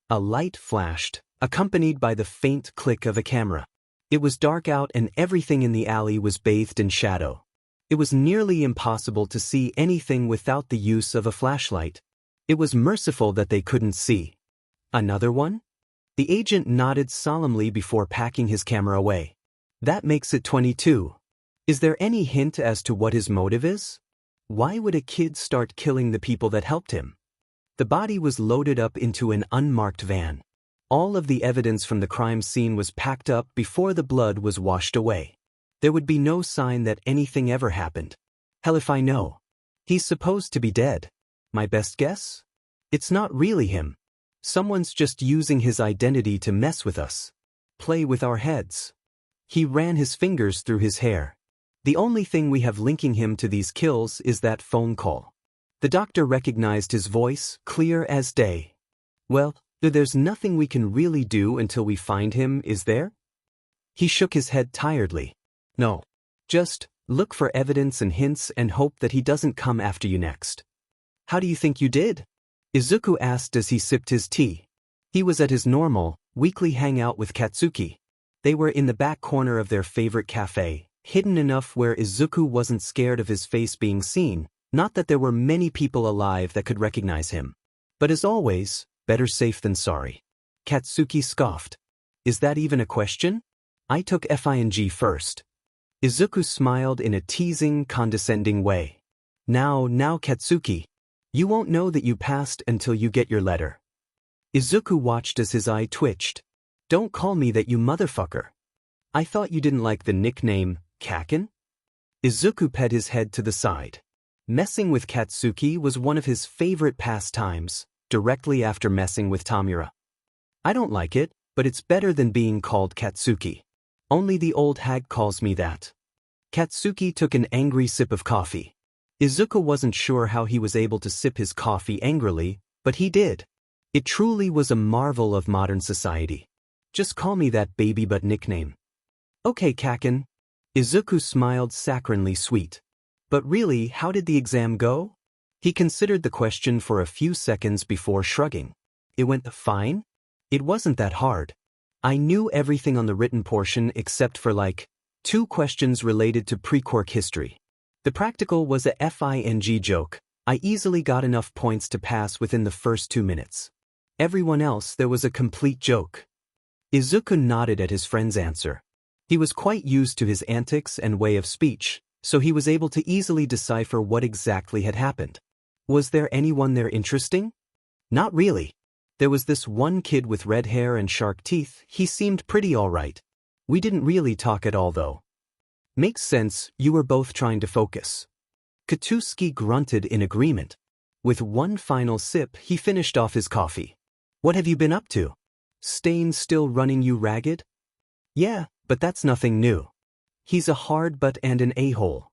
A light flashed, accompanied by the faint click of a camera. It was dark out and everything in the alley was bathed in shadow. It was nearly impossible to see anything without the use of a flashlight. It was merciful that they couldn't see. Another one? The agent nodded solemnly before packing his camera away. That makes it 22. Is there any hint as to what his motive is? Why would a kid start killing the people that helped him? The body was loaded up into an unmarked van. All of the evidence from the crime scene was packed up before the blood was washed away. There would be no sign that anything ever happened. Hell if I know. He's supposed to be dead. My best guess? It's not really him. Someone's just using his identity to mess with us. Play with our heads. He ran his fingers through his hair. The only thing we have linking him to these kills is that phone call. The doctor recognized his voice, clear as day. Well, there's nothing we can really do until we find him, is there? He shook his head tiredly. No. Just look for evidence and hints and hope that he doesn't come after you next. How do you think you did? Izuku asked as he sipped his tea. He was at his normal, weekly hangout with Katsuki. They were in the back corner of their favorite cafe, hidden enough where Izuku wasn't scared of his face being seen, not that there were many people alive that could recognize him. But as always, better safe than sorry. Katsuki scoffed. Is that even a question? I took FING first. Izuku smiled in a teasing, condescending way. Now Katsuki. You won't know that you passed until you get your letter. Izuku watched as his eye twitched. Don't call me that, you motherfucker. I thought you didn't like the nickname, Kaken? Izuku pet his head to the side. Messing with Katsuki was one of his favorite pastimes, directly after messing with Tamura. I don't like it, but it's better than being called Katsuki. Only the old hag calls me that. Katsuki took an angry sip of coffee. Izuku wasn't sure how he was able to sip his coffee angrily, but he did. It truly was a marvel of modern society. Just call me that baby butt nickname. Okay, Kaken. Izuku smiled saccharinely sweet. But really, how did the exam go? He considered the question for a few seconds before shrugging. It went fine? It wasn't that hard. I knew everything on the written portion except for 2 questions related to pre-quirk history. The practical was a fing joke. I easily got enough points to pass within the first 2 minutes. Everyone else, there was a complete joke. Izuku nodded at his friend's answer. He was quite used to his antics and way of speech, so he was able to easily decipher what exactly had happened. Was there anyone there interesting? Not really. There was this one kid with red hair and shark teeth. He seemed pretty alright. We didn't really talk at all though. Makes sense, you were both trying to focus. Katsuki grunted in agreement. With one final sip, he finished off his coffee. What have you been up to? Stain still running you ragged? Yeah, but that's nothing new. He's a hard butt and an a-hole.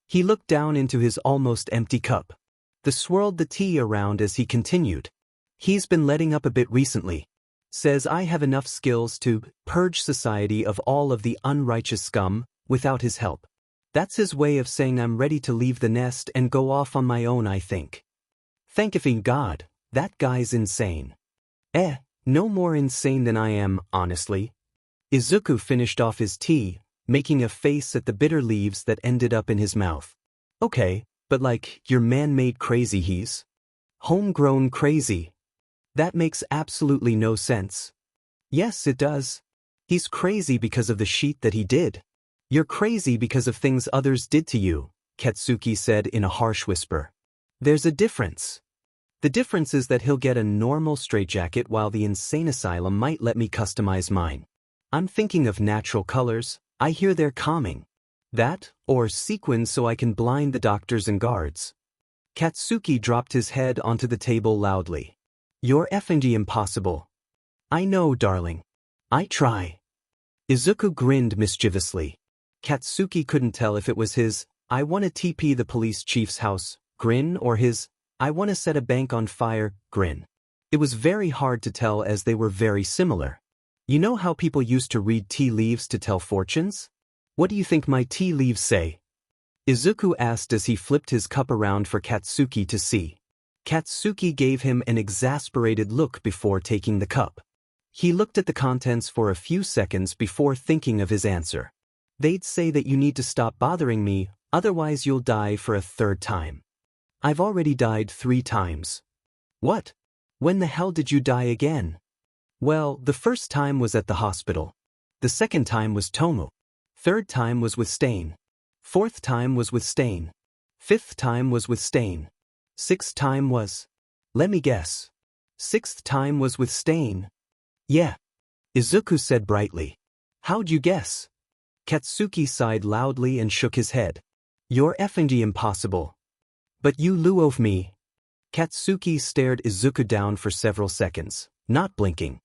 He looked down into his almost empty cup. Swirled the tea around as he continued. He's been letting up a bit recently. Says I have enough skills to purge society of all of the unrighteous scum without his help. That's his way of saying I'm ready to leave the nest and go off on my own, I think. Thanking God, that guy's insane. No more insane than I am, honestly. Izuku finished off his tea, making a face at the bitter leaves that ended up in his mouth. Okay, but like, your man-made crazy he's homegrown crazy. That makes absolutely no sense. Yes, it does. He's crazy because of the sheet that he did. You're crazy because of things others did to you, Katsuki said in a harsh whisper. There's a difference. The difference is that he'll get a normal straitjacket while the insane asylum might let me customize mine. I'm thinking of natural colors. I hear they're calming. That, or sequins so I can blind the doctors and guards. Katsuki dropped his head onto the table loudly. You're effing impossible. I know, darling. I try. Izuku grinned mischievously. Katsuki couldn't tell if it was his, I want to TP the police chief's house, grin or his, I want to set a bank on fire, grin. It was very hard to tell as they were very similar. You know how people used to read tea leaves to tell fortunes? What do you think my tea leaves say? Izuku asked as he flipped his cup around for Katsuki to see. Katsuki gave him an exasperated look before taking the cup. He looked at the contents for a few seconds before thinking of his answer. They'd say that you need to stop bothering me, otherwise you'll die for a third time. I've already died 3 times. What? When the hell did you die again? Well, the first time was at the hospital. The second time was Tomu. Third time was with Stain. Fourth time was with Stain. Fifth time was with Stain. Sixth time was... Let me guess. Sixth time was with Stain. Yeah. Izuku said brightly. How'd you guess? Katsuki sighed loudly and shook his head. You're effing impossible. But you luo me. Katsuki stared Izuku down for several seconds, not blinking.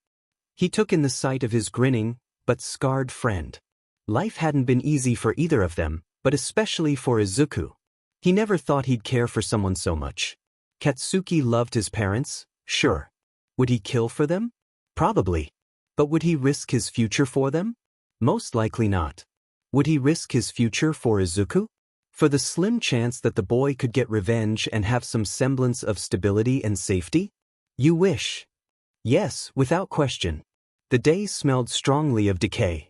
He took in the sight of his grinning, but scarred friend. Life hadn't been easy for either of them, but especially for Izuku. He never thought he'd care for someone so much. Katsuki loved his parents, sure. Would he kill for them? Probably. But would he risk his future for them? Most likely not. Would he risk his future for Izuku? For the slim chance that the boy could get revenge and have some semblance of stability and safety? You wish. Yes, without question. The day smelled strongly of decay.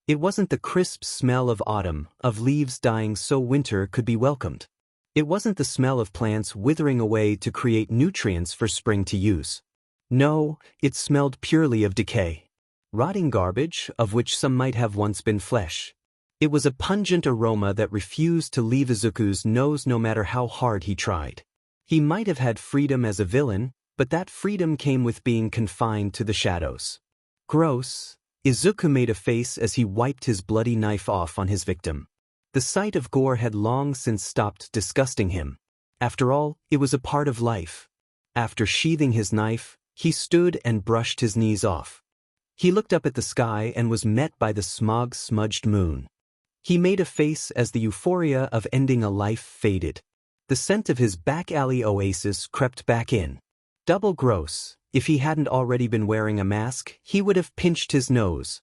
It wasn't the crisp smell of autumn, of leaves dying so winter could be welcomed. It wasn't the smell of plants withering away to create nutrients for spring to use. No, it smelled purely of decay. Rotting garbage, of which some might have once been flesh. It was a pungent aroma that refused to leave Izuku's nose no matter how hard he tried. He might have had freedom as a villain, but that freedom came with being confined to the shadows. Gross. Izuku made a face as he wiped his bloody knife off on his victim. The sight of gore had long since stopped disgusting him. After all, it was a part of life. After sheathing his knife, he stood and brushed his knees off. He looked up at the sky and was met by the smog-smudged moon. He made a face as the euphoria of ending a life faded. The scent of his back alley oasis crept back in. Double gross. If he hadn't already been wearing a mask, he would have pinched his nose.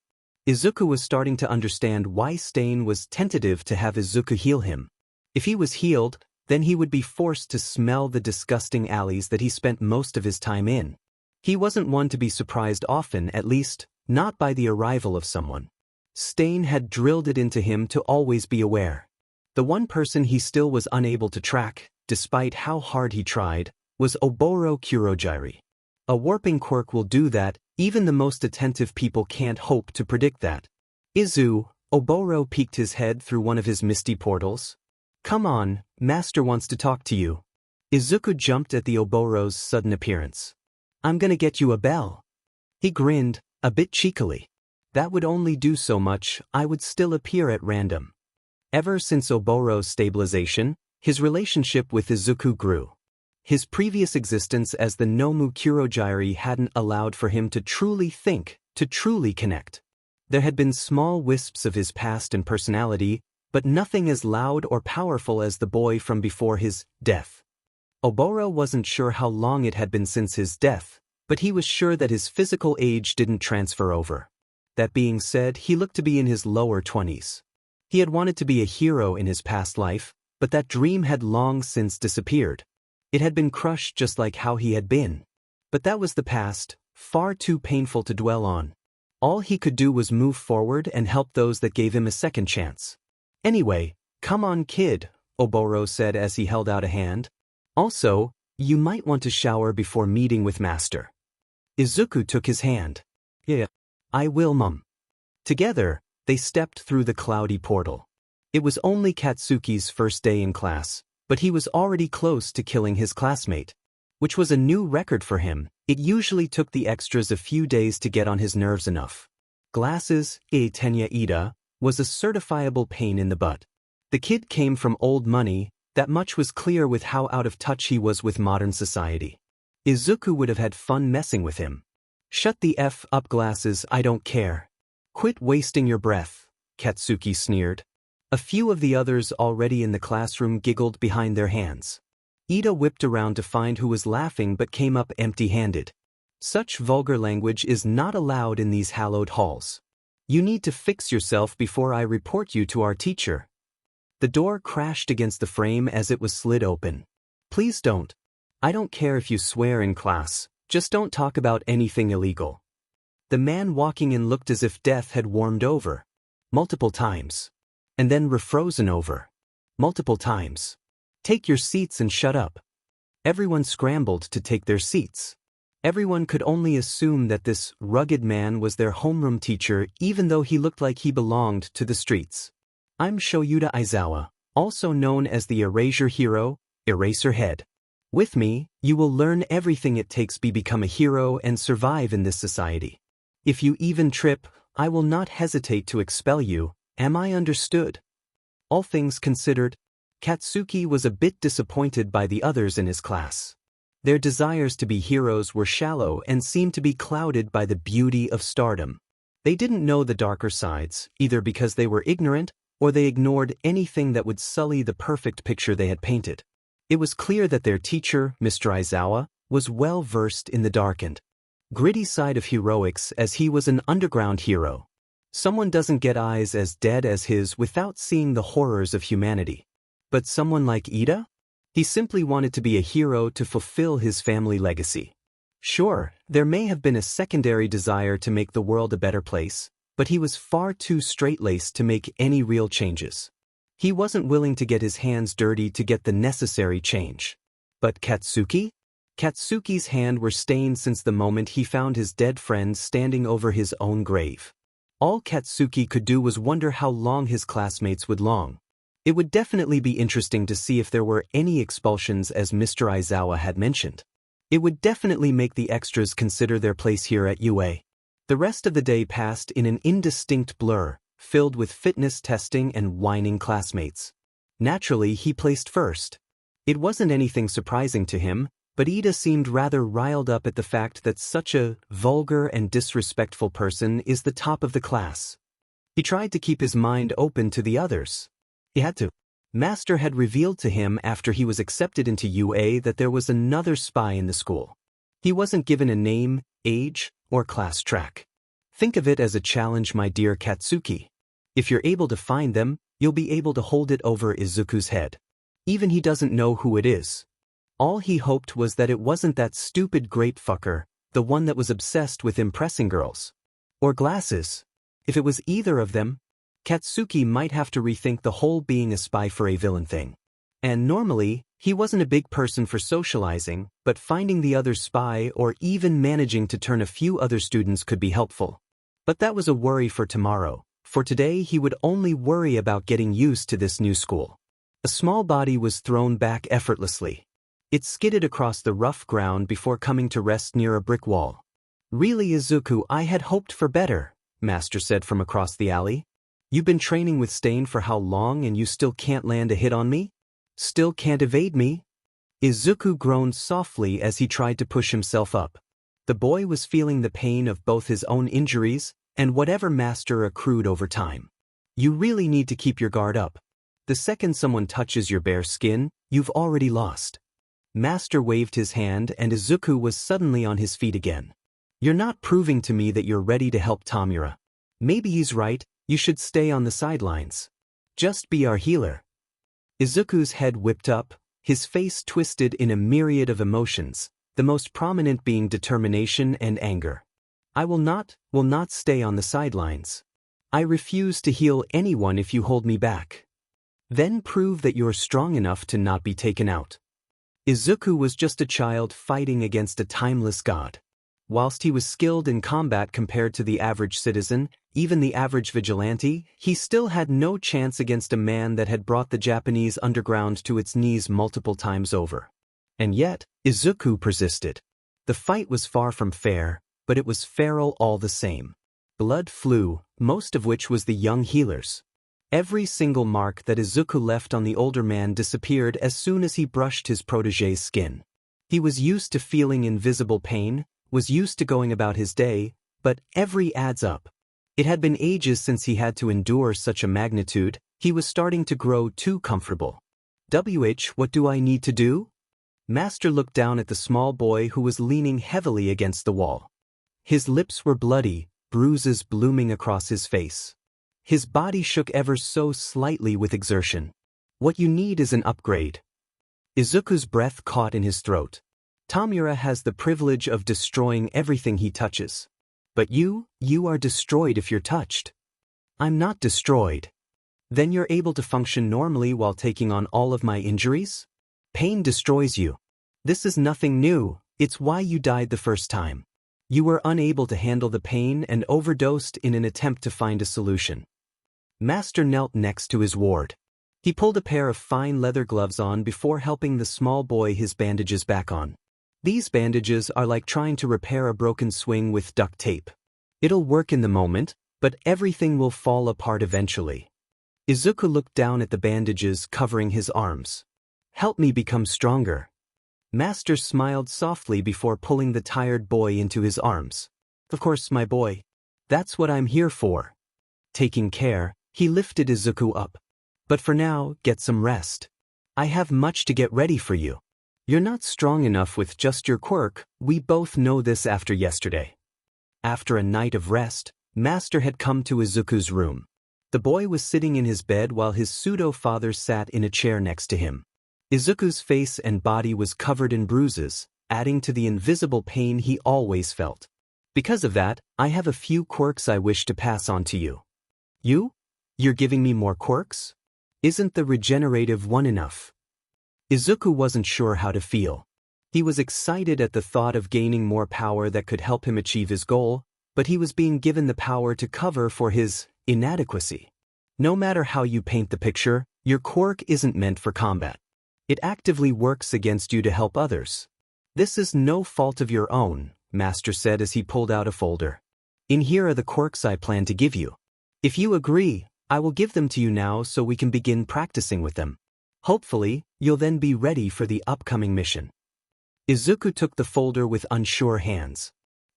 Izuku was starting to understand why Stain was tentative to have Izuku heal him. If he was healed, then he would be forced to smell the disgusting alleys that he spent most of his time in. He wasn't one to be surprised often, at least, not by the arrival of someone. Stain had drilled it into him to always be aware. The one person he still was unable to track, despite how hard he tried, was Oboro Kurogiri. A warping quirk will do that, even the most attentive people can't hope to predict that. Izu, Oboro peeked his head through one of his misty portals. Come on, Master wants to talk to you. Izuku jumped at the Oboro's sudden appearance. I'm gonna get you a bell. He grinned, a bit cheekily. That would only do so much, I would still appear at random. Ever since Oboro's stabilization, his relationship with Izuku grew. His previous existence as the Nomu Kurogiri hadn't allowed for him to truly think, to truly connect. There had been small wisps of his past and personality, but nothing as loud or powerful as the boy from before his death. Oboro wasn't sure how long it had been since his death, but he was sure that his physical age didn't transfer over. That being said, he looked to be in his lower 20s. He had wanted to be a hero in his past life, but that dream had long since disappeared. It had been crushed just like how he had been. But that was the past, far too painful to dwell on. All he could do was move forward and help those that gave him a second chance. Anyway, come on kid, Oboro said as he held out a hand. Also, you might want to shower before meeting with Master. Izuku took his hand. Yeah, I will, Mum. Together, they stepped through the cloudy portal. It was only Katsuki's first day in class, but he was already close to killing his classmate. Which was a new record for him. It usually took the extras a few days to get on his nerves enough. Glasses, Tenya Ida, was a certifiable pain in the butt. The kid came from old money, that much was clear with how out of touch he was with modern society. Izuku would have had fun messing with him. Shut the F up Glasses, I don't care. Quit wasting your breath, Katsuki sneered. A few of the others already in the classroom giggled behind their hands. Ida whipped around to find who was laughing but came up empty-handed. Such vulgar language is not allowed in these hallowed halls. You need to fix yourself before I report you to our teacher. The door crashed against the frame as it was slid open. Please don't. I don't care if you swear in class, just don't talk about anything illegal. The man walking in looked as if death had warmed over. Multiple times. And then refrozen over. Multiple times. Take your seats and shut up. Everyone scrambled to take their seats. Everyone could only assume that this rugged man was their homeroom teacher even though he looked like he belonged to the streets. I'm Shoyuta Aizawa, also known as the Erasure Hero, Eraserhead. With me, you will learn everything it takes to become a hero and survive in this society. If you even trip, I will not hesitate to expel you, am I understood? All things considered, Katsuki was a bit disappointed by the others in his class. Their desires to be heroes were shallow and seemed to be clouded by the beauty of stardom. They didn't know the darker sides, either because they were ignorant or they ignored anything that would sully the perfect picture they had painted. It was clear that their teacher, Mr. Aizawa, was well versed in the darkened, gritty side of heroics as he was an underground hero. Someone doesn't get eyes as dead as his without seeing the horrors of humanity. But someone like Ida? He simply wanted to be a hero to fulfill his family legacy. Sure, there may have been a secondary desire to make the world a better place, but he was far too straight-laced to make any real changes. He wasn't willing to get his hands dirty to get the necessary change. But Katsuki? Katsuki's hands were stained since the moment he found his dead friend standing over his own grave. All Katsuki could do was wonder how long his classmates would long. It would definitely be interesting to see if there were any expulsions as Mr. Aizawa had mentioned. It would definitely make the extras consider their place here at UA. The rest of the day passed in an indistinct blur, filled with fitness testing and whining classmates. Naturally, he placed first. It wasn't anything surprising to him, but Ida seemed rather riled up at the fact that such a vulgar and disrespectful person is the top of the class. He tried to keep his mind open to the others. He had to. Master had revealed to him after he was accepted into UA that there was another spy in the school. He wasn't given a name, age, or class track. Think of it as a challenge, my dear Katsuki. If you're able to find them, you'll be able to hold it over Izuku's head. Even he doesn't know who it is. All he hoped was that it wasn't that stupid grape fucker, the one that was obsessed with impressing girls. Or Glasses. If it was either of them, Katsuki might have to rethink the whole being a spy for a villain thing. And normally, he wasn't a big person for socializing, but finding the other spy or even managing to turn a few other students could be helpful. But that was a worry for tomorrow. For today he would only worry about getting used to this new school. A small body was thrown back effortlessly. It skidded across the rough ground before coming to rest near a brick wall. "Really, Izuku, I had hoped for better," Master said from across the alley. "You've been training with Stain for how long and you still can't land a hit on me? Still can't evade me?" Izuku groaned softly as he tried to push himself up. The boy was feeling the pain of both his own injuries and whatever Master accrued over time. "You really need to keep your guard up. The second someone touches your bare skin, you've already lost." Master waved his hand and Izuku was suddenly on his feet again. "You're not proving to me that you're ready to help Tamura. Maybe he's right, you should stay on the sidelines. Just be our healer." Izuku's head whipped up, his face twisted in a myriad of emotions, the most prominent being determination and anger. "I will not stay on the sidelines. I refuse to heal anyone if you hold me back. Then prove that you're strong enough to not be taken out." Izuku was just a child fighting against a timeless god. Whilst he was skilled in combat compared to the average citizen, even the average vigilante, he still had no chance against a man that had brought the Japanese underground to its knees multiple times over. And yet, Izuku persisted. The fight was far from fair, but it was feral all the same. Blood flew, most of which was the young healer's. Every single mark that Izuku left on the older man disappeared as soon as he brushed his protégé's skin. He was used to feeling invisible pain, was used to going about his day, but every adds up. It had been ages since he had to endure such a magnitude, he was starting to grow too comfortable. What do I need to do?" Master looked down at the small boy who was leaning heavily against the wall. His lips were bloody, bruises blooming across his face. His body shook ever so slightly with exertion. "What you need is an upgrade." Izuku's breath caught in his throat. "Tamura has the privilege of destroying everything he touches. But you are destroyed if you're touched." "I'm not destroyed." "Then you're able to function normally while taking on all of my injuries?" "Pain destroys you. This is nothing new, it's why you died the first time. You were unable to handle the pain and overdosed in an attempt to find a solution." Master knelt next to his ward. He pulled a pair of fine leather gloves on before helping the small boy his bandages back on. "These bandages are like trying to repair a broken swing with duct tape. It'll work in the moment, but everything will fall apart eventually." Izuku looked down at the bandages covering his arms. "Help me become stronger." Master smiled softly before pulling the tired boy into his arms. "Of course, my boy. That's what I'm here for." Taking care, he lifted Izuku up. "But for now, get some rest. I have much to get ready for you. You're not strong enough with just your quirk, we both know this after yesterday." After a night of rest, Master had come to Izuku's room. The boy was sitting in his bed while his pseudo-father sat in a chair next to him. Izuku's face and body was covered in bruises, adding to the invisible pain he always felt. "Because of that, I have a few quirks I wish to pass on to you." You're giving me more quirks? Isn't the regenerative one enough?" Izuku wasn't sure how to feel. He was excited at the thought of gaining more power that could help him achieve his goal, but he was being given the power to cover for his inadequacy. No matter how you paint the picture, your quirk isn't meant for combat. It actively works against you to help others. "This is no fault of your own," Master said as he pulled out a folder. "In here are the quirks I plan to give you. If you agree, I will give them to you now so we can begin practicing with them. Hopefully, you'll then be ready for the upcoming mission." Izuku took the folder with unsure hands.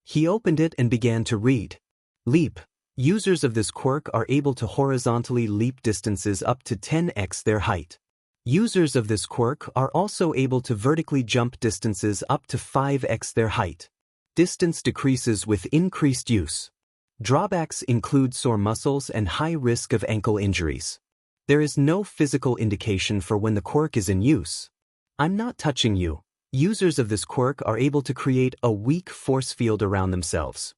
He opened it and began to read. "Leap. Users of this quirk are able to horizontally leap distances up to 10x their height. Users of this quirk are also able to vertically jump distances up to 5x their height. Distance decreases with increased use. Drawbacks include sore muscles and high risk of ankle injuries. There is no physical indication for when the quirk is in use. I'm not touching you. Users of this quirk are able to create a weak force field around themselves.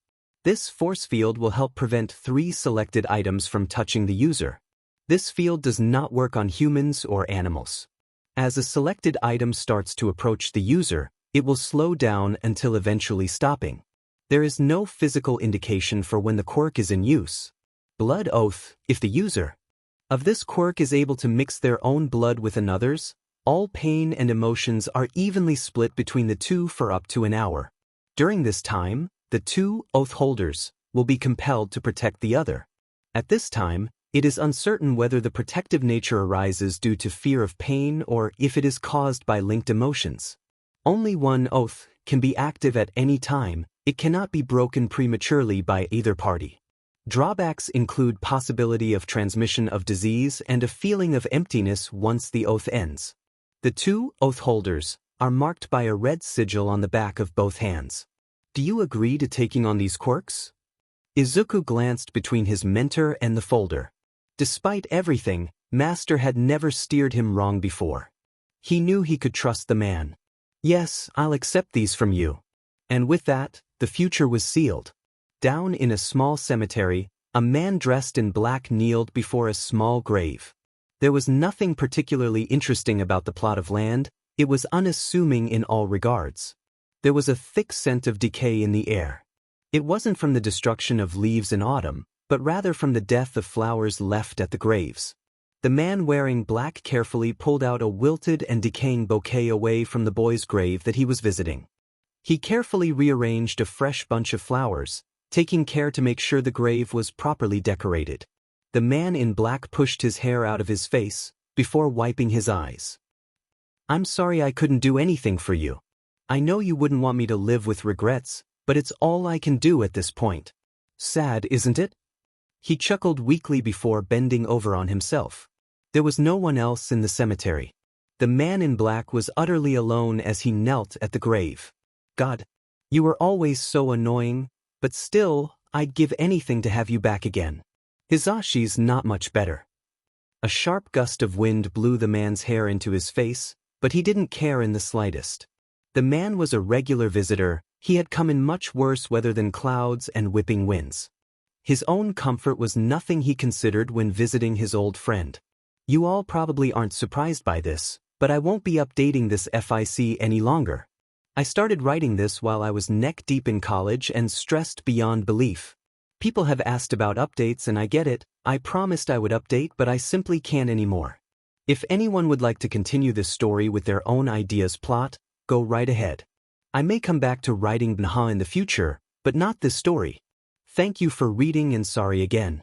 This force field will help prevent 3 selected items from touching the user. This field does not work on humans or animals. As a selected item starts to approach the user, it will slow down until eventually stopping. There is no physical indication for when the quirk is in use. Blood oath, if the user of this quirk is able to mix their own blood with another's, all pain and emotions are evenly split between the two for up to an hour. During this time, the 2 oath holders will be compelled to protect the other. At this time, it is uncertain whether the protective nature arises due to fear of pain or if it is caused by linked emotions. Only one oath can be active at any time. It cannot be broken prematurely by either party. Drawbacks include possibility of transmission of disease and a feeling of emptiness once the oath ends. The 2 oath holders are marked by a red sigil on the back of both hands. Do you agree to taking on these quirks? Izuku glanced between his mentor and the folder. Despite everything, Master had never steered him wrong before. He knew he could trust the man. Yes, I'll accept these from you. And with that, the future was sealed. Down in a small cemetery, a man dressed in black kneeled before a small grave. There was nothing particularly interesting about the plot of land. It was unassuming in all regards. There was a thick scent of decay in the air. It wasn't from the destruction of leaves in autumn, but rather from the death of flowers left at the graves. The man wearing black carefully pulled out a wilted and decaying bouquet away from the boy's grave that he was visiting. He carefully rearranged a fresh bunch of flowers, taking care to make sure the grave was properly decorated. The man in black pushed his hair out of his face, before wiping his eyes. I'm sorry I couldn't do anything for you. I know you wouldn't want me to live with regrets, but it's all I can do at this point. Sad, isn't it? He chuckled weakly before bending over on himself. There was no one else in the cemetery. The man in black was utterly alone as he knelt at the grave. God, you were always so annoying, but still, I'd give anything to have you back again. Hisashi's not much better. A sharp gust of wind blew the man's hair into his face, but he didn't care in the slightest. The man was a regular visitor. He had come in much worse weather than clouds and whipping winds. His own comfort was nothing he considered when visiting his old friend. You all probably aren't surprised by this, but I won't be updating this FIC any longer. I started writing this while I was neck-deep in college and stressed beyond belief. People have asked about updates and I get it. I promised I would update, but I simply can't anymore. If anyone would like to continue this story with their own ideas plot, go right ahead. I may come back to writing Bnha in the future, but not this story. Thank you for reading and sorry again.